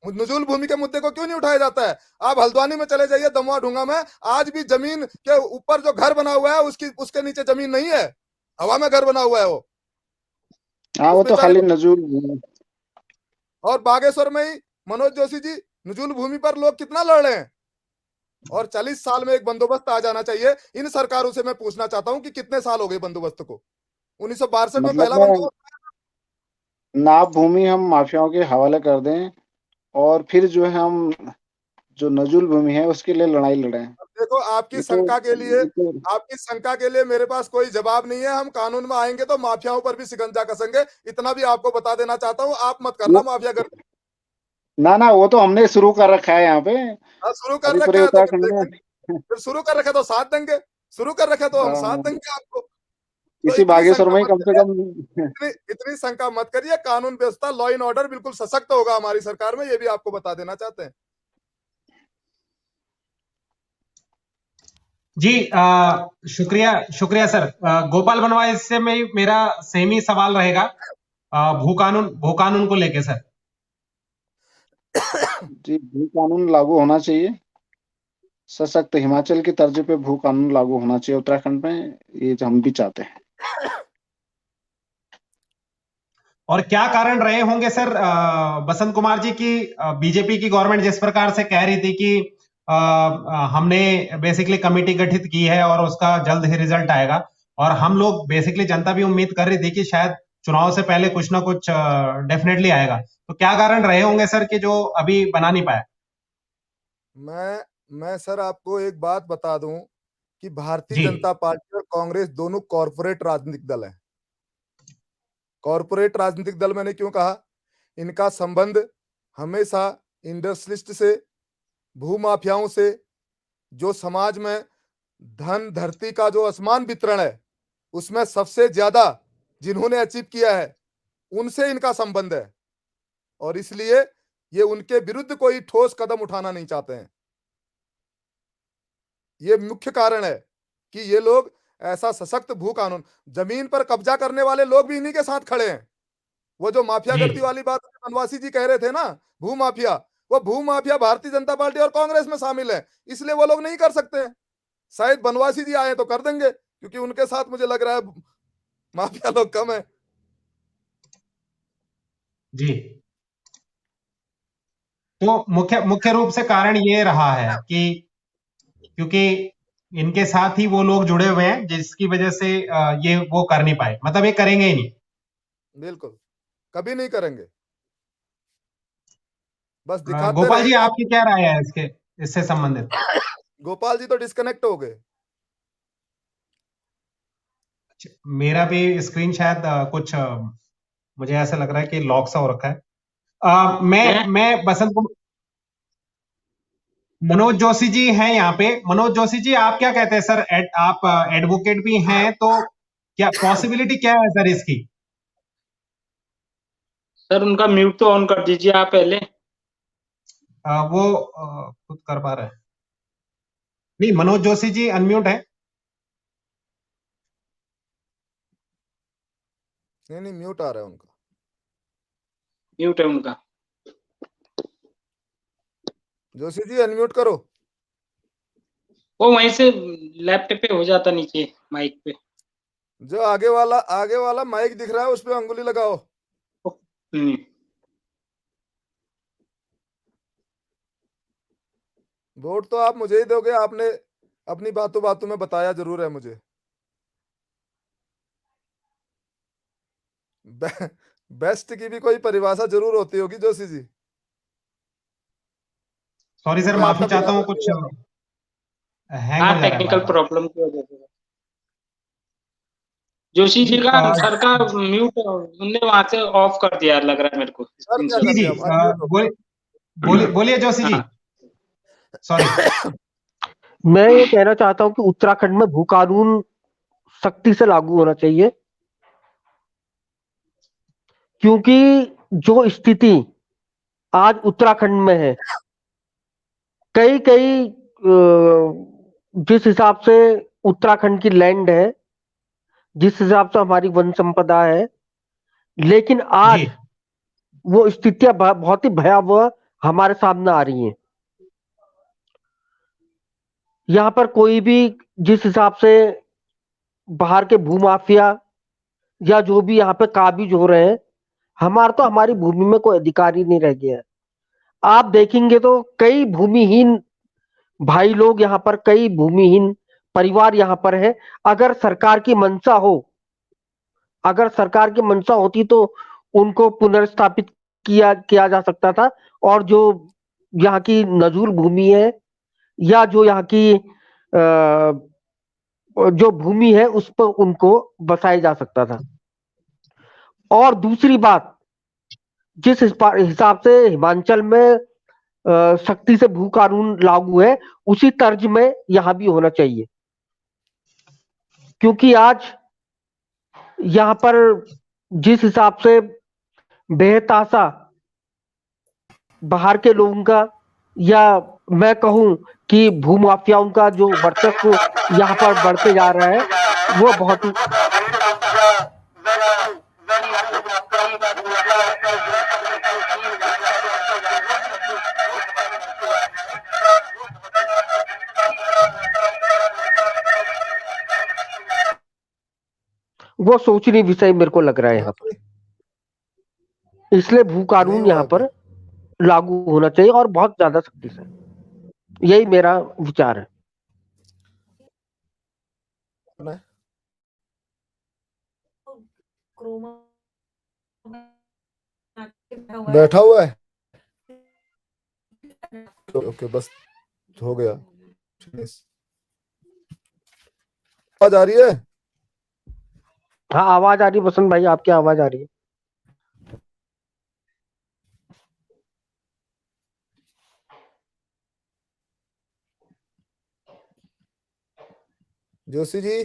नुजुल भूमि के मुद्दे को क्यों नहीं उठाया जाता है? आप हल्द्वानी में चले जाइए, दमवा ढूंगा में, आज भी जमीन के ऊपर जो घर बना हुआ है उसके नीचे जमीन नहीं है, हवा में घर बना हुआ है वो। हाँ, वो तो खाली नजूल। और बागेश्वर में ही मनोज जोशी जी, नुजुल भूमि पर लोग कितना लड़ रहे हैं। और 40 साल में एक बंदोबस्त आ जाना चाहिए। इन सरकारों से मैं पूछना चाहता हूं कि कितने साल हो गए बंदोबस्त को? 1962 में पहला मतलब बंदोबस्त। नाप भूमि हम माफियाओं के हवाले कर दें और फिर जो है हम जो नजूल भूमि है उसके लिए लड़ाई लड़ें। देखो, ये तो आपकी शंका के लिए मेरे पास कोई जवाब नहीं है। हम कानून में आएंगे तो माफियाओं पर भी शिकंजा कसेंगे, इतना भी आपको बता देना चाहता हूं। आप मत करना माफिया गर्दी। ना ना, वो तो हमने शुरू कर रखा है यहाँ पे, शुरू कर अभी रखा पूरे है तो फिर उत्तराखंड में। देखेंगे। फिर शुरू कर रखे तो साथ देंगे, शुरू कर रखे तो हम साथ हाँ, देंगे आपको। तो इसी इतनी बागेश्वर शंका में ही मत कम से करिए, कम। इतनी शंका मत करिए। कानून व्यवस्था, लॉ एंड ऑर्डर बिल्कुल सशक्त होगा हमारी सरकार में, ये भी आपको बता देना चाहते हैं। जी शुक्रिया शुक्रिया सर। गोपाल बनवास से मेरा सेम ही सवाल रहेगा भू कानून को लेके सर। जी, भू कानून लागू होना चाहिए, सशक्त हिमाचल की तर्ज पे भू कानून लागू होना चाहिए उत्तराखंड में, ये जो हम भी चाहते हैं। और क्या कारण रहे होंगे सर बसंत कुमार जी की बीजेपी की गवर्नमेंट जिस प्रकार से कह रही थी कि हमने बेसिकली कमेटी गठित की है और उसका जल्द ही रिजल्ट आएगा, और हम लोग बेसिकली जनता भी उम्मीद कर रही थी कि शायद चुनाव से पहले कुछ ना कुछ डेफिनेटली आएगा। तो क्या कारण रहे होंगे सर कि जो अभी बना नहीं पाया? मैं सर आपको एक बात बता दूं कि भारतीय जी जनता पार्टी और कांग्रेस दोनों कॉरपोरेट राजनीतिक दल हैं। कॉरपोरेट राजनीतिक दल मैंने क्यों कहा? इनका संबंध हमेशा इंडस्ट्रियलिस्ट से, भूमाफियाओं से, जो समाज में धन धरती का जो असमान वितरण है उसमें सबसे ज्यादा जिन्होंने अचीव किया है, उनसे इनका संबंध है। और इसलिए ये उनके विरुद्ध कोई ठोस कदम उठाना नहीं चाहते हैं। ये मुख्य कारण है कि ये लोग ऐसा सशक्त भू कानून, जमीन पर कब्जा करने वाले लोग भी इन्हीं के साथ खड़े हैं। वो जो माफिया जी गर्दी वाली बात बनवासी जी कह रहे थे ना, भू माफिया, वो भू माफिया भारतीय जनता पार्टी और कांग्रेस में शामिल है, इसलिए वो लोग नहीं कर सकते हैं। शायद बनवासी जी आए तो कर देंगे, क्योंकि उनके साथ मुझे लग रहा है माफिया लोग कम है। जी। तो मुख्य मुख्य रूप से कारण ये रहा है कि क्योंकि इनके साथ ही वो लोग जुड़े हुए हैं, जिसकी वजह से ये वो कर नहीं पाए, मतलब ये करेंगे ही नहीं। बिल्कुल, कभी नहीं करेंगे, बस दिखाते गोपाल जी, रहेंगे। आपकी क्या राय है इससे संबंधित? गोपाल जी तो डिस्कनेक्ट हो गए। मेरा भी स्क्रीन शायद कुछ मुझे ऐसा लग रहा है कि लॉक सा हो रखा है। मैं बसंत मनोज जोशी जी हैं यहाँ पे। मनोज जोशी जी, आप क्या कहते हैं सर? आप एडवोकेट भी हैं, तो क्या पॉसिबिलिटी क्या है सर इसकी? सर उनका म्यूट तो ऑन कर दीजिए आप पहले। वो खुद कर पा रहे हैं? नहीं, मनोज जोशी जी अनम्यूट है। नहीं, म्यूट आ रहा है उनका। म्यूट है उनका। जोशी जी अनम्यूट करो। वो वहीं से लैपटॉप पे हो जाता नीचे माइक पे। जो आगे वाला माइक दिख रहा है उस पे अंगुली लगाओ। वोट तो आप मुझे ही दोगे, आपने अपनी बातों बातों में बताया जरूर है मुझे। बेस्ट की भी कोई परिभाषा जरूर होती होगी जोशी जी। सॉरी सर, मैं माफी आपका चाहता हूँ, बिना कुछ हैंग हाँ, हो जा रहा है टेक्निकल बार-बार। प्रॉब्लम की वजह से। जोशी जी का सर का म्यूट उनने वहां से ऑफ कर दिया लग रहा है मेरे को कर स्क्रीन दिया से। जी कर जी, दिया अनम्यूट हो। बोलिए जोशी जी। हाँ। सॉरी। मैं ये कहना चाहता हूं कि उत्तराखंड में भू कानून सख्ती से लागू होना चाहिए, क्योंकि जो स्थिति आज उत्तराखंड में है, कई कई जिस हिसाब से उत्तराखंड की लैंड है, जिस हिसाब से हमारी वन संपदा है, लेकिन आज जी वो स्थितियां बहुत ही भयावह हमारे सामने आ रही हैं। यहाँ पर कोई भी जिस हिसाब से बाहर के भूमाफिया या जो भी यहाँ पे काबिज हो रहे हैं, हमारी भूमि में कोई अधिकार ही नहीं रह गया है। आप देखेंगे तो कई भूमिहीन भाई लोग यहाँ पर, कई भूमिहीन परिवार यहाँ पर है। अगर सरकार की मंशा होती तो उनको पुनर्स्थापित किया जा सकता था, और जो यहाँ की नजूल भूमि है या जो यहाँ की जो भूमि है उस पर उनको बसाया जा सकता था। और दूसरी बात, जिस हिसाब से हिमाचल में सख्ती से भू कानून लागू है, उसी तर्ज में यहां भी होना चाहिए, क्योंकि आज यहां पर जिस हिसाब से बेहताशा बाहर के लोगों का, या मैं कहूं कि भूमाफियाओं का जो वर्चस्व यहां पर बढ़ते जा रहा है, वो बहुत ही वो सोचनीय विषय मेरे को लग रहा है यहाँ पर। इसलिए भू नहीं कानून हुआ यहाँ पर अभी। लागू होना चाहिए, और बहुत ज्यादा सख्ती से। यही मेरा विचार है। बैठा हुआ है। ओके बस हो गया। आवाज आ रही है? हाँ, आवाज आ रही है बसंत भाई, आपकी आवाज आ रही है। जोशी जी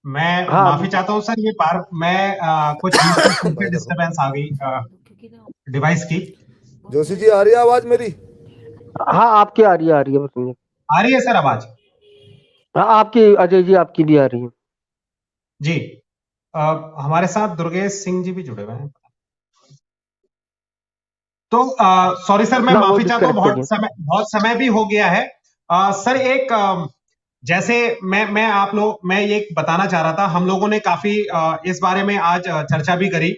मैं हाँ माफी चाहता हूँ सर, ये मैं कुछ डिस्टरबेंस आ गई डिवाइस की। जोशी जी आ रही है आवाज मेरी? हाँ, आपकी आ रही है बसंत। आ रही है सर आवाज? आपकी अजय जी आपकी भी आ रही है जी। हमारे साथ दुर्गेश सिंह जी भी जुड़े हुए हैं। तो सॉरी सर, मैं ना, वो माफी चाहता हूँ, डिस्कनेक्टेड है। बहुत समय भी हो गया है। सर एक जैसे मैं ये बताना चाह रहा था, हम लोगों ने काफी इस बारे में आज चर्चा भी करी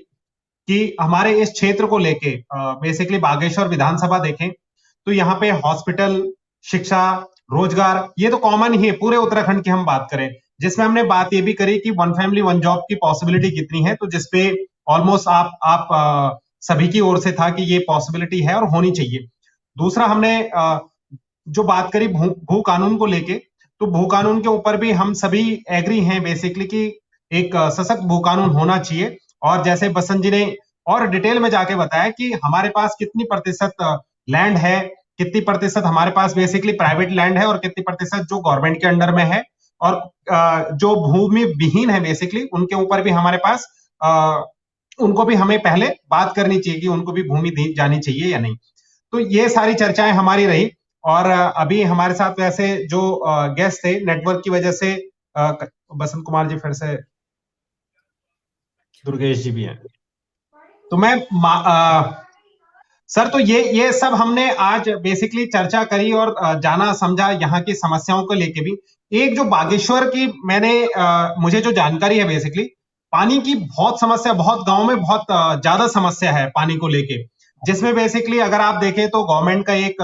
कि हमारे इस क्षेत्र को लेके बेसिकली बागेश्वर विधानसभा देखें तो यहाँ पे हॉस्पिटल, शिक्षा, रोजगार, ये तो कॉमन ही है पूरे उत्तराखंड की हम बात करें, जिसमें हमने बात ये भी करी कि वन फैमिली वन जॉब की पॉसिबिलिटी कितनी है, तो जिसपे ऑलमोस्ट आप सभी की ओर से था कि ये पॉसिबिलिटी है और होनी चाहिए। दूसरा हमने जो बात करी भू कानून को लेके, तो भू कानून के ऊपर भी हम सभी एग्री हैं बेसिकली कि एक सशक्त भू कानून होना चाहिए। और जैसे बसंत जी ने और डिटेल में जाके बताया कि हमारे पास कितनी प्रतिशत लैंड है, कितनी प्रतिशत हमारे पास बेसिकली प्राइवेट लैंड है और कितनी प्रतिशत जो गवर्नमेंट के अंडर में है, और जो भूमि विहीन है बेसिकली उनके ऊपर भी हमारे पास उनको भी हमें पहले बात करनी चाहिए कि उनको भी भूमि दी जानी चाहिए या नहीं। तो ये सारी चर्चाएं हमारी रही। और अभी हमारे साथ वैसे जो गेस्ट थे, नेटवर्क की वजह से बसंत कुमार जी फिर से, दुर्गेश जी भी हैं, तो मैं सर, तो ये सब हमने आज बेसिकली चर्चा करी और जाना समझा यहाँ की समस्याओं को लेके भी। एक जो बागेश्वर की मुझे जो जानकारी है बेसिकली, पानी की बहुत समस्या, बहुत गांव में बहुत ज्यादा समस्या है पानी को लेके, जिसमें बेसिकली अगर आप देखें तो गवर्नमेंट का एक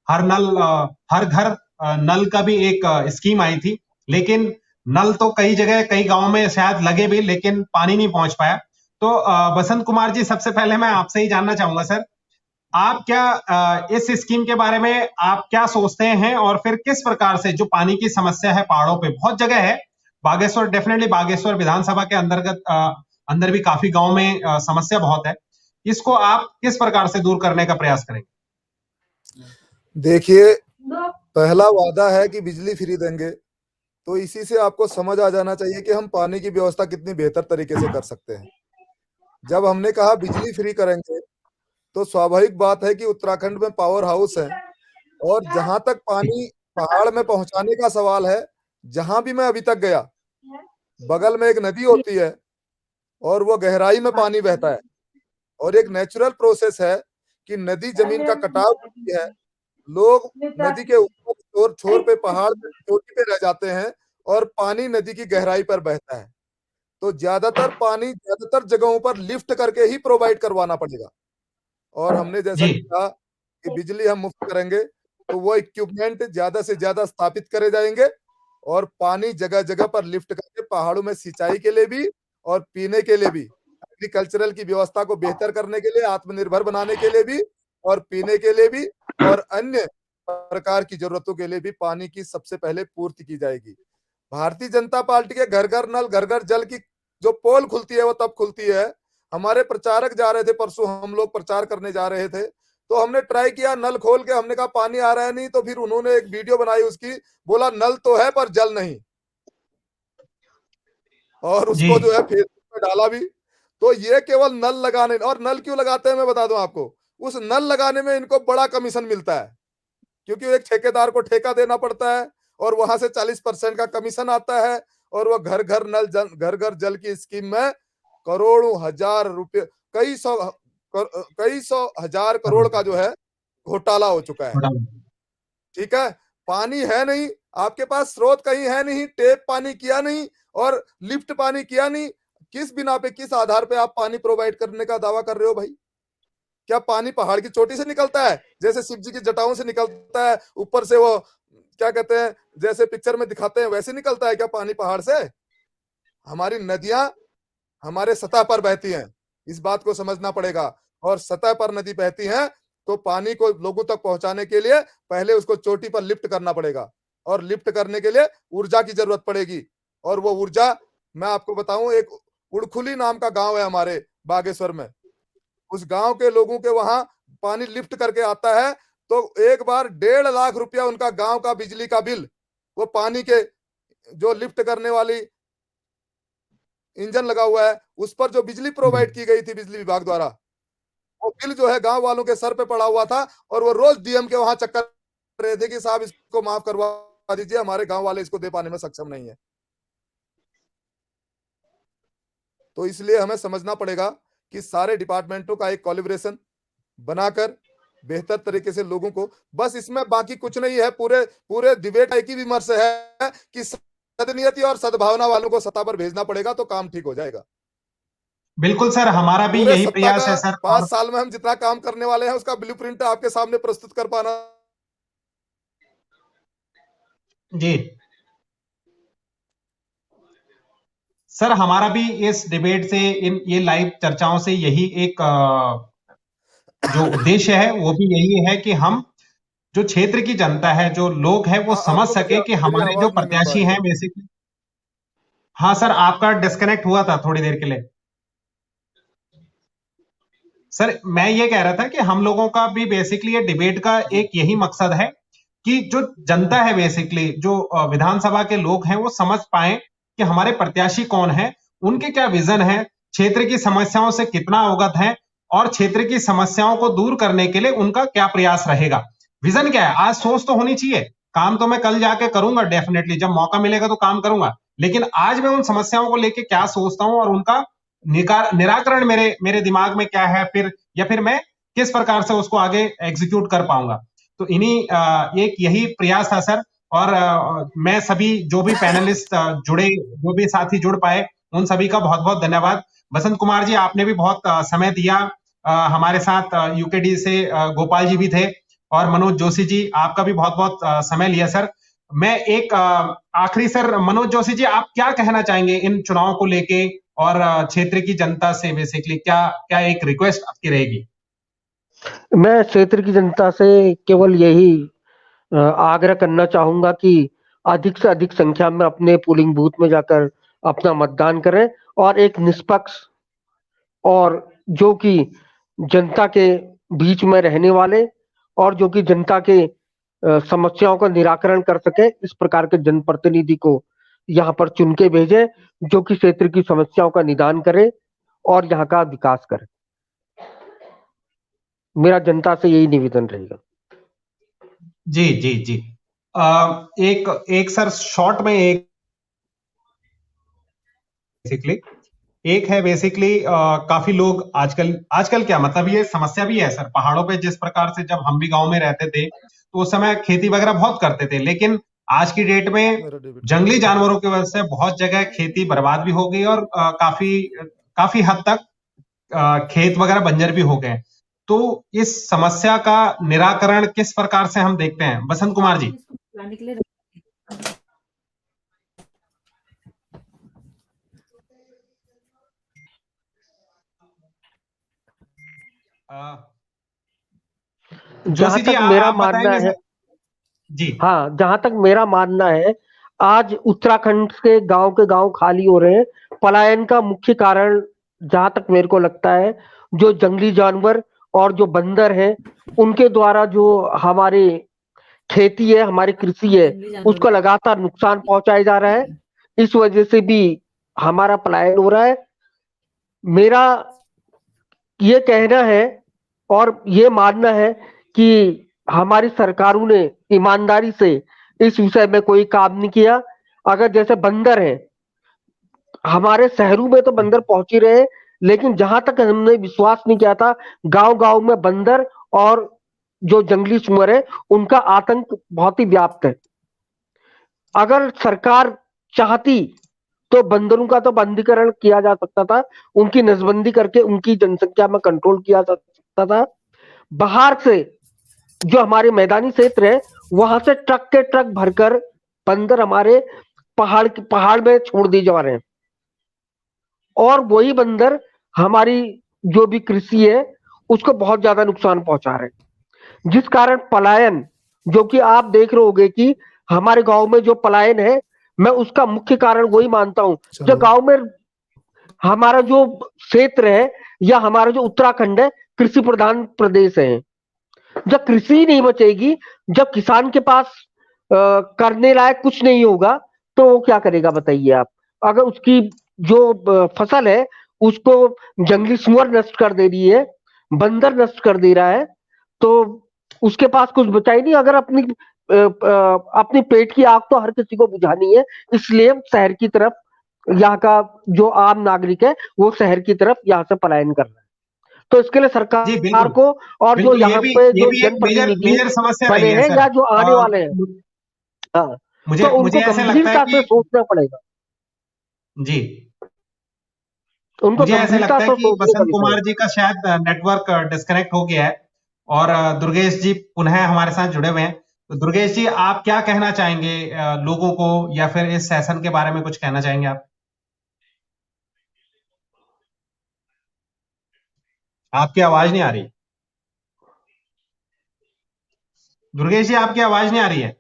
हर घर नल का भी एक स्कीम आई थी, लेकिन नल तो कई जगह कई गांव में शायद लगे भी, लेकिन पानी नहीं पहुंच पाया। तो बसंत कुमार जी, सबसे पहले मैं आपसे ही जानना चाहूंगा सर, आप क्या इस स्कीम के बारे में आप क्या सोचते हैं, और फिर किस प्रकार से जो पानी की समस्या है पहाड़ों पे बहुत जगह है, बागेश्वर डेफिनेटली बागेश्वर विधानसभा के अंतर्गत अंदर भी काफी गांव में समस्या बहुत है, इसको आप किस प्रकार से दूर करने का प्रयास करेंगे? देखिए, पहला वादा है कि बिजली फ्री देंगे, तो इसी से आपको समझ आ जाना चाहिए कि हम पानी की व्यवस्था कितनी बेहतर तरीके से कर सकते हैं। जब हमने कहा बिजली फ्री करेंगे, तो स्वाभाविक बात है कि उत्तराखंड में पावर हाउस है, और जहां तक पानी पहाड़ में पहुंचाने का सवाल है, जहां भी मैं अभी तक गया, बगल में एक नदी होती है और वो गहराई में पानी बहता है, और एक नेचुरल प्रोसेस है कि नदी जमीन का कटाव करती है, लोग नदी के ऊपर छोर छोर पे पहाड़ पे चोटी पे रह जाते हैं और पानी नदी की गहराई पर बहता है। तो ज्यादातर पानी ज्यादातर जगहों पर लिफ्ट करके ही प्रोवाइड करवाना पड़ेगा। और हमने जैसा जी कि कहा कि बिजली हम मुफ्त करेंगे, तो वो इक्विपमेंट ज्यादा से ज्यादा स्थापित करे जाएंगे, और पानी जगह जगह पर लिफ्ट करके पहाड़ों में सिंचाई के लिए भी और पीने के लिए भी, एग्रीकल्चरल की व्यवस्था को बेहतर करने के लिए, आत्मनिर्भर बनाने के लिए भी, और पीने के लिए भी, और अन्य प्रकार की जरूरतों के लिए भी पानी की सबसे पहले पूर्ति की जाएगी। भारतीय जनता पार्टी के घर घर नल घर घर जल की जो पोल खुलती है वो तब खुलती है। हमारे प्रचारक जा रहे थे, परसों हम लोग प्रचार करने जा रहे थे, तो हमने ट्राई किया नल खोल के, हमने कहा पानी आ रहा है नहीं, तो फिर उन्होंने एक वीडियो बनाई उसकी, बोला नल तो है पर जल नहीं, और जी उसको जो है फेसबुक पे डाला भी। तो ये केवल नल लगाने, और नल क्यों लगाते हैं मैं बता दूं आपको, उस नल लगाने में इनको बड़ा कमीशन मिलता है, क्योंकि एक ठेकेदार को ठेका देना पड़ता है, और वहां से 40% का कमीशन आता है, और वो घर घर जल की स्कीम में करोड़ों हजार रुपए, कई सौ हजार करोड़ का जो है घोटाला हो चुका है। ठीक है, पानी है नहीं, आपके पास स्रोत कहीं है नहीं, टेप पानी किया नहीं और लिफ्ट पानी किया नहीं, किस बिना पे, किस आधार पे आप पानी प्रोवाइड करने का दावा कर रहे हो भाई? क्या पानी पहाड़ की चोटी से निकलता है, जैसे शिव जी की जटाओं से निकलता है, ऊपर से वो क्या कहते हैं, जैसे पिक्चर में दिखाते हैं वैसे निकलता है क्या पानी पहाड़ से? हमारी नदियां हमारे सतह पर बहती हैं, इस बात को समझना पड़ेगा। और सतह पर नदी बहती है तो पानी को लोगों तक पहुंचाने के लिए पहले उसको चोटी पर लिफ्ट करना पड़ेगा, और लिफ्ट करने के लिए ऊर्जा की जरूरत पड़ेगी। और वो ऊर्जा मैं आपको बताऊं, एक उड़खुली नाम का गांव है हमारे बागेश्वर में, उस गांव के लोगों के वहां पानी लिफ्ट करके आता है, तो एक बार 1.5 लाख रुपया उनका गांव का बिजली का बिल, वो पानी के जो लिफ्ट करने वाली इंजन लगा हुआ है उस पर जो बिजली प्रोवाइड की गई थी बिजली विभाग द्वारा, वो बिल जो है गांव वालों के सर पे पड़ा हुआ था, और वो रोज डीएम के वहां चक्कर रहे थे कि साहब इसको माफ करवा दीजिए, हमारे गांव वाले इसको दे पाने में सक्षम नहीं है। तो इसलिए हमें समझना पड़ेगा कि सारे डिपार्टमेंटों का एक कोलैबोरेशन बनाकर बेहतर तरीके से लोगों को, बस इसमें बाकी कुछ नहीं है, पूरे डिबेट एक ही विमर्श है कि सदनियति और सद्भावना वालों को सत्ता पर भेजना पड़ेगा तो काम ठीक हो जाएगा। बिल्कुल सर, हमारा भी पूरे यही सत्ता प्रयास का है सर। 5 साल में हम जितना काम करने वाले हैं उसका ब्लूप्रिंट आपके सामने प्रस्तुत कर पाना। जी सर, हमारा भी इस डिबेट से, ये लाइव चर्चाओं से यही एक जो उद्देश्य है वो भी यही है कि हम जो क्षेत्र की जनता है, जो लोग हैं, वो समझ सके कि मेरी हमारे जो आवाज नहीं मिल पा प्रत्याशी रही हैं है। बेसिकली। हाँ सर, आपका डिस्कनेक्ट हुआ था थोड़ी देर के लिए। सर मैं ये कह रहा था कि हम लोगों का भी बेसिकली ये डिबेट का एक यही मकसद है कि जो जनता है बेसिकली, जो विधानसभा के लोग हैं, वो समझ पाए कि हमारे प्रत्याशी कौन है, उनके क्या विजन है, क्षेत्र की समस्याओं से कितना अवगत है, और क्षेत्र की समस्याओं को दूर करने के लिए उनका क्या प्रयास रहेगा। विजन क्या है, आज सोच तो होनी चाहिए। काम तो मैं कल जाके करूंगा डेफिनेटली, जब मौका मिलेगा तो काम करूंगा, लेकिन आज मैं उन समस्याओं को लेके क्या सोचता हूं और उनका निराकरण मेरे दिमाग में क्या है, फिर मैं किस प्रकार से उसको आगे एग्जीक्यूट कर पाऊंगा। तो इन्हीं एक यही प्रयास था सर। और मैं सभी जो भी पैनलिस्ट जुड़े, जो भी साथी जुड़ पाए, उन सभी का बहुत बहुत धन्यवाद। बसंत कुमार जी, आपने भी बहुत समय दिया हमारे साथ। यूकेडी से गोपाल जी भी थे, और मनोज जोशी जी, आपका भी बहुत बहुत समय लिया सर। मैं एक आखिरी सर, मनोज जोशी जी, आप क्या कहना चाहेंगे इन चुनावों को लेके, और क्षेत्र की जनता से बेसिकली क्या एक रिक्वेस्ट आपकी रहेगी? मैं क्षेत्र की जनता से केवल यही आग्रह करना चाहूंगा कि अधिक से अधिक संख्या में अपने पोलिंग बूथ में जाकर अपना मतदान करें, और एक निष्पक्ष और जो कि जनता के बीच में रहने वाले, और जो कि जनता के समस्याओं का निराकरण कर सके, इस प्रकार के जनप्रतिनिधि को यहाँ पर चुन के भेजे, जो कि क्षेत्र की समस्याओं का निदान करे और यहाँ का विकास करे। मेरा जनता से यही निवेदन रहेगा। जी जी जी। एक सर शॉर्ट में एक बेसिकली काफी लोग आजकल क्या मतलब, ये समस्या भी है सर पहाड़ों पे। जिस प्रकार से जब हम भी गांव में रहते थे तो उस समय खेती वगैरह बहुत करते थे, लेकिन आज की डेट में जंगली जानवरों की वजह से बहुत जगह खेती बर्बाद भी हो गई, और काफी हद तक खेत वगैरह बंजर भी हो गए। तो इस समस्या का निराकरण किस प्रकार से हम देखते हैं, बसंत कुमार जी? जहां तक मेरा मानना है, जी हाँ, जहां तक मेरा मानना है, आज उत्तराखंड के गांव खाली हो रहे हैं। पलायन का मुख्य कारण, जहां तक मेरे को लगता है, जो जंगली जानवर और जो बंदर हैं, उनके द्वारा जो हमारी खेती है, हमारी कृषि है, उसको लगातार नुकसान पहुंचाया जा रहा है। इस वजह से भी हमारा पलायन हो रहा है। मेरा ये कहना है और ये मानना है कि हमारी सरकारों ने ईमानदारी से इस विषय में कोई काम नहीं किया। अगर जैसे बंदर है, हमारे शहरों में तो बंदर पहुंच ही रहे, लेकिन जहां तक हमने विश्वास नहीं किया था, गांव-गांव में बंदर और जो जंगली सुअर है, उनका आतंक बहुत ही व्याप्त है। अगर सरकार चाहती तो बंदरों का तो बंदीकरण किया जा सकता था, उनकी नसबंदी करके उनकी जनसंख्या में कंट्रोल किया जा सकता था। बाहर से जो हमारे मैदानी क्षेत्र है, वहां से ट्रक के ट्रक भरकर बंदर हमारे पहाड़ में छोड़ दिए जा रहे हैं, और वही बंदर हमारी जो भी कृषि है उसको बहुत ज्यादा नुकसान पहुंचा रहे हैं, जिस कारण पलायन, जो कि आप देख रहे होंगे कि हमारे गांव में जो पलायन है, मैं उसका मुख्य कारण वही मानता हूं। जो गांव में हमारा जो क्षेत्र है या हमारा जो उत्तराखंड है, कृषि प्रधान प्रदेश है। जब कृषि नहीं बचेगी, जब किसान के पास करने लायक कुछ नहीं होगा, तो वो क्या करेगा बताइए आप? अगर उसकी जो फसल है उसको जंगली सुअर नष्ट कर दे रही है, बंदर नष्ट कर दे रहा है, तो उसके पास कुछ बचा ही नहीं। अगर अपनी पेट की आग तो हर किसी को बुझानी है, इसलिए शहर की तरफ यहाँ का जो आम नागरिक है वो शहर की तरफ यहाँ से पलायन कर रहा है। तो इसके लिए जी सरकार बिल्कुल को और जो बिल्कुल, यहाँ पे ये जो भी एक मेजर जनप्रतिनिधि मेजर समस्या बने रही है हैं सर। या जो आने वाले हैं, हाँ, मुझे तो मुझे उनको ऐसा लगता है गंभीरता से कि सोचना पड़ेगा। जी उनको मुझे ऐसा गंभीरता लगता है से कि सोचने का बसंत विषय है। कुमार जी का शायद नेटवर्क डिस्कनेक्ट हो गया है और दुर्गेश जी पुनः हमारे साथ जुड़े हुए हैं। तो दुर्गेश जी, आप क्या कहना चाहेंगे लोगों को, या फिर इस सेशन के बारे में कुछ कहना चाहेंगे आप? आपकी आवाज नहीं आ रही। दुर्गेश जी, आपकी आवाज नहीं आ रही है।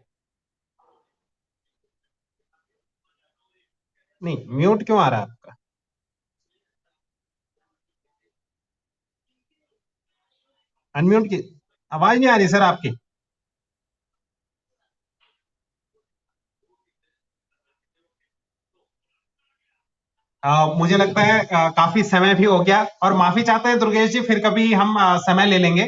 नहीं, म्यूट क्यों आ रहा है आपका? अनम्यूट की आवाज नहीं आ रही सर आपकी। मुझे लगता है काफी समय भी हो गया और माफी चाहते हैं दुर्गेश जी, फिर कभी हम समय ले लेंगे।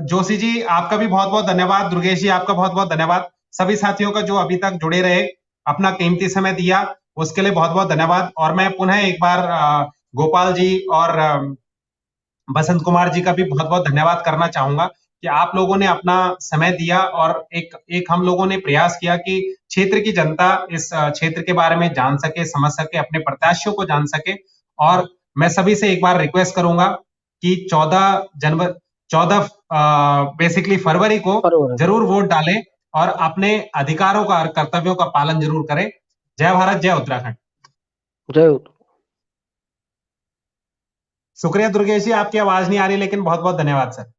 जोशी जी, आपका भी बहुत बहुत धन्यवाद। दुर्गेश जी, आपका बहुत बहुत धन्यवाद। सभी साथियों का जो अभी तक जुड़े रहे, अपना कीमती समय दिया, उसके लिए बहुत बहुत धन्यवाद। और मैं पुनः एक बार गोपाल जी और बसंत कुमार जी का भी बहुत बहुत धन्यवाद करना चाहूंगा कि आप लोगों ने अपना समय दिया और एक हम लोगों ने प्रयास किया कि क्षेत्र की जनता इस क्षेत्र के बारे में जान सके, समझ सके, अपने प्रत्याशियों को जान सके। और मैं सभी से एक बार रिक्वेस्ट करूंगा कि 14 बेसिकली फरवरी को जरूर वोट डालें और अपने अधिकारों का और कर्तव्यों का पालन जरूर करें। जय भारत, जय उत्तराखंड। जय। शुक्रिया दुर्गेश जी, आपकी आवाज नहीं आ रही, लेकिन बहुत बहुत धन्यवाद सर।